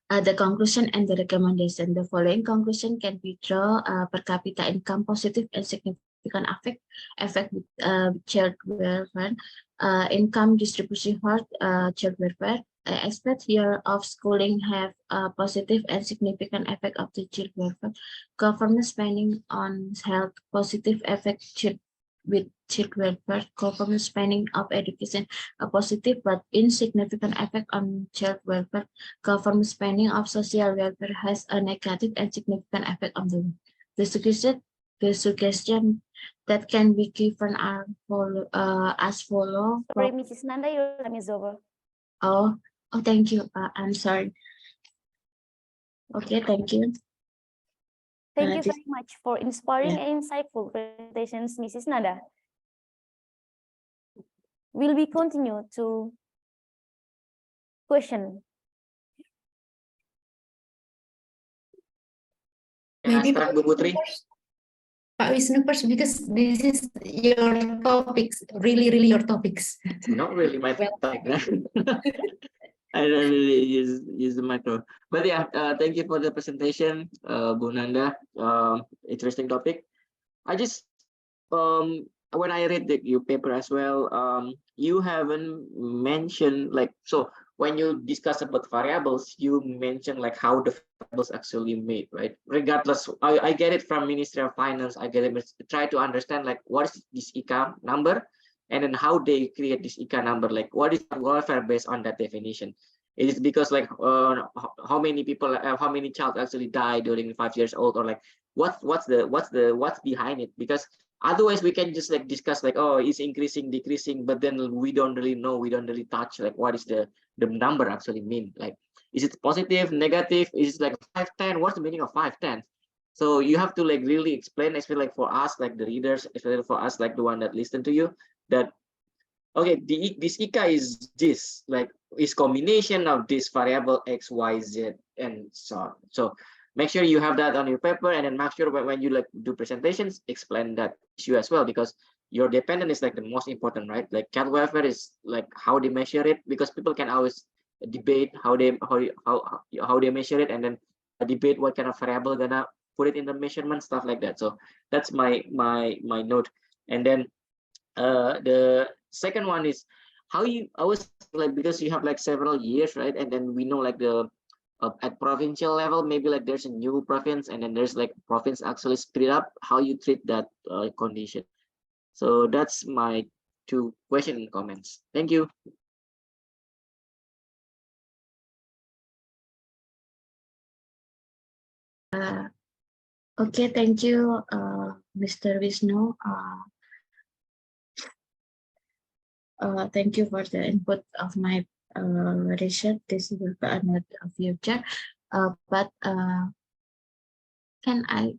The conclusion and the recommendation. The following conclusion can be drawn: per capita income positive and significant effect with child welfare, income distribution hard child welfare. I expect year of schooling have a positive and significant effect of the child welfare. Government spending on health positive effect with child welfare. Government spending of education a positive but insignificant effect on child welfare. Government spending of social welfare has a negative and significant effect on the suggestion that can be given are as follow. Sorry, Mrs. Nanda, your time is over. Oh, thank you. I'm sorry. Okay, thank you. Thank you very much for inspiring Yeah. and insightful presentations, Mrs. Nanda. Will we continue to question? Maybe Pak Putri. Pak Wisnu first, because this is your topics, really your topics. Not really my topic. I don't really use the micro, but yeah, thank you for the presentation, Bu Nanda. Interesting topic. I just when I read your paper as well, you haven't mentioned like, so when you discuss about variables, you mentioned like how the variables actually made, right? Regardless, I get it from Ministry of Finance. I get it. Try to understand like what is this ICA number, and then how they create this ICA number. Like what is welfare based on that definition? It is because like how many people, how many child actually die during 5 years old, or like what's behind it? Because otherwise we can just like discuss like, oh, it's increasing, decreasing, but then we don't really know, we don't really touch like what is the number actually mean. Like, is it positive, negative? Is it like 510? What's the meaning of 510? So you have to like really explain, especially like for us, like the readers, especially for us, like the one that listen to you, that okay, this ICA is this, like is combination of this variable X, Y, Z, and so on. So make sure you have that on your paper, and then make sure when you like do presentations, explain that issue as well, because your dependent is like the most important, right? Like child welfare is like how they measure it, because people can always debate how they measure it, and then debate what kind of variable gonna put it in the measurement, stuff like that. So that's my note. And then the second one is how you, I was like, because you have like several years, right? And then we know like the at provincial level, maybe like there's a new province, and then there's like province actually split up, how you treat that condition. So that's my 2 question and comments. Thank you. Okay, thank you, Mr. Wisnu. Thank you for the input of my research. This will be another future. But can I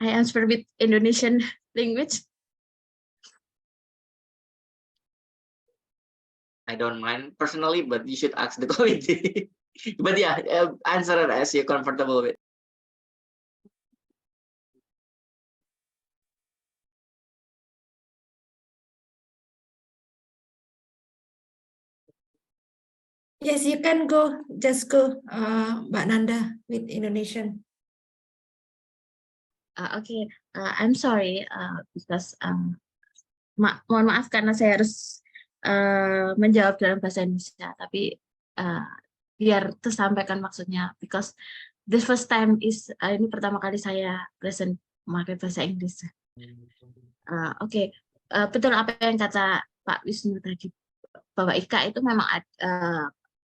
answer with Indonesian language? I don't mind personally, but you should ask the committee. But yeah, answer it as you're comfortable with. Yes, you can go. Just go, Mbak Nanda, with Indonesian. Okay, I'm sorry because mohon maaf karena saya harus menjawab dalam bahasa Indonesia, tapi biar tersampaikan maksudnya, because the first time is ini pertama kali saya present memakai bahasa Inggris. Oke, betul apa yang kata Pak Wisnu tadi, bahwa IKA itu memang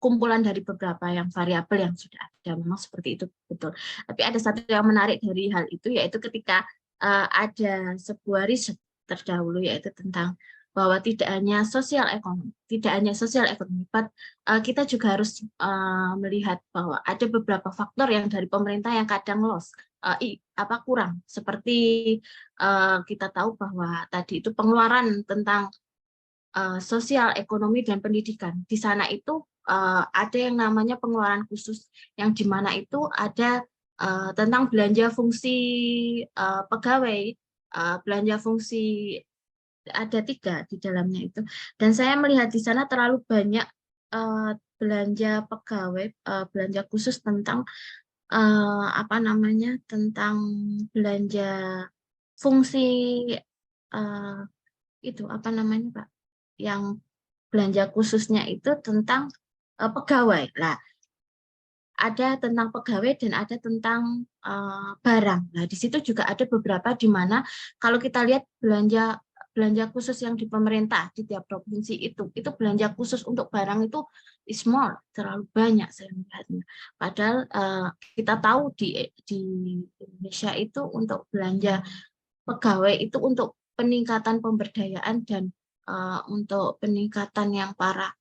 kumpulan dari beberapa yang variabel yang sudah ada, memang seperti itu, betul. Tapi ada satu yang menarik dari hal itu, yaitu ketika ada sebuah riset terdahulu, yaitu tentang bahwa tidak hanya sosial ekonomi, but kita juga harus melihat bahwa ada beberapa faktor yang dari pemerintah yang kadang kurang, seperti kita tahu bahwa tadi itu pengeluaran tentang sosial, ekonomi, dan pendidikan. Di sana itu ada yang namanya pengeluaran khusus, yang di mana itu ada tentang belanja fungsi pegawai, belanja fungsi, ada 3 di dalamnya itu. Dan saya melihat di sana terlalu banyak belanja pegawai, belanja khusus tentang tentang belanja fungsi itu Pak, yang belanja khususnya itu tentang pegawai. Nah, ada tentang pegawai dan ada tentang barang. Nah, di situ juga ada beberapa di mana kalau kita lihat belanja khusus yang di pemerintah di tiap provinsi itu belanja khusus untuk barang itu small, terlalu banyak saya melihatnya. Padahal kita tahu di Indonesia itu untuk belanja pegawai itu untuk peningkatan pemberdayaan dan untuk peningkatan yang para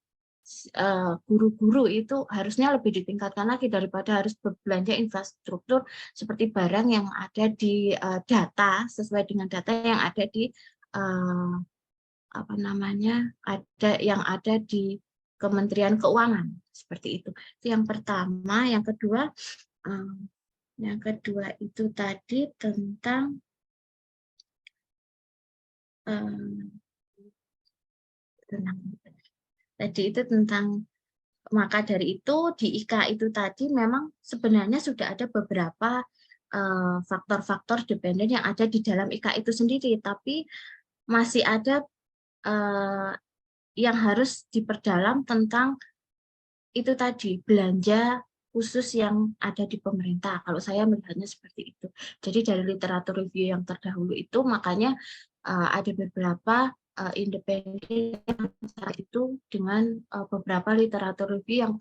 guru-guru itu harusnya lebih ditingkatkan lagi daripada harus berbelanja infrastruktur seperti barang yang ada di data, sesuai dengan data yang ada di yang ada di Kementerian Keuangan, seperti itu. Itu yang pertama. Yang kedua itu tadi tentang maka dari itu di IKA itu tadi memang sebenarnya sudah ada beberapa faktor-faktor dependen yang ada di dalam IKA itu sendiri, tapi masih ada yang harus diperdalam tentang itu tadi, belanja khusus yang ada di pemerintah. Kalau saya melihatnya seperti itu. Jadi dari literatur review yang terdahulu itu makanya ada beberapa independen saat itu dengan beberapa literatur review yang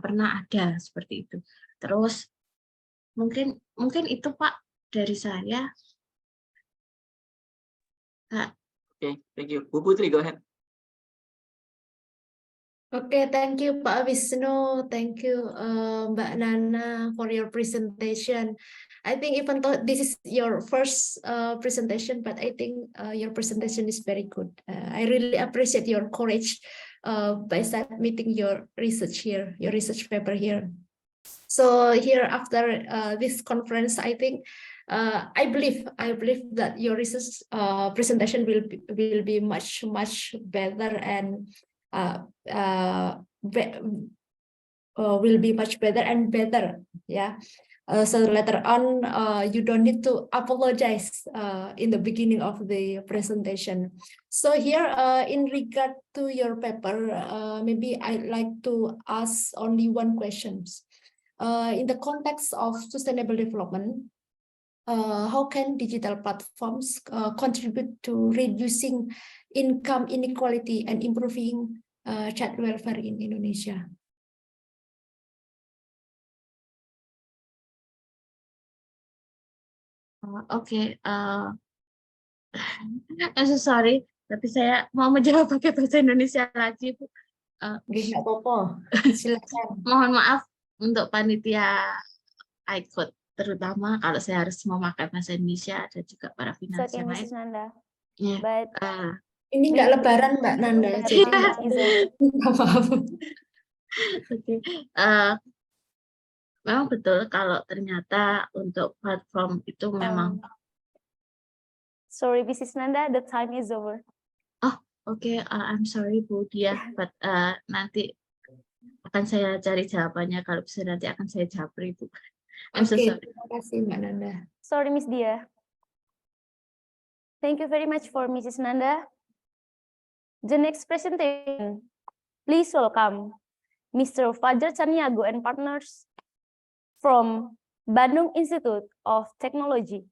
pernah ada seperti itu. Terus mungkin itu Pak dari saya. Okay, thank you. Bu Putri, go ahead. Okay, thank you, Pak Wisnu. Thank you, Mbak Nana, for your presentation. I think even though this is your first presentation, but I think your presentation is very good. I really appreciate your courage by submitting your research here, your research paper here. So here after this conference, I think I believe that your research presentation will be much better and will be much better and better, yeah. So later on, you don't need to apologize in the beginning of the presentation. So here, in regard to your paper, maybe I'd like to ask only one question. In the context of sustainable development, how can digital platforms contribute to reducing income inequality and improving child welfare in Indonesia? Oke, I'm so sorry, tapi saya mau menjawab pakai bahasa Indonesia lagi, Bu. Nggak apa-apa, silakan. Mohon maaf untuk panitia IGetCode, terutama kalau saya harus memakai bahasa Indonesia, ada juga para It's finalis okay, yang lain. Mrs. Nanda. Ya, But Ini nggak lebaran Mbak Nanda, that jadi time is over. maaf. Oke. Memang betul kalau ternyata untuk platform itu memang Sorry, Mrs. Nanda, the time is over. Oke, I'm sorry Bu Dia, but nanti akan saya cari jawabannya, kalau bisa nanti akan saya japri Bu. I'm so Oke, sorry. terima kasih Mbak Nanda. Sorry, Miss Dia. Thank you very much for Mrs. Nanda. The next presentation, please welcome Mr. Fajar Chaniago and partners from Bandung Institute of Technology.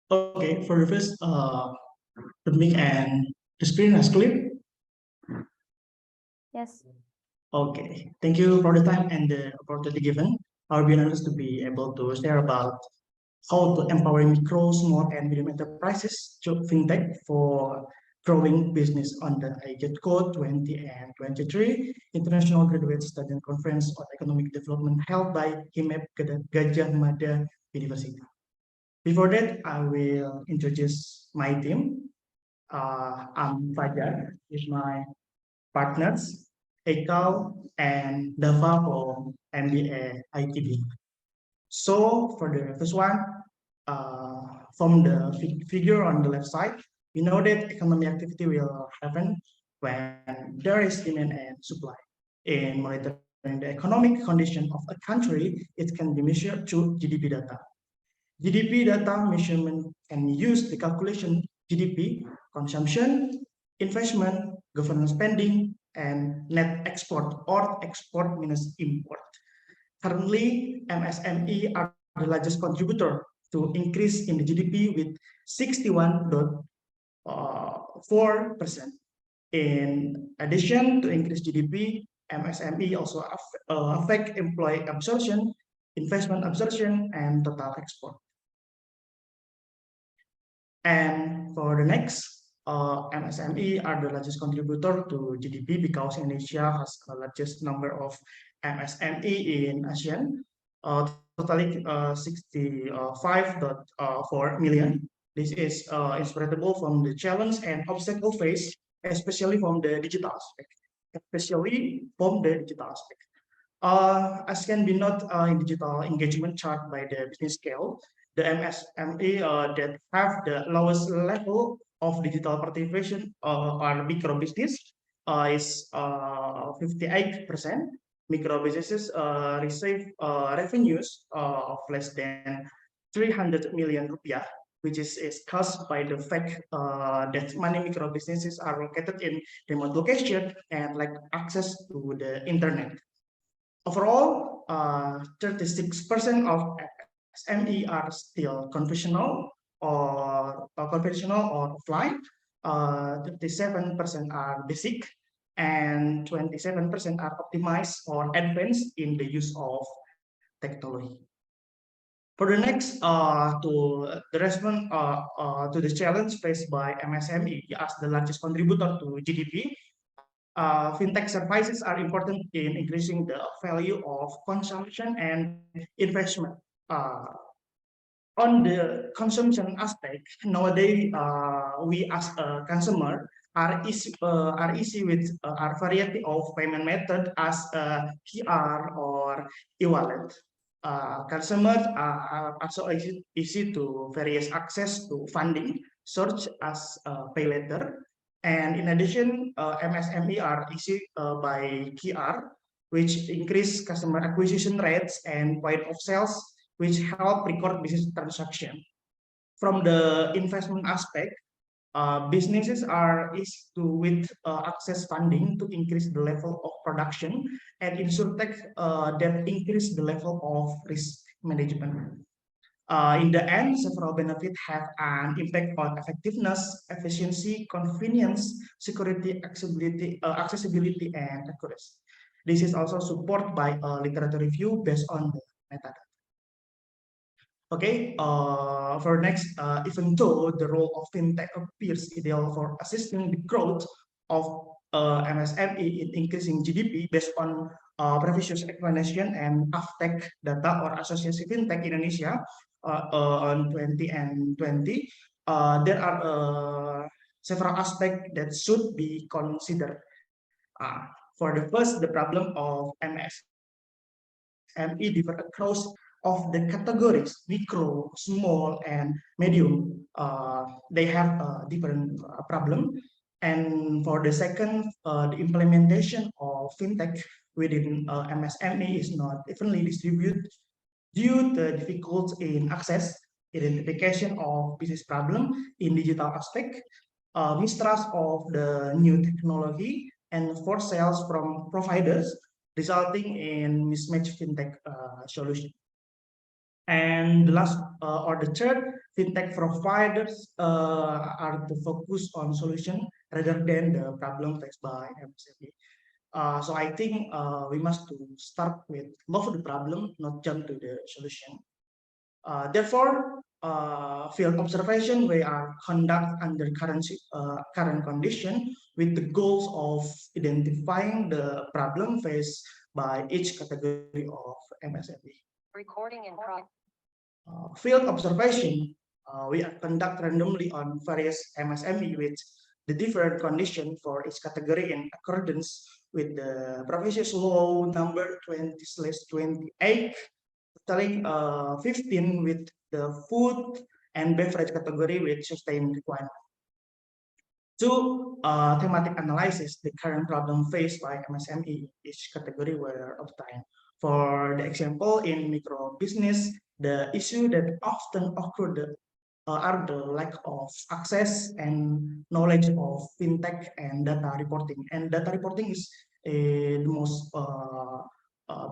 Okay, for the first, the mic and the screen is clear. Yes. Okay, thank you for the time and the opportunity given. Our honors to be able to share about how to empower micro, small, and medium enterprises to fintech for growing business on the IGetCode2023 International Graduate Student Conference on Economic Development held by FEB Gadjah Mada University. Before that, I will introduce my team. I'm Fajar with my partners, Ekal and Dava from MBA ITB. So for the first one, from the figure on the left side, we know that economic activity will happen when there is demand and supply. In monitoring the economic condition of a country, it can be measured through GDP data. GDP data measurement can use the calculation GDP, consumption, investment, government spending, and net export or export minus import. Currently, MSME are the largest contributor to increase in the GDP with 61.4%. In addition to increased GDP, MSME also affect employee absorption, investment absorption, and total export. And for the next, MSME are the largest contributor to GDP because Indonesia has the largest number of MSME in ASEAN, totaling 65.4 million. This is inseparable from the challenge and obstacle faced, especially from the digital aspect. As can be noted in digital engagement chart by the business scale, the MSME that have the lowest level of digital participation are micro business is 58%. Micro businesses receive revenues of less than 300 million rupiah, which is caused by the fact that many micro businesses are located in remote location and lack access to the internet. Overall, 36% of SME are still conventional or offline. 37% are basic, and 27% are optimized or advanced in the use of technology. For the next, to the response to the challenge faced by MSME as the largest contributor to GDP, fintech services are important in increasing the value of consumption and investment. On the consumption aspect, nowadays we as a consumer are easy with our variety of payment method as QR or e-wallet. Consumers are also easy to various access to funding, such as pay later. And in addition, MSME are easy by QR, which increase customer acquisition rates and point of sales, which help record business transaction. From the investment aspect, businesses are easy to with access funding to increase the level of production, and insurtech that increase the level of risk management. In the end, several benefits have an impact on effectiveness, efficiency, convenience, security, accessibility, and accuracy. This is also supported by a literature review based on the metadata. Okay, for next, even though the role of fintech appears ideal for assisting the growth of MSME in increasing GDP based on previous explanation and AFTEC data or Asosiasi Fintech Indonesia on 2020, there are several aspects that should be considered. For the first, the problem of MSME differ across of the categories micro, small, and medium. They have a different problem. And for the second, the implementation of fintech within MSME is not evenly distributed due to difficulties in access, identification of business problem in digital aspect, mistrust of the new technology, and forced sales from providers, resulting in mismatched fintech solution. And the last or the third, fintech providers are to focus on solution rather than the problem faced by MSME. So I think we must to start with love the problem, not jump to the solution. Therefore, field observation we are conduct under current condition with the goals of identifying the problem faced by each category of MSME. Recording in progress. Field observation we conduct randomly on various MSME with the different condition for each category in accordance with the provincial law number 20/28, telling 15 with the food and beverage category with sustained requirement. Two, thematic analysis, the current problem faced by MSME, each category were obtained. For the example, in micro business, the issue that often occurred are the lack of access and knowledge of fintech and data reporting. And data reporting is the most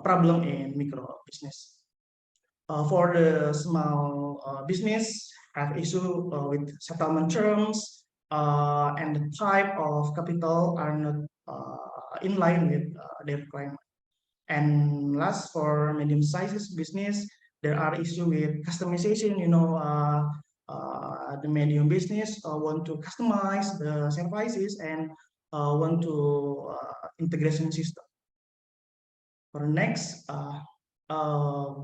problem in micro business. For the small business, have issue with settlement terms and the type of capital are not in line with their requirement. And last, for medium-sized business, there are issues with customization. The medium business want to customize the services and want to integration system. For next,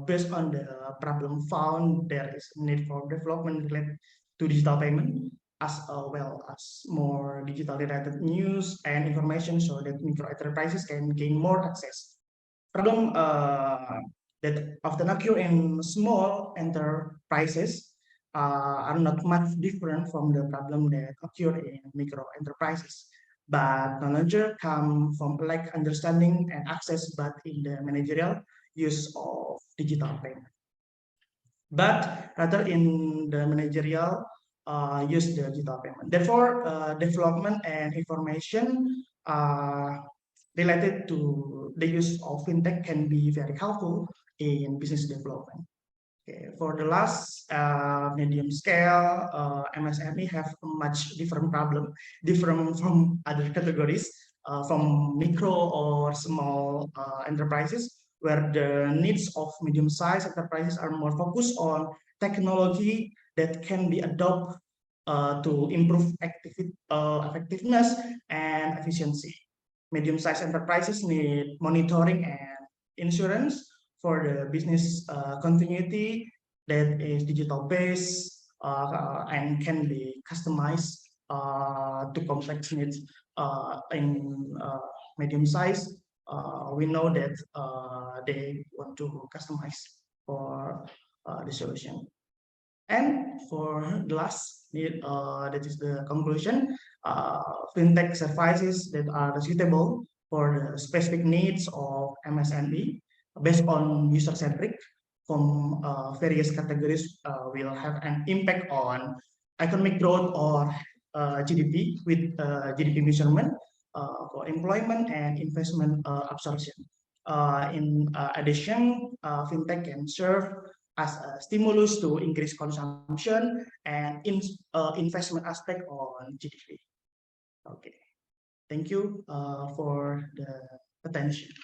based on the problem found, there is need for development related to digital payment, as well as more digital related news and information so that micro enterprises can gain more access. Problem that often occur in small enterprises are not much different from the problem that occur in micro enterprises. But knowledge come from lack understanding and access, but in the managerial use of digital payment. But rather in the managerial use the digital payment. Therefore, development and information related to the use of fintech can be very helpful in business development. Okay. For the last medium scale, MSME have a much different problem, different from other categories, from micro or small enterprises, where the needs of medium-sized enterprises are more focused on technology that can be adopted to improve effectiveness and efficiency. Medium-sized enterprises need monitoring and insurance for the business continuity that is digital-based and can be customized to complex needs in medium-sized. We know that they want to customize for the solution. And for the last need, that is the conclusion, fintech services that are suitable for the specific needs of MSME based on user-centric from various categories will have an impact on economic growth or GDP with GDP measurement for employment and investment absorption. In addition, fintech can serve as a stimulus to increase consumption and investment aspect on GDP. Okay, thank you for the attention.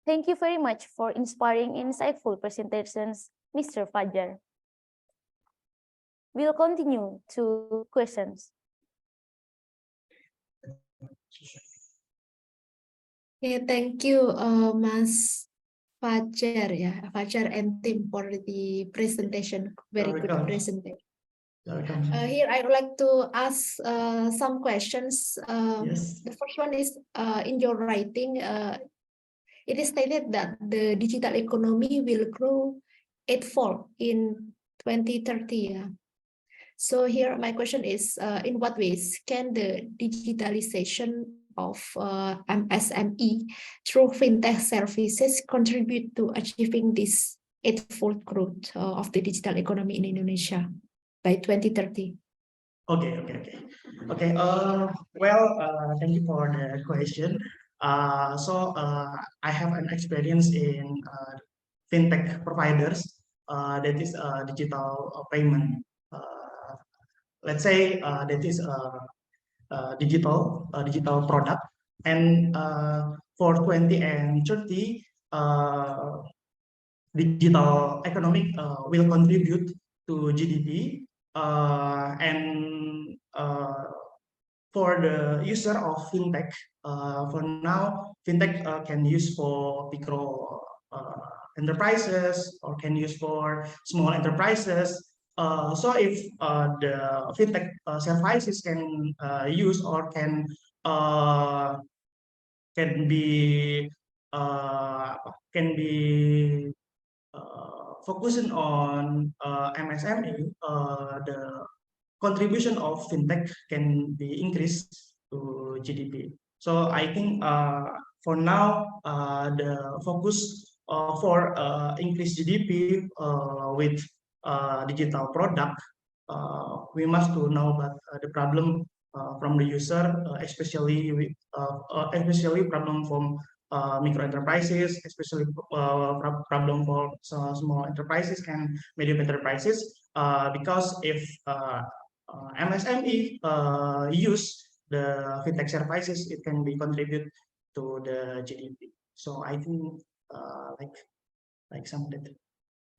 Thank you very much for inspiring, insightful presentations, Mr. Fajar. We'll continue to questions. Yeah, thank you, Mas Fajar, Fajar and team for the presentation. Very good presentation. Here I would like to ask some questions. Yes. The first one is in your writing, it is stated that the digital economy will grow eightfold in 2030. So here my question is, in what ways can the digitalization of MSME through fintech services contribute to achieving this eightfold growth of the digital economy in Indonesia by 2030? Okay. Thank you for the question. I have an experience in fintech providers, that is digital payment. Let's say that is digital product, and for 2030, digital economic will contribute to GDP, and for the user of fintech, for now, fintech can use for micro enterprises or can use for small enterprises. So if the fintech services can use or can be focusing on MSME, the contribution of fintech can be increased to GDP. So I think for now, the focus for increased GDP with digital product, we must to know about the problem from the user, especially problem from micro enterprises, especially problem for small enterprises and medium enterprises, because if MSME use the fintech services, it can be contribute to the GDP. So I think like something.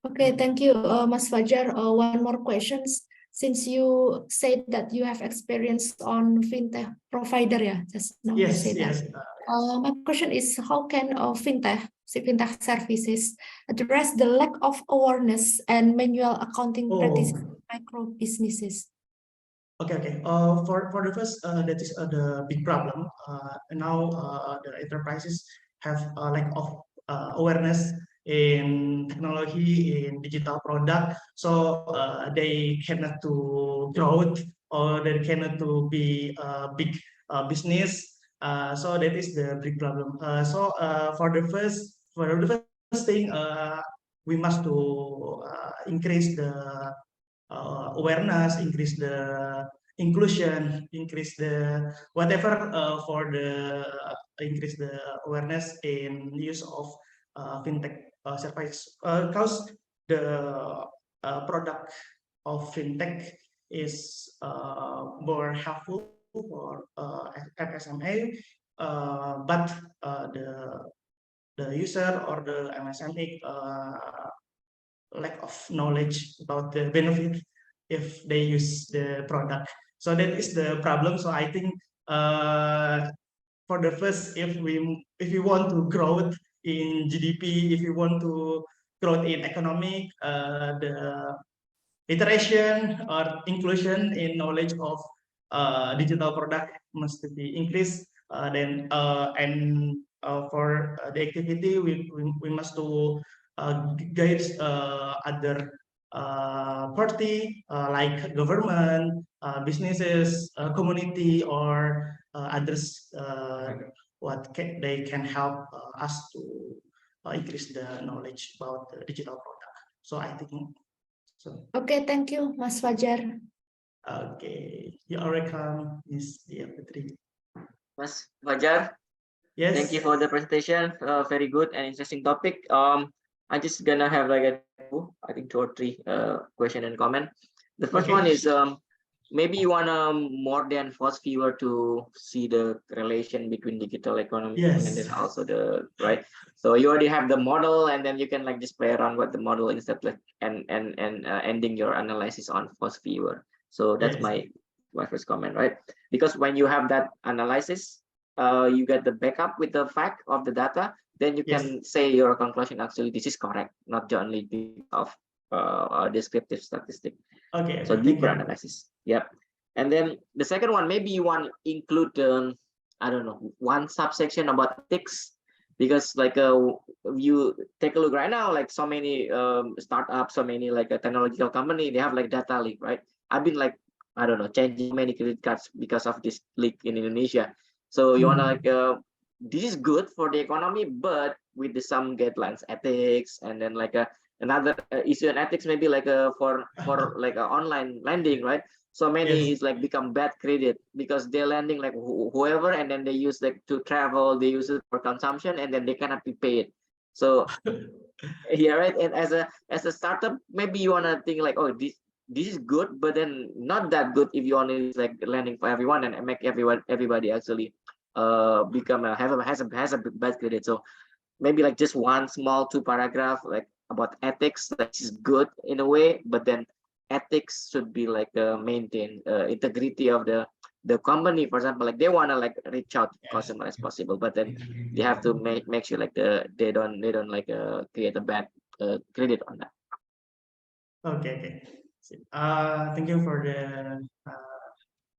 Okay, thank you, Mas Fajar. One more questions. Since you said that you have experience on fintech provider, just now you said that. My question is, how can fintech services address the lack of awareness and manual accounting practices in micro businesses? Okay. For the first, that is the big problem. Now the enterprises have a lack of awareness in technology, in digital product, so they cannot to grow or they cannot to be a big business. So that is the big problem. So for the first thing, we must to increase the awareness, increase the inclusion, increase the whatever for the increase the awareness in use of fintech services, because the product of fintech is more helpful for MSME, but the user or the MSME lack of knowledge about the benefit if they use the product. So that is the problem. So I think for the first, if we want to grow in GDP, if we want to grow in economic, the iteration or inclusion in knowledge of digital product must be increased. And for the activity, we must to guide other party like government, businesses, community, or others. They can help us to increase the knowledge about the digital product. So I think so. Okay, thank you, Mas Fajar. Okay, you are welcome, Miss Diapetri. Mas Fajar, yes. Thank you for the presentation. Very good and interesting topic. I just gonna have like I think 2 or 3 question and comment. The first Okay. one is maybe you wanna more than first viewer to see the relation between digital economy and then Yes. also the right. So you already have the model, and then you can like just play around with the model instead like and ending your analysis on first viewer. So that's Yes. my first comment, right? Because when you have that analysis, you get the backup with the fact of the data, then you Yes. can say your conclusion actually this is correct, not only because of descriptive statistic. Okay. So Okay. Thank deeper you. analysis. Yep. And then the second one, maybe you want to include I don't know, one subsection about ethics, because like you take a look right now, like so many startups, so many like a technological company, they have like data leak, right? I've been like, I don't know, changing many credit cards because of this leak in Indonesia. So you wanna like this is good for the economy, but with some guidelines, ethics, and then like another issue in ethics, maybe like for like online lending, right? So many Yes. is like become bad credit because they're lending like whoever, and then they use like to travel, they use it for consumption, and then they cannot be paid. So yeah, right. And as a startup, maybe you wanna think like, oh, this is good, but then not that good if you only like lending for everyone and make everybody actually become has a bad credit. So maybe like just one small 2 paragraph like about ethics that is good in a way, but then ethics should be like maintain integrity of the company. For example, like they want to like reach out to customer as possible, but then they have to make sure like they don't like create a bad credit on that. Okay. Okay. Thank you for the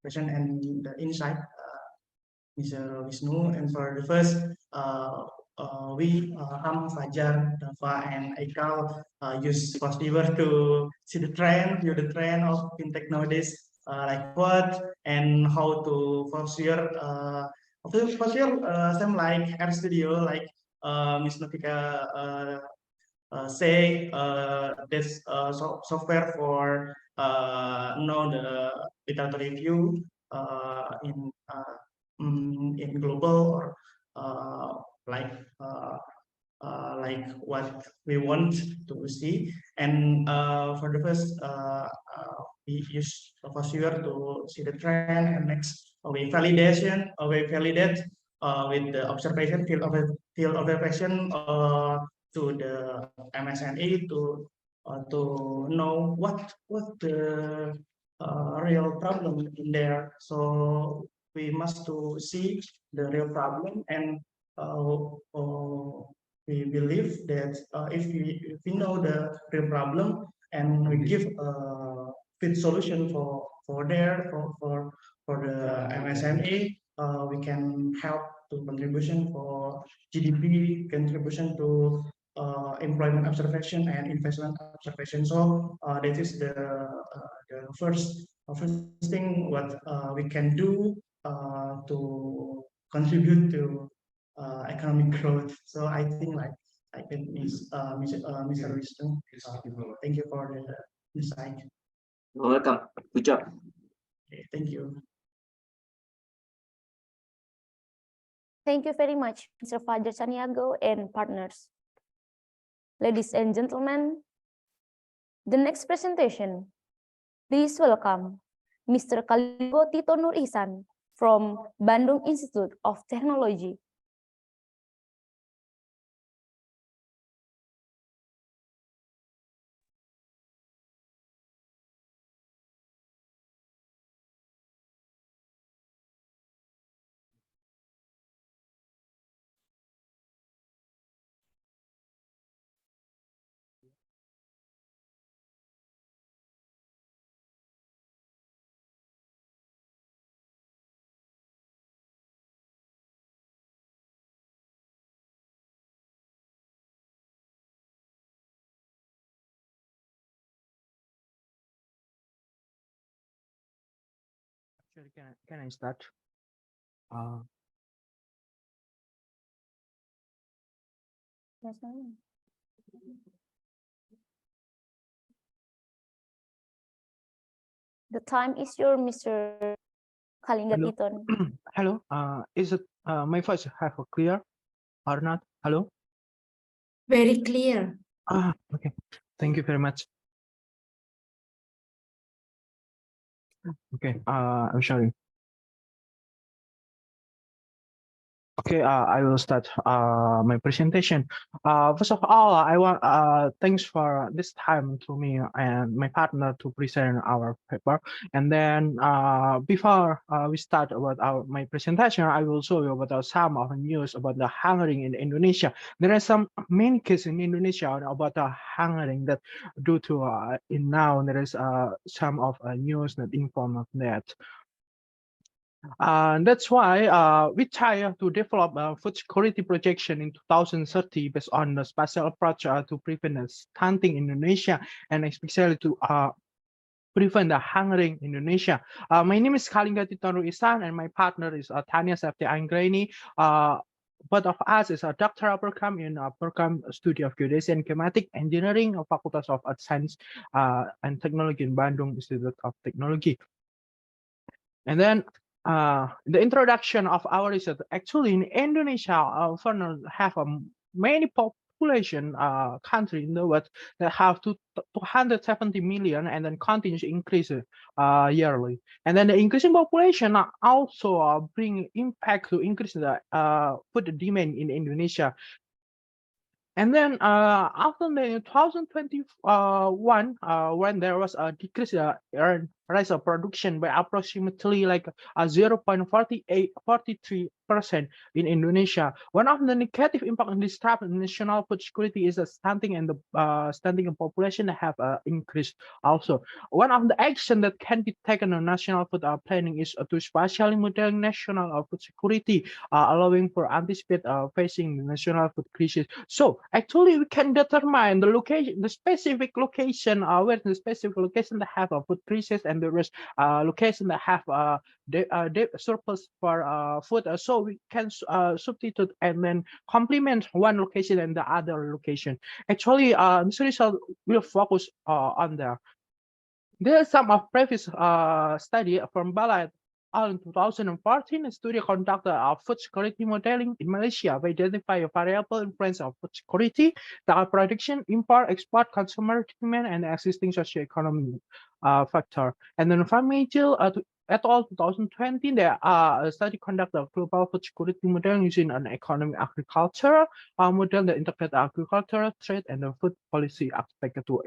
question and the insight, Mr. Wisnu. And for the first, Fajar, Dava, and Aikal use first viewer to see the trend of fintech nowadays, like what and how to first year. Same like Air Studio, like Ms. Novika say this software for know the literature review in global or like what we want to see. And for the first, we use Fossil to see the trend, and next we validate with the observation field observation to the MSNE to know what the real problem in there. So we must to see the real problem, and we believe that if we know the real problem and we give a fit solution for the MSME, we can help to contribution for GDP, contribution to employment observation and investment observation. So that is the first thing what we can do to contribute to economic growth. So I think like I can Mr. Wisnu. Thank you for the insight. You're welcome. Good job. Okay, thank you. Thank you very much, Mr. Fajar Saniago and partners. Ladies and gentlemen, the next presentation, please welcome Mr. Kalibo Tito Nur Ihsan from Bandung Institute of Technology. Actually, can I start? Yes, ma'am. The time is yours, Mr. Kalinga Hello. Titon. Hello. Is it my voice have a clear or not? Hello. Very clear. Okay. Thank you very much. Okay. I'm sharing. Okay, I will start my presentation. First of all, I want thanks for this time to me and my partner to present our paper. And then before we start about my presentation, I will show you about some of the news about the hungering in Indonesia. There are some many cases in Indonesia about the hungering that due to in now there is some of news that inform of that. That's why we try to develop a food security projection in 2030 based on the spatial approach to prevent stunting in Indonesia and especially to prevent the hungering in Indonesia. My name is IGetCode2023 and my partner is Tanya Safti Anggraini. Both of us is a doctoral program in a program study of geodesy and climatic engineering of Faculty of Earth Science and Technology in Bandung Institute of Technology. And then the introduction of our research, actually in Indonesia, have many population country in the world that have 270 million and then continues to increase yearly. And then the increasing population also bring impact to increase the food demand in Indonesia. And then after the 2021, when there was a decrease rise of production by approximately like 0.43% in Indonesia. One of the negative impact on this type of national food security is the stunting and the stunting of population have increased also. One of the action that can be taken on national food planning is to spatially model national food security, allowing for anticipate facing the national food crisis. So actually we can determine the location, the specific location where the specific location that have a food crisis and the rest location that have surplus for food. So we can substitute and then complement one location and the other location. Actually, this result will focus on there. There are some of previous study from Balai in 2014, a study conducted of food security modeling in Malaysia by identifying a variable influence of food security, the production, import, export, consumer demand, and existing socioeconomic factor. And then from major at all 2020, there are a study conducted of global food security model using an economic agriculture model that integrates agriculture, trade, and the food policy aspect to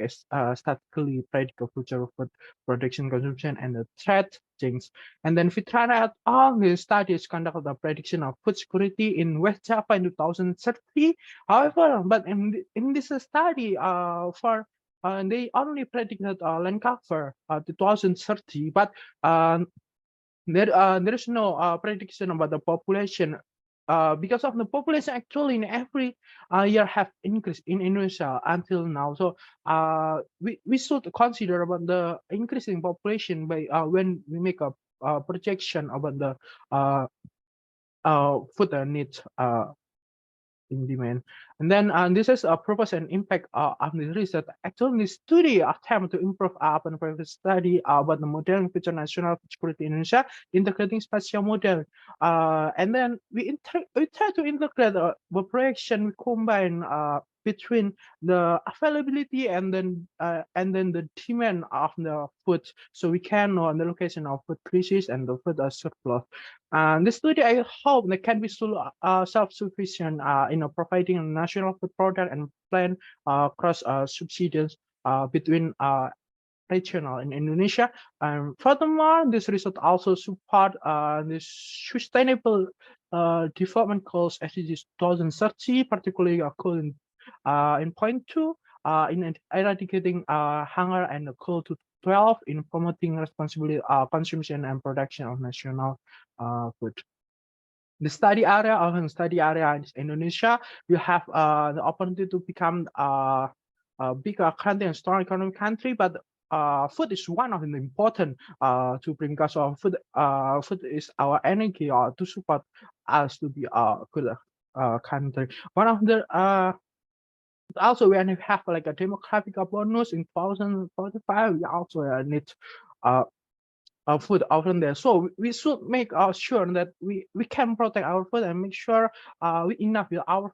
statically predict the future food production, consumption, and the trade chains. And then we tried out all the studies conducted the prediction of food security in West Java in 2030. However, but in this study, they only predicted land cover 2030, but there is no prediction about the population because of the population actually in every year have increased in Indonesia until now. So we should consider about the increasing population by when we make a projection about the food needs in demand. And then this is a purpose and impact of the research. Actually, the study attempt to improve upon previous study about the modern future national food security in Indonesia, integrating spatial model. And then we try to integrate the projection. We combine between the availability and then the demand of the food, so we can know the location of food crisis and the food surplus. And this study, I hope that can be self-sufficient in providing a national food product and plan cross subsidies between regional in Indonesia. And furthermore, this result also support the sustainable development goals SDGs 2030, particularly in point 2, in eradicating hunger and goal to 12 in promoting responsible consumption and production of national food. The study area in Indonesia, you have the opportunity to become a bigger country and strong economic country, but food is one of the important to bring us food. Food is our energy to support us to be a good country. One of the also when we have like a demographic bonus in 2045, we also need food often there. So we should make sure that we can protect our food and make sure we enough with our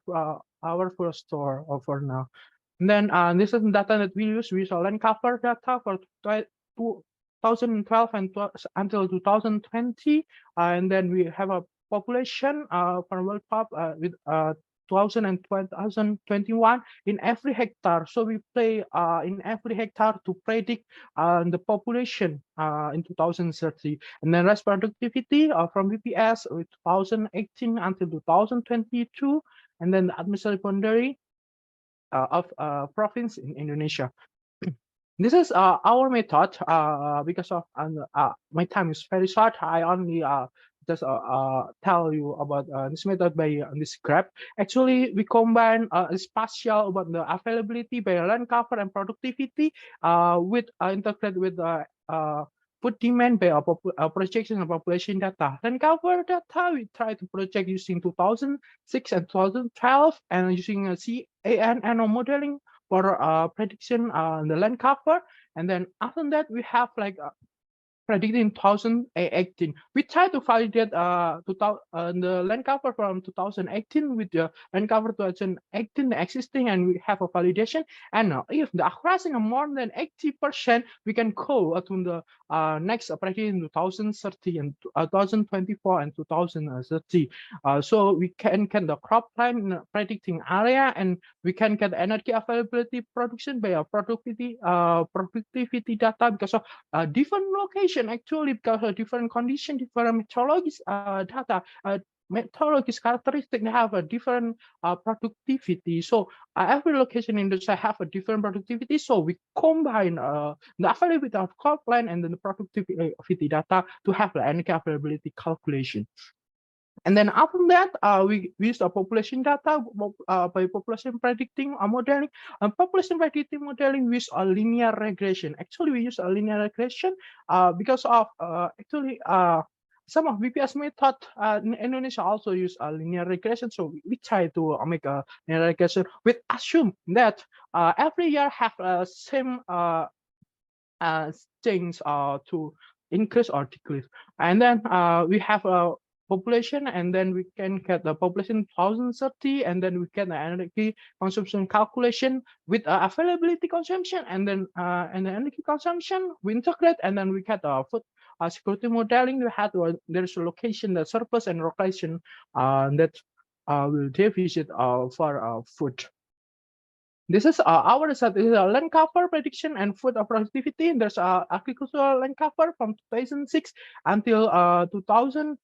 food store for now. And then this is the data that we use. We use land cover data for 2012 and until 2020. And then we have a population for World Cup with 2000 and 2021 in every hectare. So we play in every hectare to predict the population in 2030. And then rice productivity from BPS with 2018 until 2022. And then the administrative boundary of province in Indonesia. This is our method. Because of my time is very short, I only just tell you about this method by this graph. Actually, we combine spatial about the availability by land cover and productivity with integrate with food demand by projection of population data. Land cover data we try to project using 2006 and 2012 and using a CAN modeling for prediction the land cover. And then after that we have like predicting 2018. We try to validate the land cover from 2018 with the land cover 2018 existing, and we have a validation. And if the accuracy is more than 80%, we can go to the next prediction 2030 and 2024 and 2030. So we can get the crop plan predicting area, and we can get energy availability production by productivity data because of different location. Actually, because of different condition, different meteorologies data, meteorological characteristics, they have a different productivity. So every location in Indonesia have a different productivity. So we combine the availability of crop plan and then the productivity data to have the energy availability calculation. And then after that, we use the population data by population predicting modeling. And population predicting modeling we use a linear regression. Actually, we use a linear regression because of actually some of BPS method in Indonesia also use a linear regression. So we try to make a linear regression with assume that every year have a same things to increase or decrease. And then we have a population, and then we can get the population 2030, and then we get the energy consumption calculation with availability consumption, and then and the energy consumption we integrate, and then we get the food security modeling. We had there's a location, the surplus and location that will deficit for food. This is our result. This is a land cover prediction and food productivity. And there's agricultural land cover from 2006 until 2030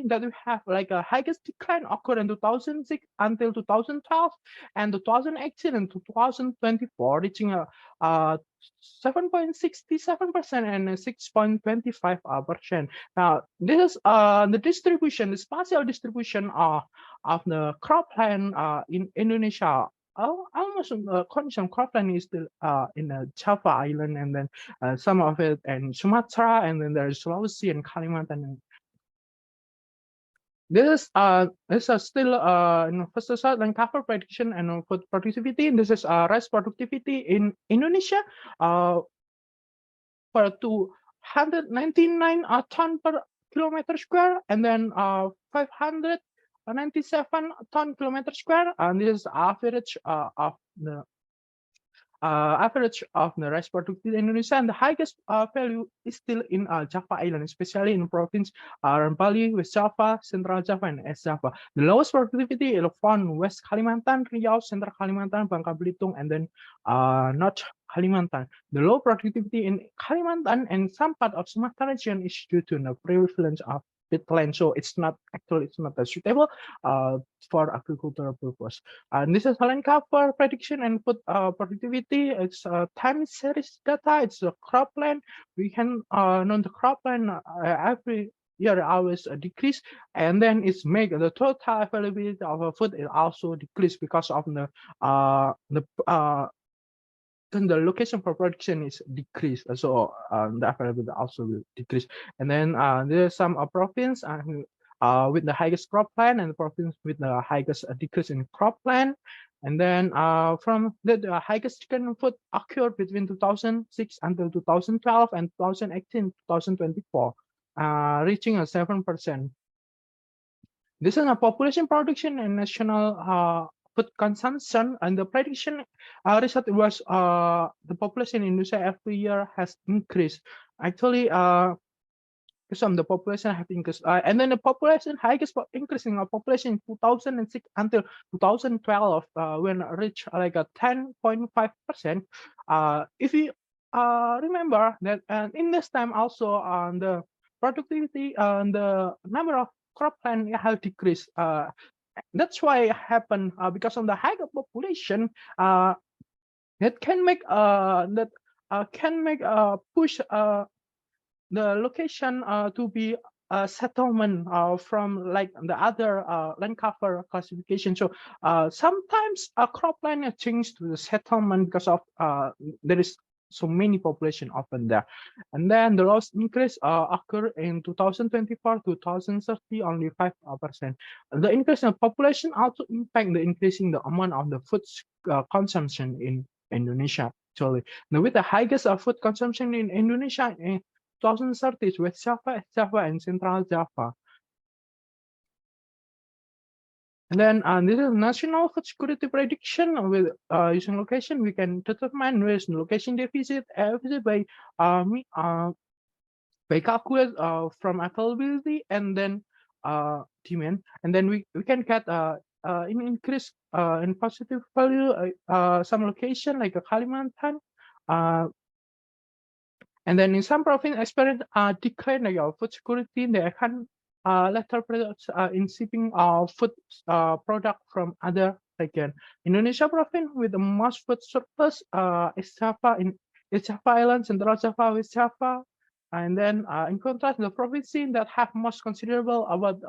that we have like a highest decline occurred in 2006 until 2012, and 2018 and 2024 reaching a 7.67% and 6.25%. Now this is the distribution, the spatial distribution of the cropland in Indonesia. Almost condition cropland is still in the Java Island, and then some of it in Sumatra, and then there's Sulawesi and Kalimantan. This is still pesticide land cover prediction and food productivity. This is rice productivity in Indonesia for 299 ton per kilometer square, and then 597 ton kilometer square, and this is average of the rice productivity in Indonesia, and the highest value is still in Java Island, especially in province Bali, West Java, Central Java, and East Java. The lowest productivity is found West Kalimantan, Riau, Central Kalimantan, Bangka Belitung, and then North Kalimantan. The low productivity in Kalimantan and some part of Sumatra region is due to the prevalence of peatland, so it's not suitable for agricultural purpose. And this is land cover prediction and food productivity. It's time series data. It's a cropland. We can know the cropland every year always decrease, and then it's make the total availability of food is also decrease because of then the location for production is decreased, so the availability also will decrease. And then there's some province with the highest crop plan, and the province with the highest decrease in crop plan. And then from the highest chicken food occurred between 2006 until 2012 and 2018 2024, reaching a 7%. This is a population production and national food consumption, and the prediction result was the population in Indonesia every year has increased. Actually, some the population have increased, and then the population highest increasing of population in 2006 until 2012 when it reached like a 10.5%. If you remember that, in this time also the productivity and the number of cropland have decreased. That's why it happened because of the higher population that can make push the location to be a settlement from like the other land cover classification. So sometimes a cropland changed to the settlement because of there is so many population often there. And then the loss increase occurred in 2024 to 2030, only 5%. The increase in population also impact the increasing the amount of the food consumption in Indonesia. Actually, now with the highest food consumption in Indonesia in 2030 is West Java, East Java, and Central Java. And then this is national food security prediction with using location. We can determine where is the location deficit by calculate from availability and then demand, and then we can get an increase in positive value some location like a Kalimantan. And then in some province experience decline like food security, they can later products in shipping food product from other region. Indonesia province with the most food surplus is Java in Java Island, Central Java, West Java. And then in contrast, the province that have most considerable about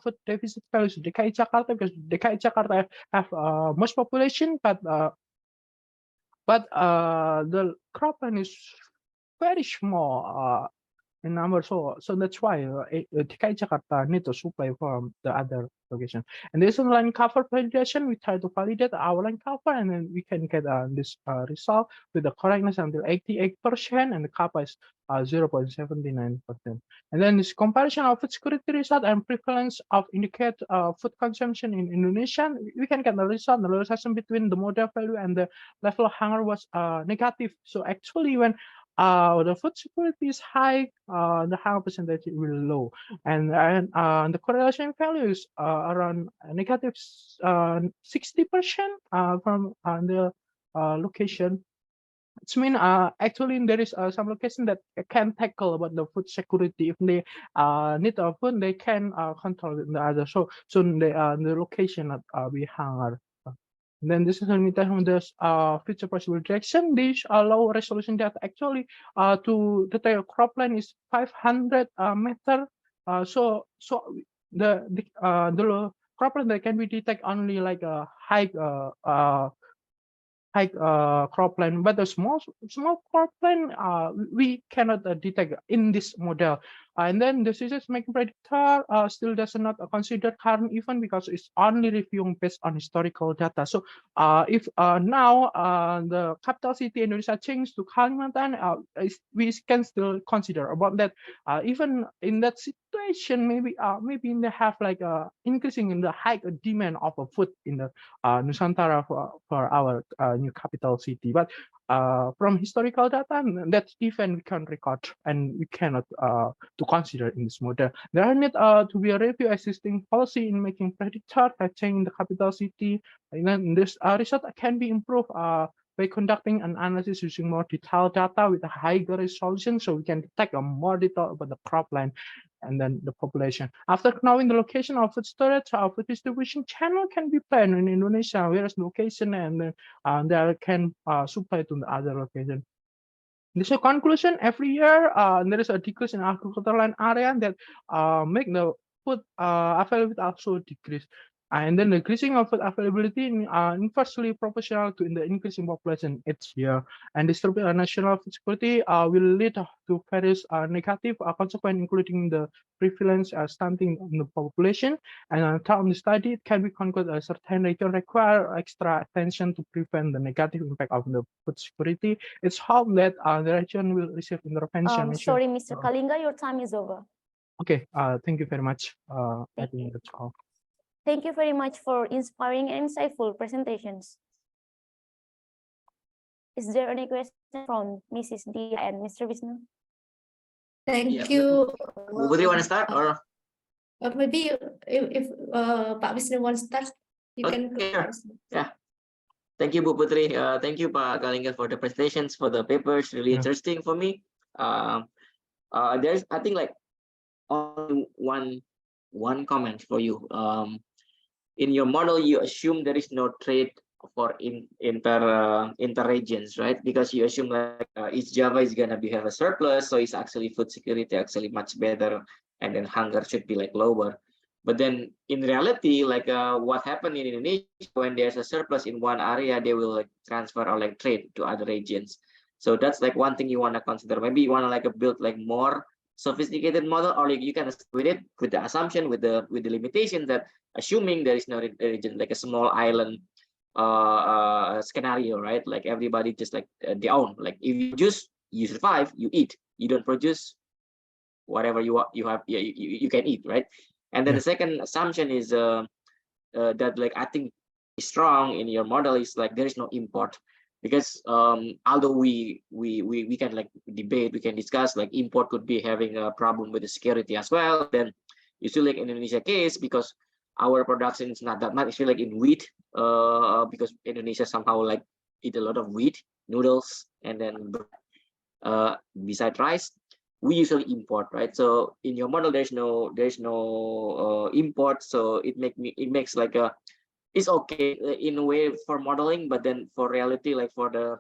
food deficit values DKI Jakarta, because DKI Jakarta have most population, but the cropland is very small in number, so that's why DKI Jakarta need to supply from the other location. And this line cover validation, we try to validate our line cover, and then we can get this result with the correctness until 88%, and the kappa is 0.79%. And then this comparison of food security result and prevalence of indicate food consumption in Indonesia, we can get the result. The relation between the model value and the level of hunger was negative. So actually, when the food security is high, the hunger percentage will low, and the correlation value is around negative 60% from the location. It means actually there is some location that can tackle about the food security. If they need a food, they can control the other. So the location be hunger. And then this is a limitation on this future possible direction. This low resolution data actually to detect cropland is 500 meter. So the cropland that can be detected only like a high cropland, but the small cropland we cannot detect in this model. And then the disease making predictor still does not consider current event because it's only reviewing based on historical data. So if now the capital city Indonesia changed to Kalimantan, we can still consider about that. Even in that situation, maybe they have like increasing in the high demand of food in the Nusantara for our new capital city. But from historical data, that event we can record and we cannot to consider in this model. There need to be a review existing policy in making predictor catching the capital city. And then this result can be improved by conducting an analysis using more detailed data with a higher resolution, so we can detect a more detail about the cropland and then the population. After knowing the location of food storage, food distribution channel can be planned in Indonesia, whereas location and then there can supply to the other location. This is a conclusion. Every year there is a decrease in agricultural land area that make the food availability also decrease. And then the increasing of food availability inversely proportional to the increasing population each year. And distributed national food security will lead to various negative consequences, including the prevalence stunting in the population. And throughout the study, it can be concluded a certain region require extra attention to prevent the negative impact of the food security. It's hoped that the region will receive intervention. Sorry, Mr. Kalinga, your time is over. Okay, thank you very much. I think that's all. Thank you very much for inspiring and insightful presentations. Is there any question from Mrs. Dia and Mr. Vishnu? Thank you. Bu Putri want to start or? Maybe if Pak Wisnu wants to start, you can. Sure. Yeah. Thank you, Bu Putri. Thank you, Pak Kalingga, for the presentations, for the papers. Really interesting for me. There's, I think, like only one comment for you. In your model, you assume there is no trade for inter regions, right? Because you assume like East Java is gonna have a surplus, so it's actually food security actually much better, and then hunger should be like lower. But then in reality, like what happened in Indonesia, when there's a surplus in one area, they will like transfer or like trade to other regions. So that's like one thing you want to consider. Maybe you want to like build like more sophisticated model, or like you can with it with the assumption with the limitation that assuming there is no region, like a small island scenario, right? Like everybody just like their own. Like if you produce, you survive, you eat. You don't produce, whatever you have, you can eat, right? And then the second assumption is that like I think strong in your model is like there is no import, because although we can like debate, we can discuss like import could be having a problem with the security as well. Then you still like in Indonesia case, because our production is not that much, it's like in wheat, because Indonesia somehow like eat a lot of wheat noodles, and then beside rice we usually import, right? So in your model there's no import, so it makes like a, it's okay in a way for modeling, but then for reality, like for the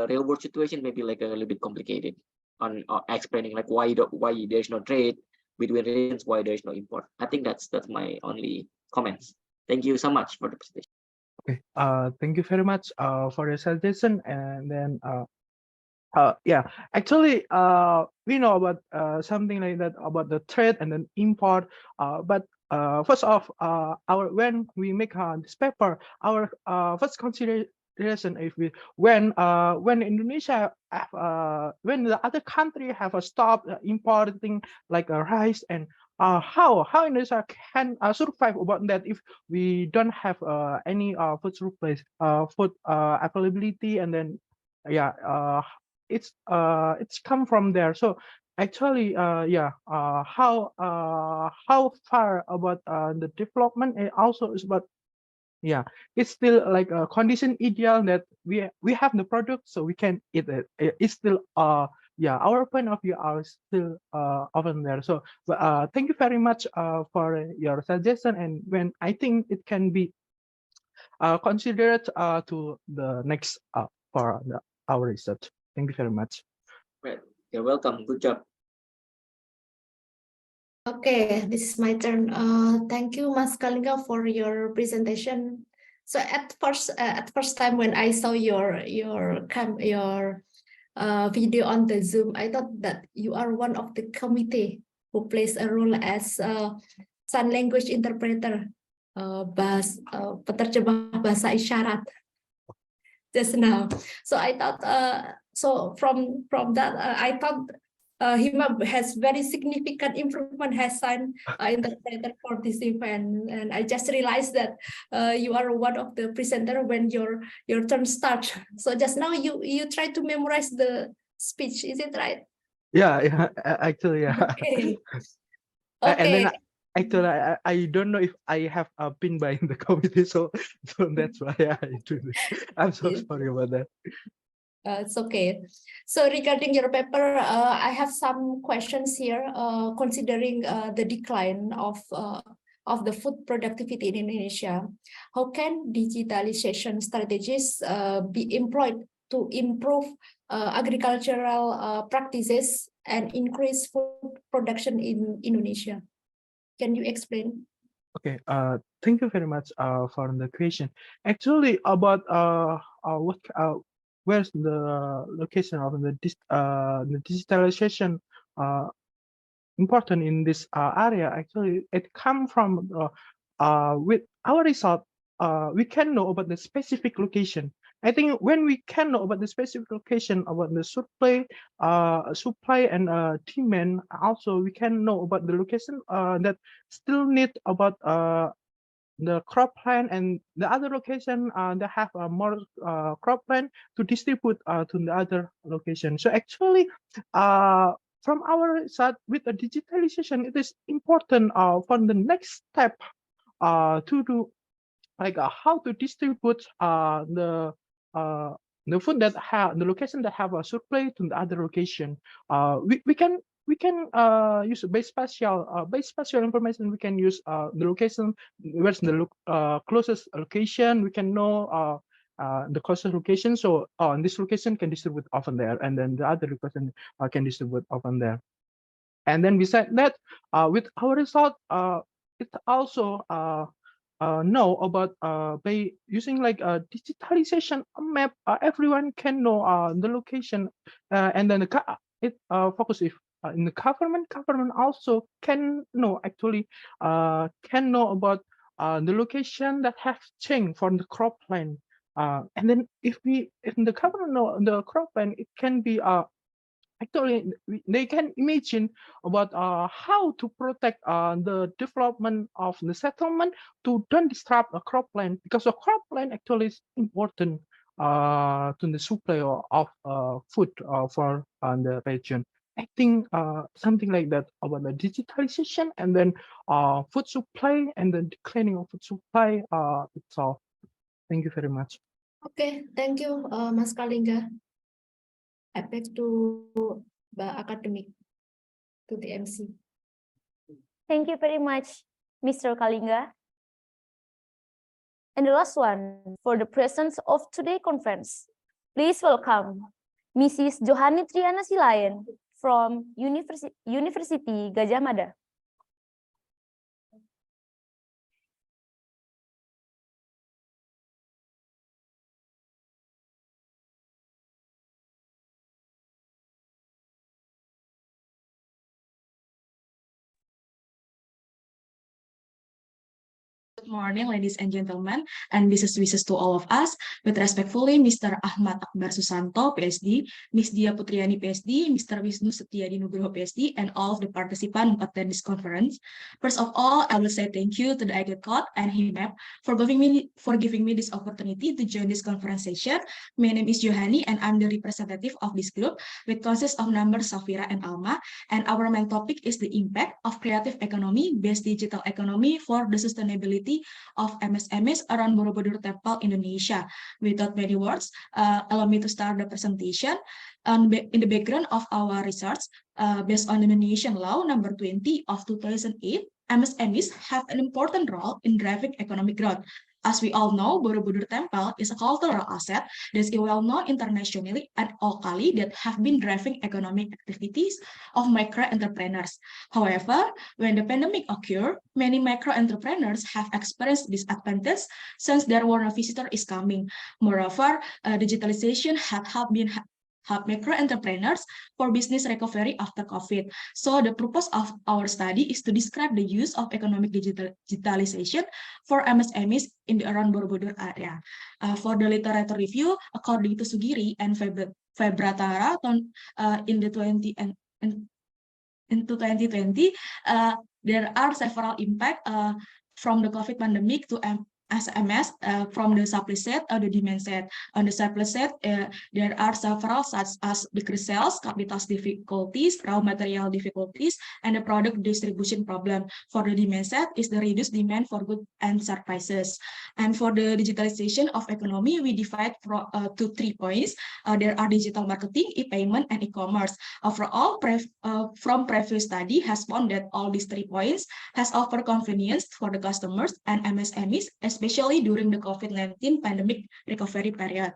real world situation, maybe like a little bit complicated on explaining like why there's no trade between regions, why there's no import. I think that's my only comments. Thank you so much for the presentation. Okay, thank you very much for the suggestion. And then yeah, actually we know about something like that about the trade and then import, but first off, when we make this paper, our first consideration is when Indonesia when the other country have stopped importing like rice, and how Indonesia can survive about that if we don't have any food surplus, food availability, and then it's come from there. So actually how far about the development, and also is about it's still like a condition ideal that we have the product so we can eat it. It's still our point of view are still often there. So thank you very much for your suggestion, and when I think it can be considered to the next for our research. Thank you very much. Right. You're welcome. Good job. Okay, this is my turn. Thank you, Mas Kalingga, for your presentation. So at first time when I saw your video on the Zoom, I thought that you are one of the committee who plays a role as sign language interpreter, penerjemah bahasa isyarat. Just now, so I thought from that I thought Hima has very significant improvement has signed interpreter for this event, and I just realized that you are one of the presenter when your turn starts. So just now you try to memorize the speech, is it right? Yeah, actually, yeah. Okay. And then actually, I don't know if I have been by the committee, so that's why I do this. I'm so sorry about that. It's okay. So regarding your paper, I have some questions here. Considering the decline of the food productivity in Indonesia, how can digitalization strategies be employed to improve agricultural practices and increase food production in Indonesia? Can you explain? Okay, thank you very much for the question. Actually, about where's the location of the digitalization important in this area? Actually, it come from with our result. We can know about the specific location. I think when we can know about the specific location, about the supply and demand, also we can know about the location that still need about the cropland, and the other location they have more cropland to distribute to the other location. So actually, from our side, with the digitalization, it is important for the next step to do like how to distribute the food that have the location that have a supply to the other location. We can use base spatial information. We can use the location, where's the closest location. We can know the closest location. So this location can distribute often there, and then the other location can distribute often there. And then besides that, with our result, it also know about by using like a digitalization map, everyone can know the location, and then it focus if in the government also can know actually can know about the location that have changed for the cropland, and then if the government know the cropland, it can be actually they can imagine about how to protect the development of the settlement to don't disrupt a cropland, because a cropland actually is important to the supply of food for the region. I think something like that about the digitalization and then food supply and the declining of food supply itself. Thank you very much. Okay, thank you, Mas Kalingga. Back to the academic, to the MC. Thank you very much, Mr. Kalingga. And the last one for the presence of today's conference, please welcome Mrs. Johani Triana Silayan from University Gadjah Mada. Good morning, ladies and gentlemen, and business wishes to all of us. With respectfully, Mr. Ahmad Akbar Susanto, PhD, Ms. Dia Putriani, PhD, Mr. Wisnu Setyadi Nugroho, PhD, and all of the participants who attend this conference. First of all, I will say thank you to the IGetCode and HIMAP for giving me this opportunity to join this conference session. My name is Johani, and I'm the representative of this group, which consists of members Safira and Alma. And our main topic is the impact of creative economy-based digital economy for the sustainability of MSMEs around Borobudur Temple, Indonesia. Without many words, allow me to start the presentation. In the background of our research, based on Indonesian law number 20 of 2008, MSMEs have an important role in driving economic growth. As we all know, Borobudur Temple is a cultural asset that is well known internationally and locally that have been driving economic activities of micro entrepreneurs. However, when the pandemic occurred, many micro entrepreneurs have experienced disadvantage since there were no visitor is coming. Moreover, digitalization had help micro entrepreneurs for business recovery after COVID. So the purpose of our study is to describe the use of economic digitalization for MSMEs in the around Borobudur area. For the literature review, according to Sugiri and Febratara in 2020, there are several impacts from the COVID pandemic to SMS from the supply side or the demand side. On the supply side, there are several such as decreased sales, capital difficulties, raw material difficulties, and the product distribution problem. For the demand side is the reduced demand for goods and services. And for the digitalization of economy, we divide to 3 points. There are digital marketing, e-payment, and e-commerce. Overall, from previous study has found that all these 3 points has offered convenience for the customers and MSMEs, especially during the COVID-19 pandemic recovery period.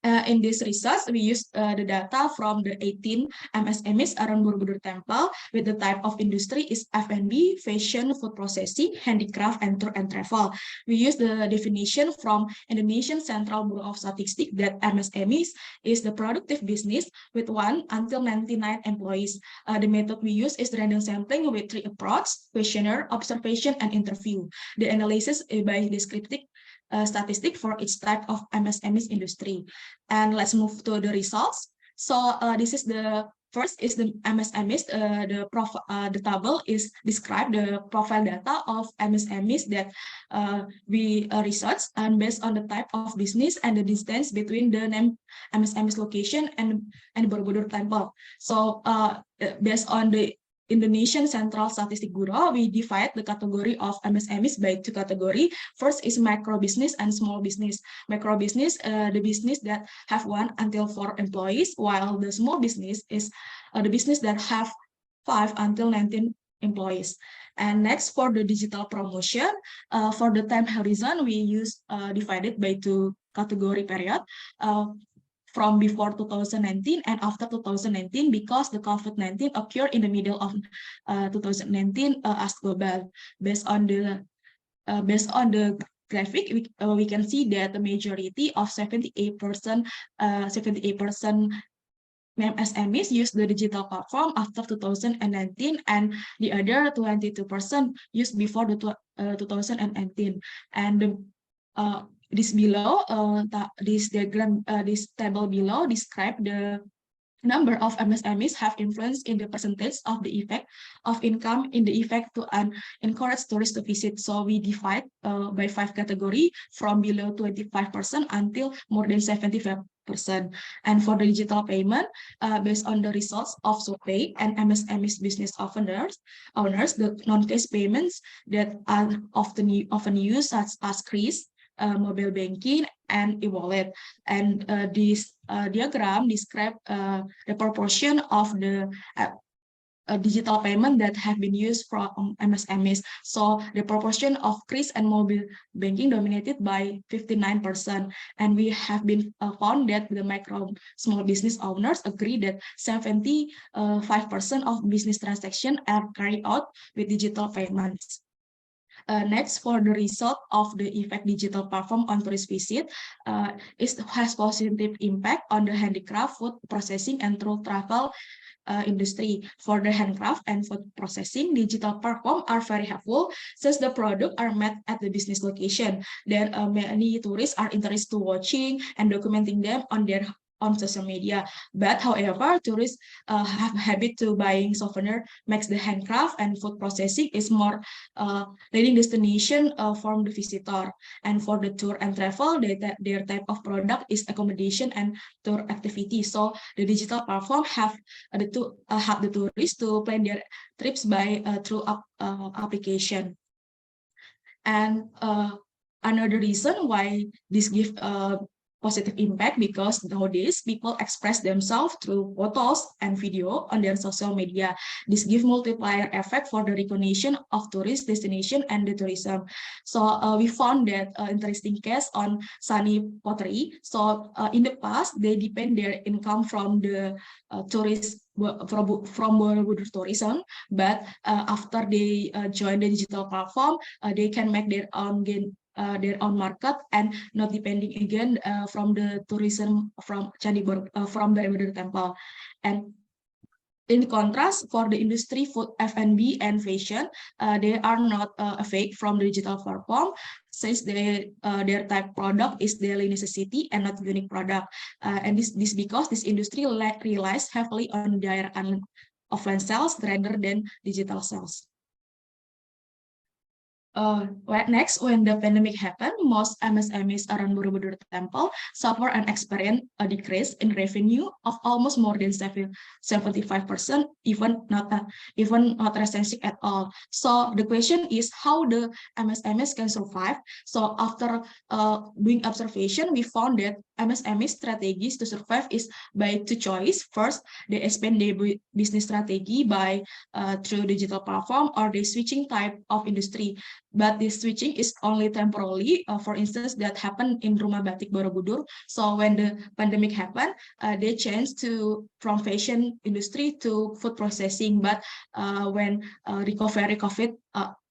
In this research, we used the data from the 18 MSMEs around Borobudur Temple with the type of industry is F&B, fashion, food processing, handicraft, and tour and travel. We used the definition from Indonesian Central Bureau of Statistics that MSMEs is the productive business with 1 until 99 employees. The method we use is random sampling with 3 approaches: questionnaire, observation, and interview. The analysis by descriptive statistic for each type of MSMEs industry. And let's move to the results. So this is the First is the MSMEs. The table is describe the profile data of MSMEs that we research, and based on the type of business and the distance between the name MSMEs location and Borobudur Temple. So based on the Indonesian Central Statistic Bureau, we divide the category of MSMEs by two categories. First is micro business and small business. Micro business, the business that have 1 until 4 employees, while the small business is the business that have 5 until 19 employees. And next, for the digital promotion, for the time horizon, we use divided by two category period. From before 2019 and after 2019, because the COVID-19 occurred in the middle of 2019 as global. Based on the graphic, we can see that the majority of 78% MSMEs use the digital platform after 2019, and the other 22% used before the 2019. And this below, this diagram, this table below describe the number of MSMEs have influence in the percentage of the effect of income in the effect to encourage tourists to visit. So we divide by 5 categories from below 25% until more than 75%. And for the digital payment, based on the results of survey and MSMEs business owners, the non-cash payments that are often used such as CRIS, mobile banking, and e-wallet. And this diagram describe the proportion of the digital payment that have been used from MSMEs. So the proportion of CRIS and mobile banking dominated by 59%. And we have been found that the micro small business owners agree that 75% of business transactions are carried out with digital payments. Next, for the result of the effect digital platform on tourist visit, has positive impact on the handicraft, food processing, and through travel industry. For the handcraft and food processing, digital platform are very helpful since the product are made at the business location. Then many tourists are interested to watching and documenting them on their social media. But however, tourists have a habit to buying souvenir, makes the handcraft and food processing is more leading destination for the visitor. And for the tour and travel, their type of product is accommodation and tour activity. So the digital platform have the tourists to plan their trips by through application. And another reason why this give positive impact, because nowadays people express themselves through photos and video on their social media. This gives multiplier effect for the recognition of tourist destination and the tourism. So we found that interesting case on Sunny Pottery. So in the past, they depend their income from the tourists from Borobudur tourism, but after they join the digital platform, they can make their own gain, their own market, and not depending again from the tourism from from Borobudur Temple. And in contrast, for the industry, food, F&B, and fashion, they are not affected from the digital platform, since their type product is daily necessity and not unique product. And this because this industry relies heavily on direct and offline sales rather than digital sales. Next, when the pandemic happened, most MSMEs around Borobudur Temple suffer and experience a decrease in revenue of almost more than 75%, even not essential at all. So the question is how the MSMEs can survive. So after doing observation, we found that MSME strategies to survive is by two choices. First, they expand their business strategy by through digital platform, or they switching type of industry. But this switching is only temporarily. For instance, that happened in Rumah Batik Borobudur. So when the pandemic happened, they changed from fashion industry to food processing. But when recovery COVID,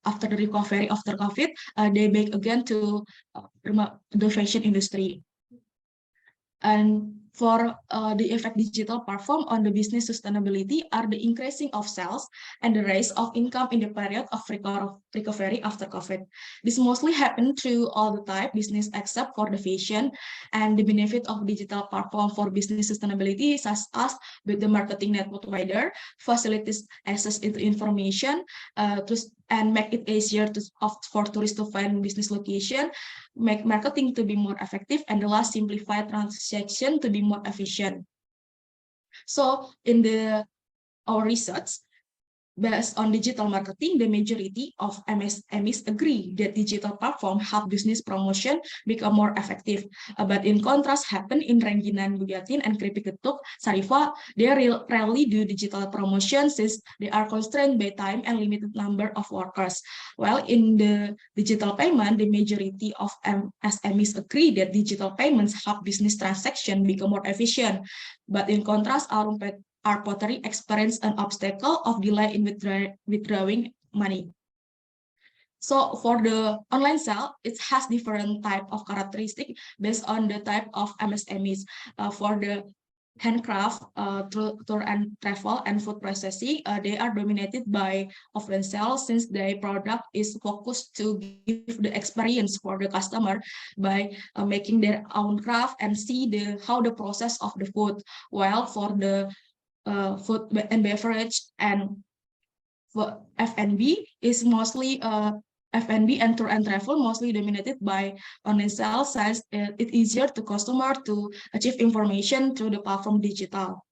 after the recovery after COVID, they back again to the fashion industry. And for the effect digital platform on the business sustainability are the increasing of sales and the rise of income in the period of recovery after COVID. This mostly happened through all the type business except for the fashion, and the benefit of digital platform for business sustainability such as with the marketing network wider, facilities access into information, and make it easier for tourists to find business location, make marketing to be more effective, and the last, simplify transaction to be more efficient. So in our research, based on digital marketing, the majority of MSMEs agree that digital platform help business promotion become more effective. But in contrast, happen in Rengginan, Bugatin, and Kripik Ketuk, Sarifa, they rarely do digital promotion since they are constrained by time and limited number of workers. While in the digital payment, the majority of SMEs agree that digital payments help business transaction become more efficient. But in contrast, our pottery experienced an obstacle of delay in withdrawing money. So for the online sale, it has different type of characteristic based on the type of MSMEs. For the handcraft, tour and travel, and food processing, they are dominated by offline sales since their product is focused to give the experience for the customer by making their own craft and see how the process of the food. While for the food and beverage and F&B is mostly F&B and tour and travel mostly dominated by online sales, since it's easier to customer to achieve information through the platform digital.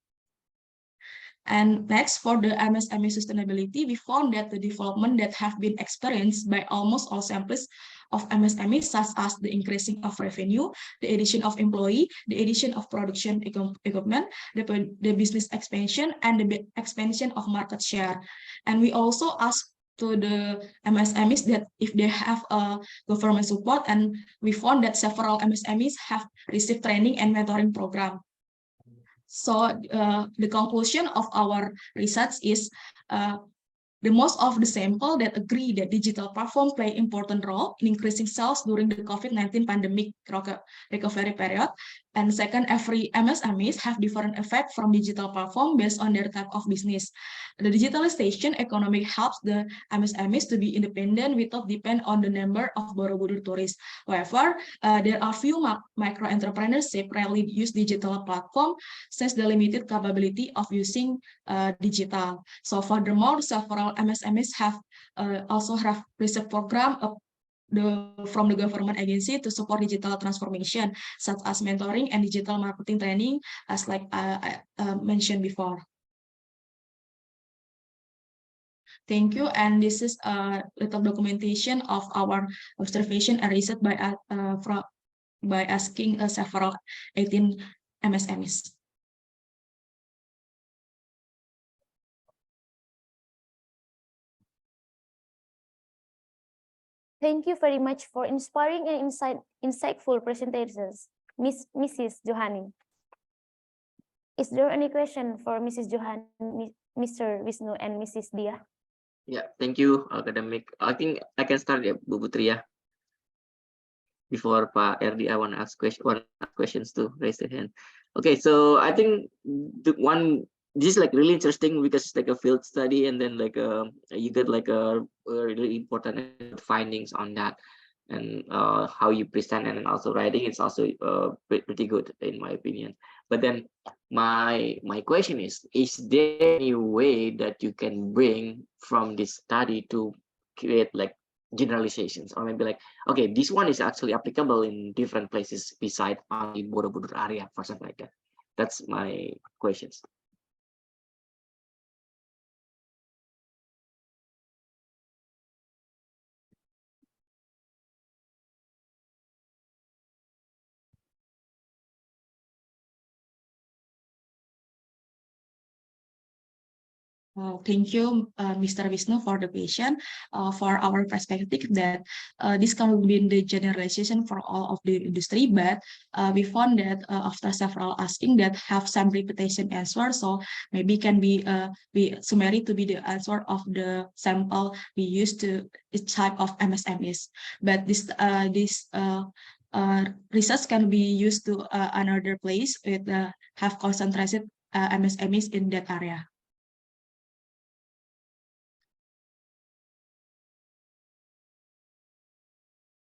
And next, for the MSME sustainability, we found that the development that have been experienced by almost all samples of MSMEs, such as the increasing of revenue, the addition of employee, the addition of production equipment, the business expansion, and the expansion of market share. And we also asked to the MSMEs that if they have a government support, and we found that several MSMEs have received training and mentoring program. So the conclusion of our research is the most of the sample that agree that digital platform play important role in increasing sales during the COVID-19 pandemic recovery period. And second, every MSMEs have different effect from digital platform based on their type of business. The digitalization economy helps the MSMEs to be independent without depend on the number of Borobudur tourists. However, there are few micro entrepreneurship rarely use digital platform since the limited capability of using digital. So furthermore, several MSMEs have also have research program from the government agency to support digital transformation, such as mentoring and digital marketing training, as like I mentioned before. Thank you. And this is a little documentation of our observation and research by asking several 18 MSMEs. Thank you very much for inspiring and insightful presentations, Mrs. Johani. Is there any question for Mrs. Johani, Mr. Wisnu, and Mrs. Dia? Yeah, thank you, academic. I think I can start, Bu Putri, ya. Before Pak Erdi, I want to ask questions too. Raise your hand. Okay, so I think this is like really interesting because it's like a field study, and then like you get like a really important findings on that, and how you present and also writing. It's also pretty good in my opinion. But then my question is there any way that you can bring from this study to create like generalizations, or maybe like, okay, this one is actually applicable in different places beside only Borobudur area, for something like that? That's my questions. Thank you, Mr. Wisnu, for the question. For our perspective, that this can be the generalization for all of the industry, but we found that after several asking that have some repetition answer, so maybe can be summary to be the answer of the sample we use to each type of MSMEs. But this research can be used to another place with have concentrated MSMEs in that area.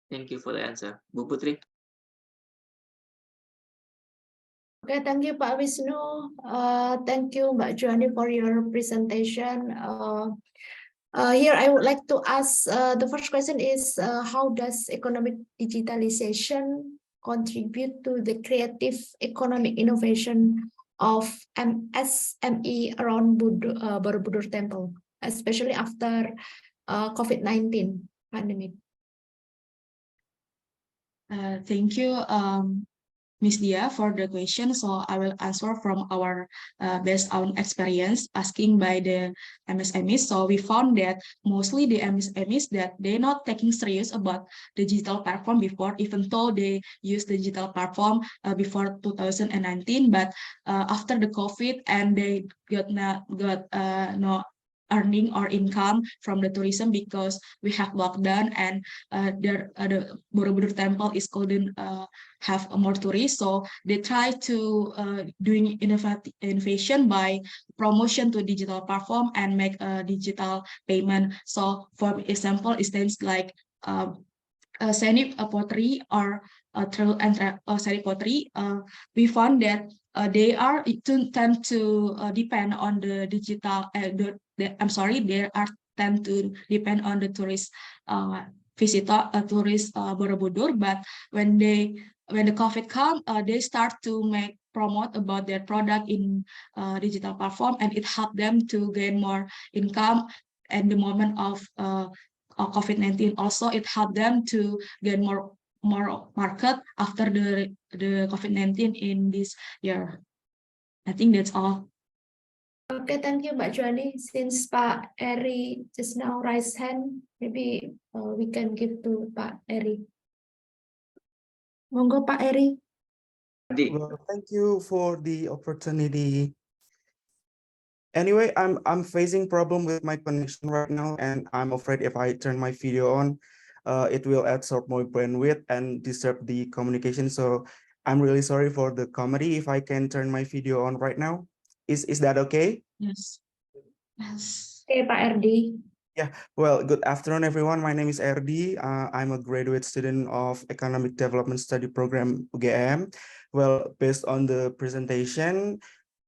Thank you for the answer. Bu Putri. Okay, thank you, Pak Wisnu. Thank you, Mbak Joani, for your presentation. Here, I would like to ask, the first question is, how does economic digitalization contribute to the creative economic innovation of MSME around Borobudur Temple, especially after COVID-19 pandemic? Thank you, Ms. Dia, for the question. So I will answer from our based on experience asking by the MSMEs. So we found that mostly the MSMEs that they're not taking serious about the digital platform before, even though they use the digital platform before 2019, but after the COVID and they got no earning or income from the tourism because we have lockdown and the Borobudur Temple is couldn't have more tourists, so they try to doing innovation by promotion to digital platform and make a digital payment. So for example, is things like scenic pottery or travel and scenic pottery. We found that they are tend to depend on the digital. They are tend to depend on the tourist visitor, tourist Borobudur. But when the COVID come, they start to promote about their product in digital platform, and it helped them to gain more income at the moment of COVID-19. Also, it helped them to gain more market after the COVID-19 in this year. I think that's all. Okay, thank you, Mbak Joani. Since Pak Eri just now raised hand, maybe we can give to Pak Eri. Monggo, Pak Eri. Well, thank you for the opportunity. Anyway, I'm facing problem with my connection right now, and I'm afraid if I turn my video on, it will absorb more bandwidth and disturb the communication. So I'm really sorry for the comedy if I can turn my video on right now. Is that okay? Yes. Yes. Okay, Pak Erdi. Yeah, well, good afternoon, everyone. My name is Erdi. I'm a graduate student of Economic Development Study Program UGM. Well, based on the presentation,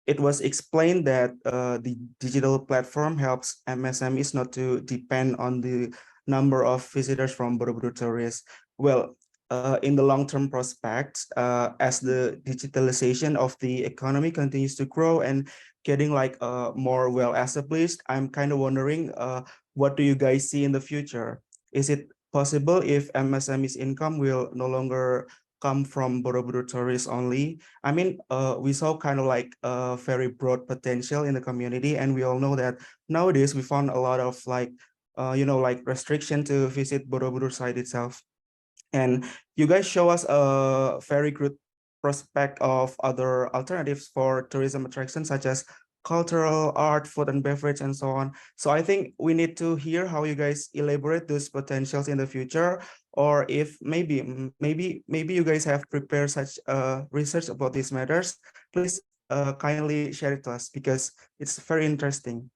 it was explained that the digital platform helps MSMEs not to depend on the number of visitors from Borobudur tourists. Well, in the long-term prospects, as the digitalization of the economy continues to grow and getting like more well-established, I'm kind of wondering, what do you guys see in the future? Is it possible if MSME's income will no longer come from Borobudur tourists only? I mean, we saw kind of like a very broad potential in the community, and we all know that nowadays we found a lot of like, like restriction to visit Borobudur site itself. And you guys show us a very good prospect of other alternatives for tourism attractions such as cultural, art, food and beverage, and so on. So I think we need to hear how you guys elaborate those potentials in the future, or if maybe you guys have prepared such research about these matters, please kindly share it to us because it's very interesting.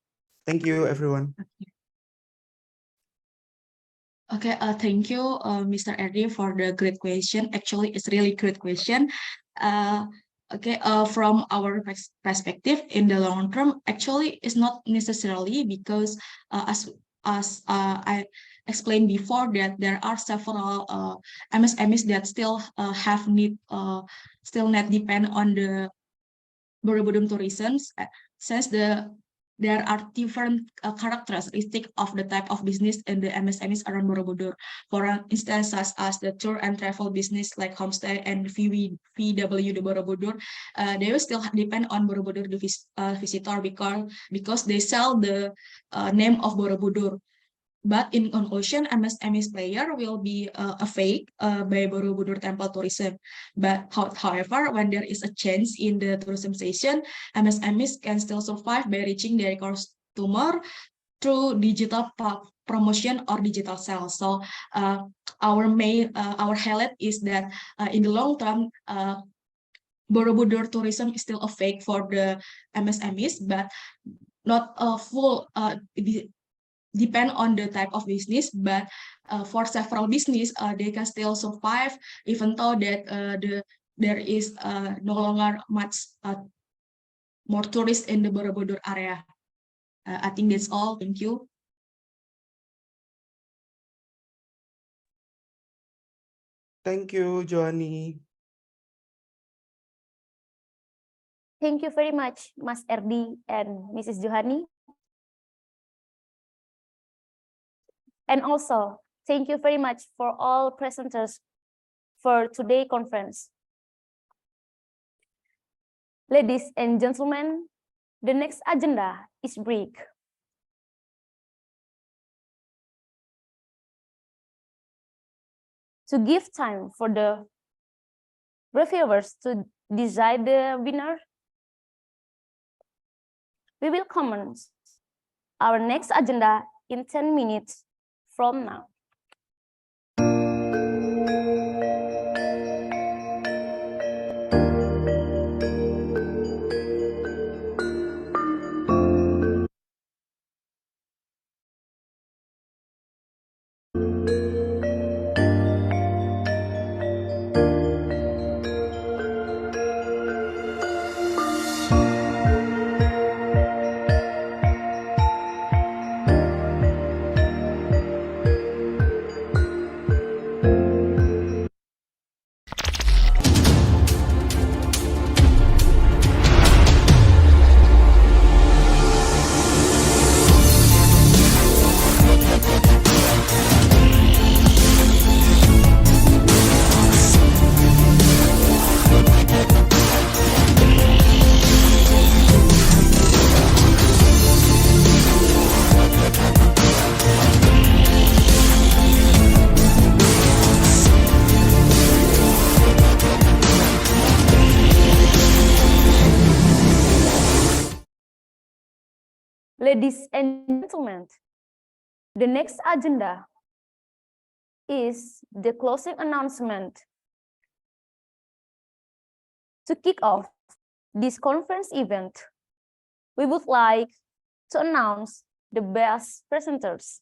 Thank you, everyone. Okay, thank you, Mr. Erdi, for the great question. Actually, it's really great question. Okay, from our perspective, in the long term, actually, it's not necessarily because as I explained before that there are several MSMEs that still still not depend on the Borobudur tourism, since there are different characteristics of the type of business in the MSMEs around Borobudur. For instance, such as the tour and travel business like homestay and FEW the Borobudur, they will still depend on Borobudur the visitor because they sell the name of Borobudur. But in conclusion, MSME's player will be a fake by Borobudur Temple tourism. But however, when there is a change in the tourism station, MSMEs can still survive by reaching their customer through digital promotion or digital sales. So our highlight is that in the long term, Borobudur tourism is still a fake for the MSMEs, but not a full depend on the type of business, but for several business, they can still survive even though that there is no longer much more tourists in the Borobudur area. I think that's all. Thank you. Thank you, Johnny. Thank you very much, Mas Erdi and Mrs. Johani. And also, thank you very much for all presenters for today's conference. Ladies and gentlemen, the next agenda is break. To give time for the reviewers to decide the winner, we will commence our next agenda in 10 minutes from now. Ladies and gentlemen, the next agenda is the closing announcement. To kick off this conference event, we would like to announce the best presenters.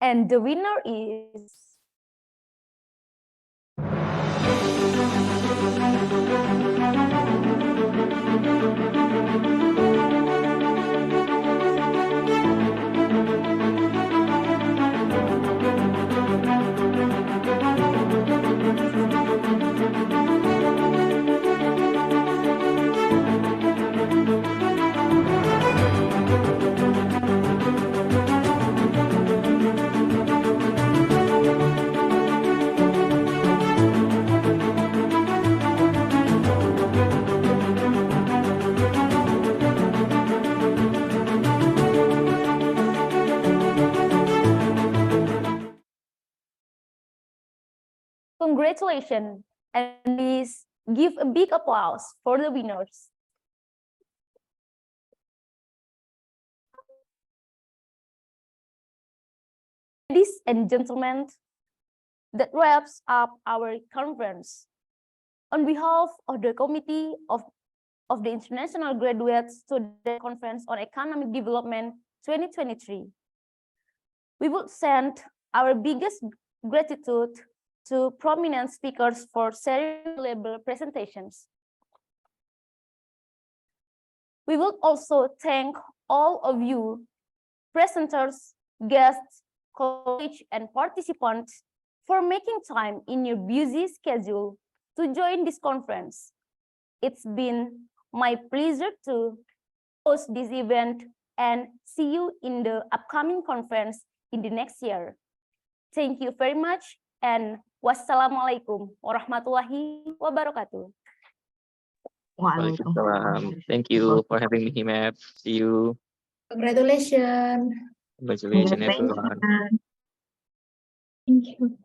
And the winner is congratulations, and please give a big applause for the winners. Ladies and gentlemen, that wraps up our conference. On behalf of the Committee of the International Graduate Student Conference on Economic Development 2023, we would send our biggest gratitude to prominent speakers for sharing valuable presentations. We would also thank all of you, presenters, guests, colleagues, and participants for making time in your busy schedule to join this conference. It's been my pleasure to host this event and see you in the upcoming conference in the next year. Thank you very much, and wassalamualaikum warahmatullahi wabarakatuh. Waalaikumsalam. Thank you for having me, Himep. See you. Congratulations. Congratulations, everyone. Thank you.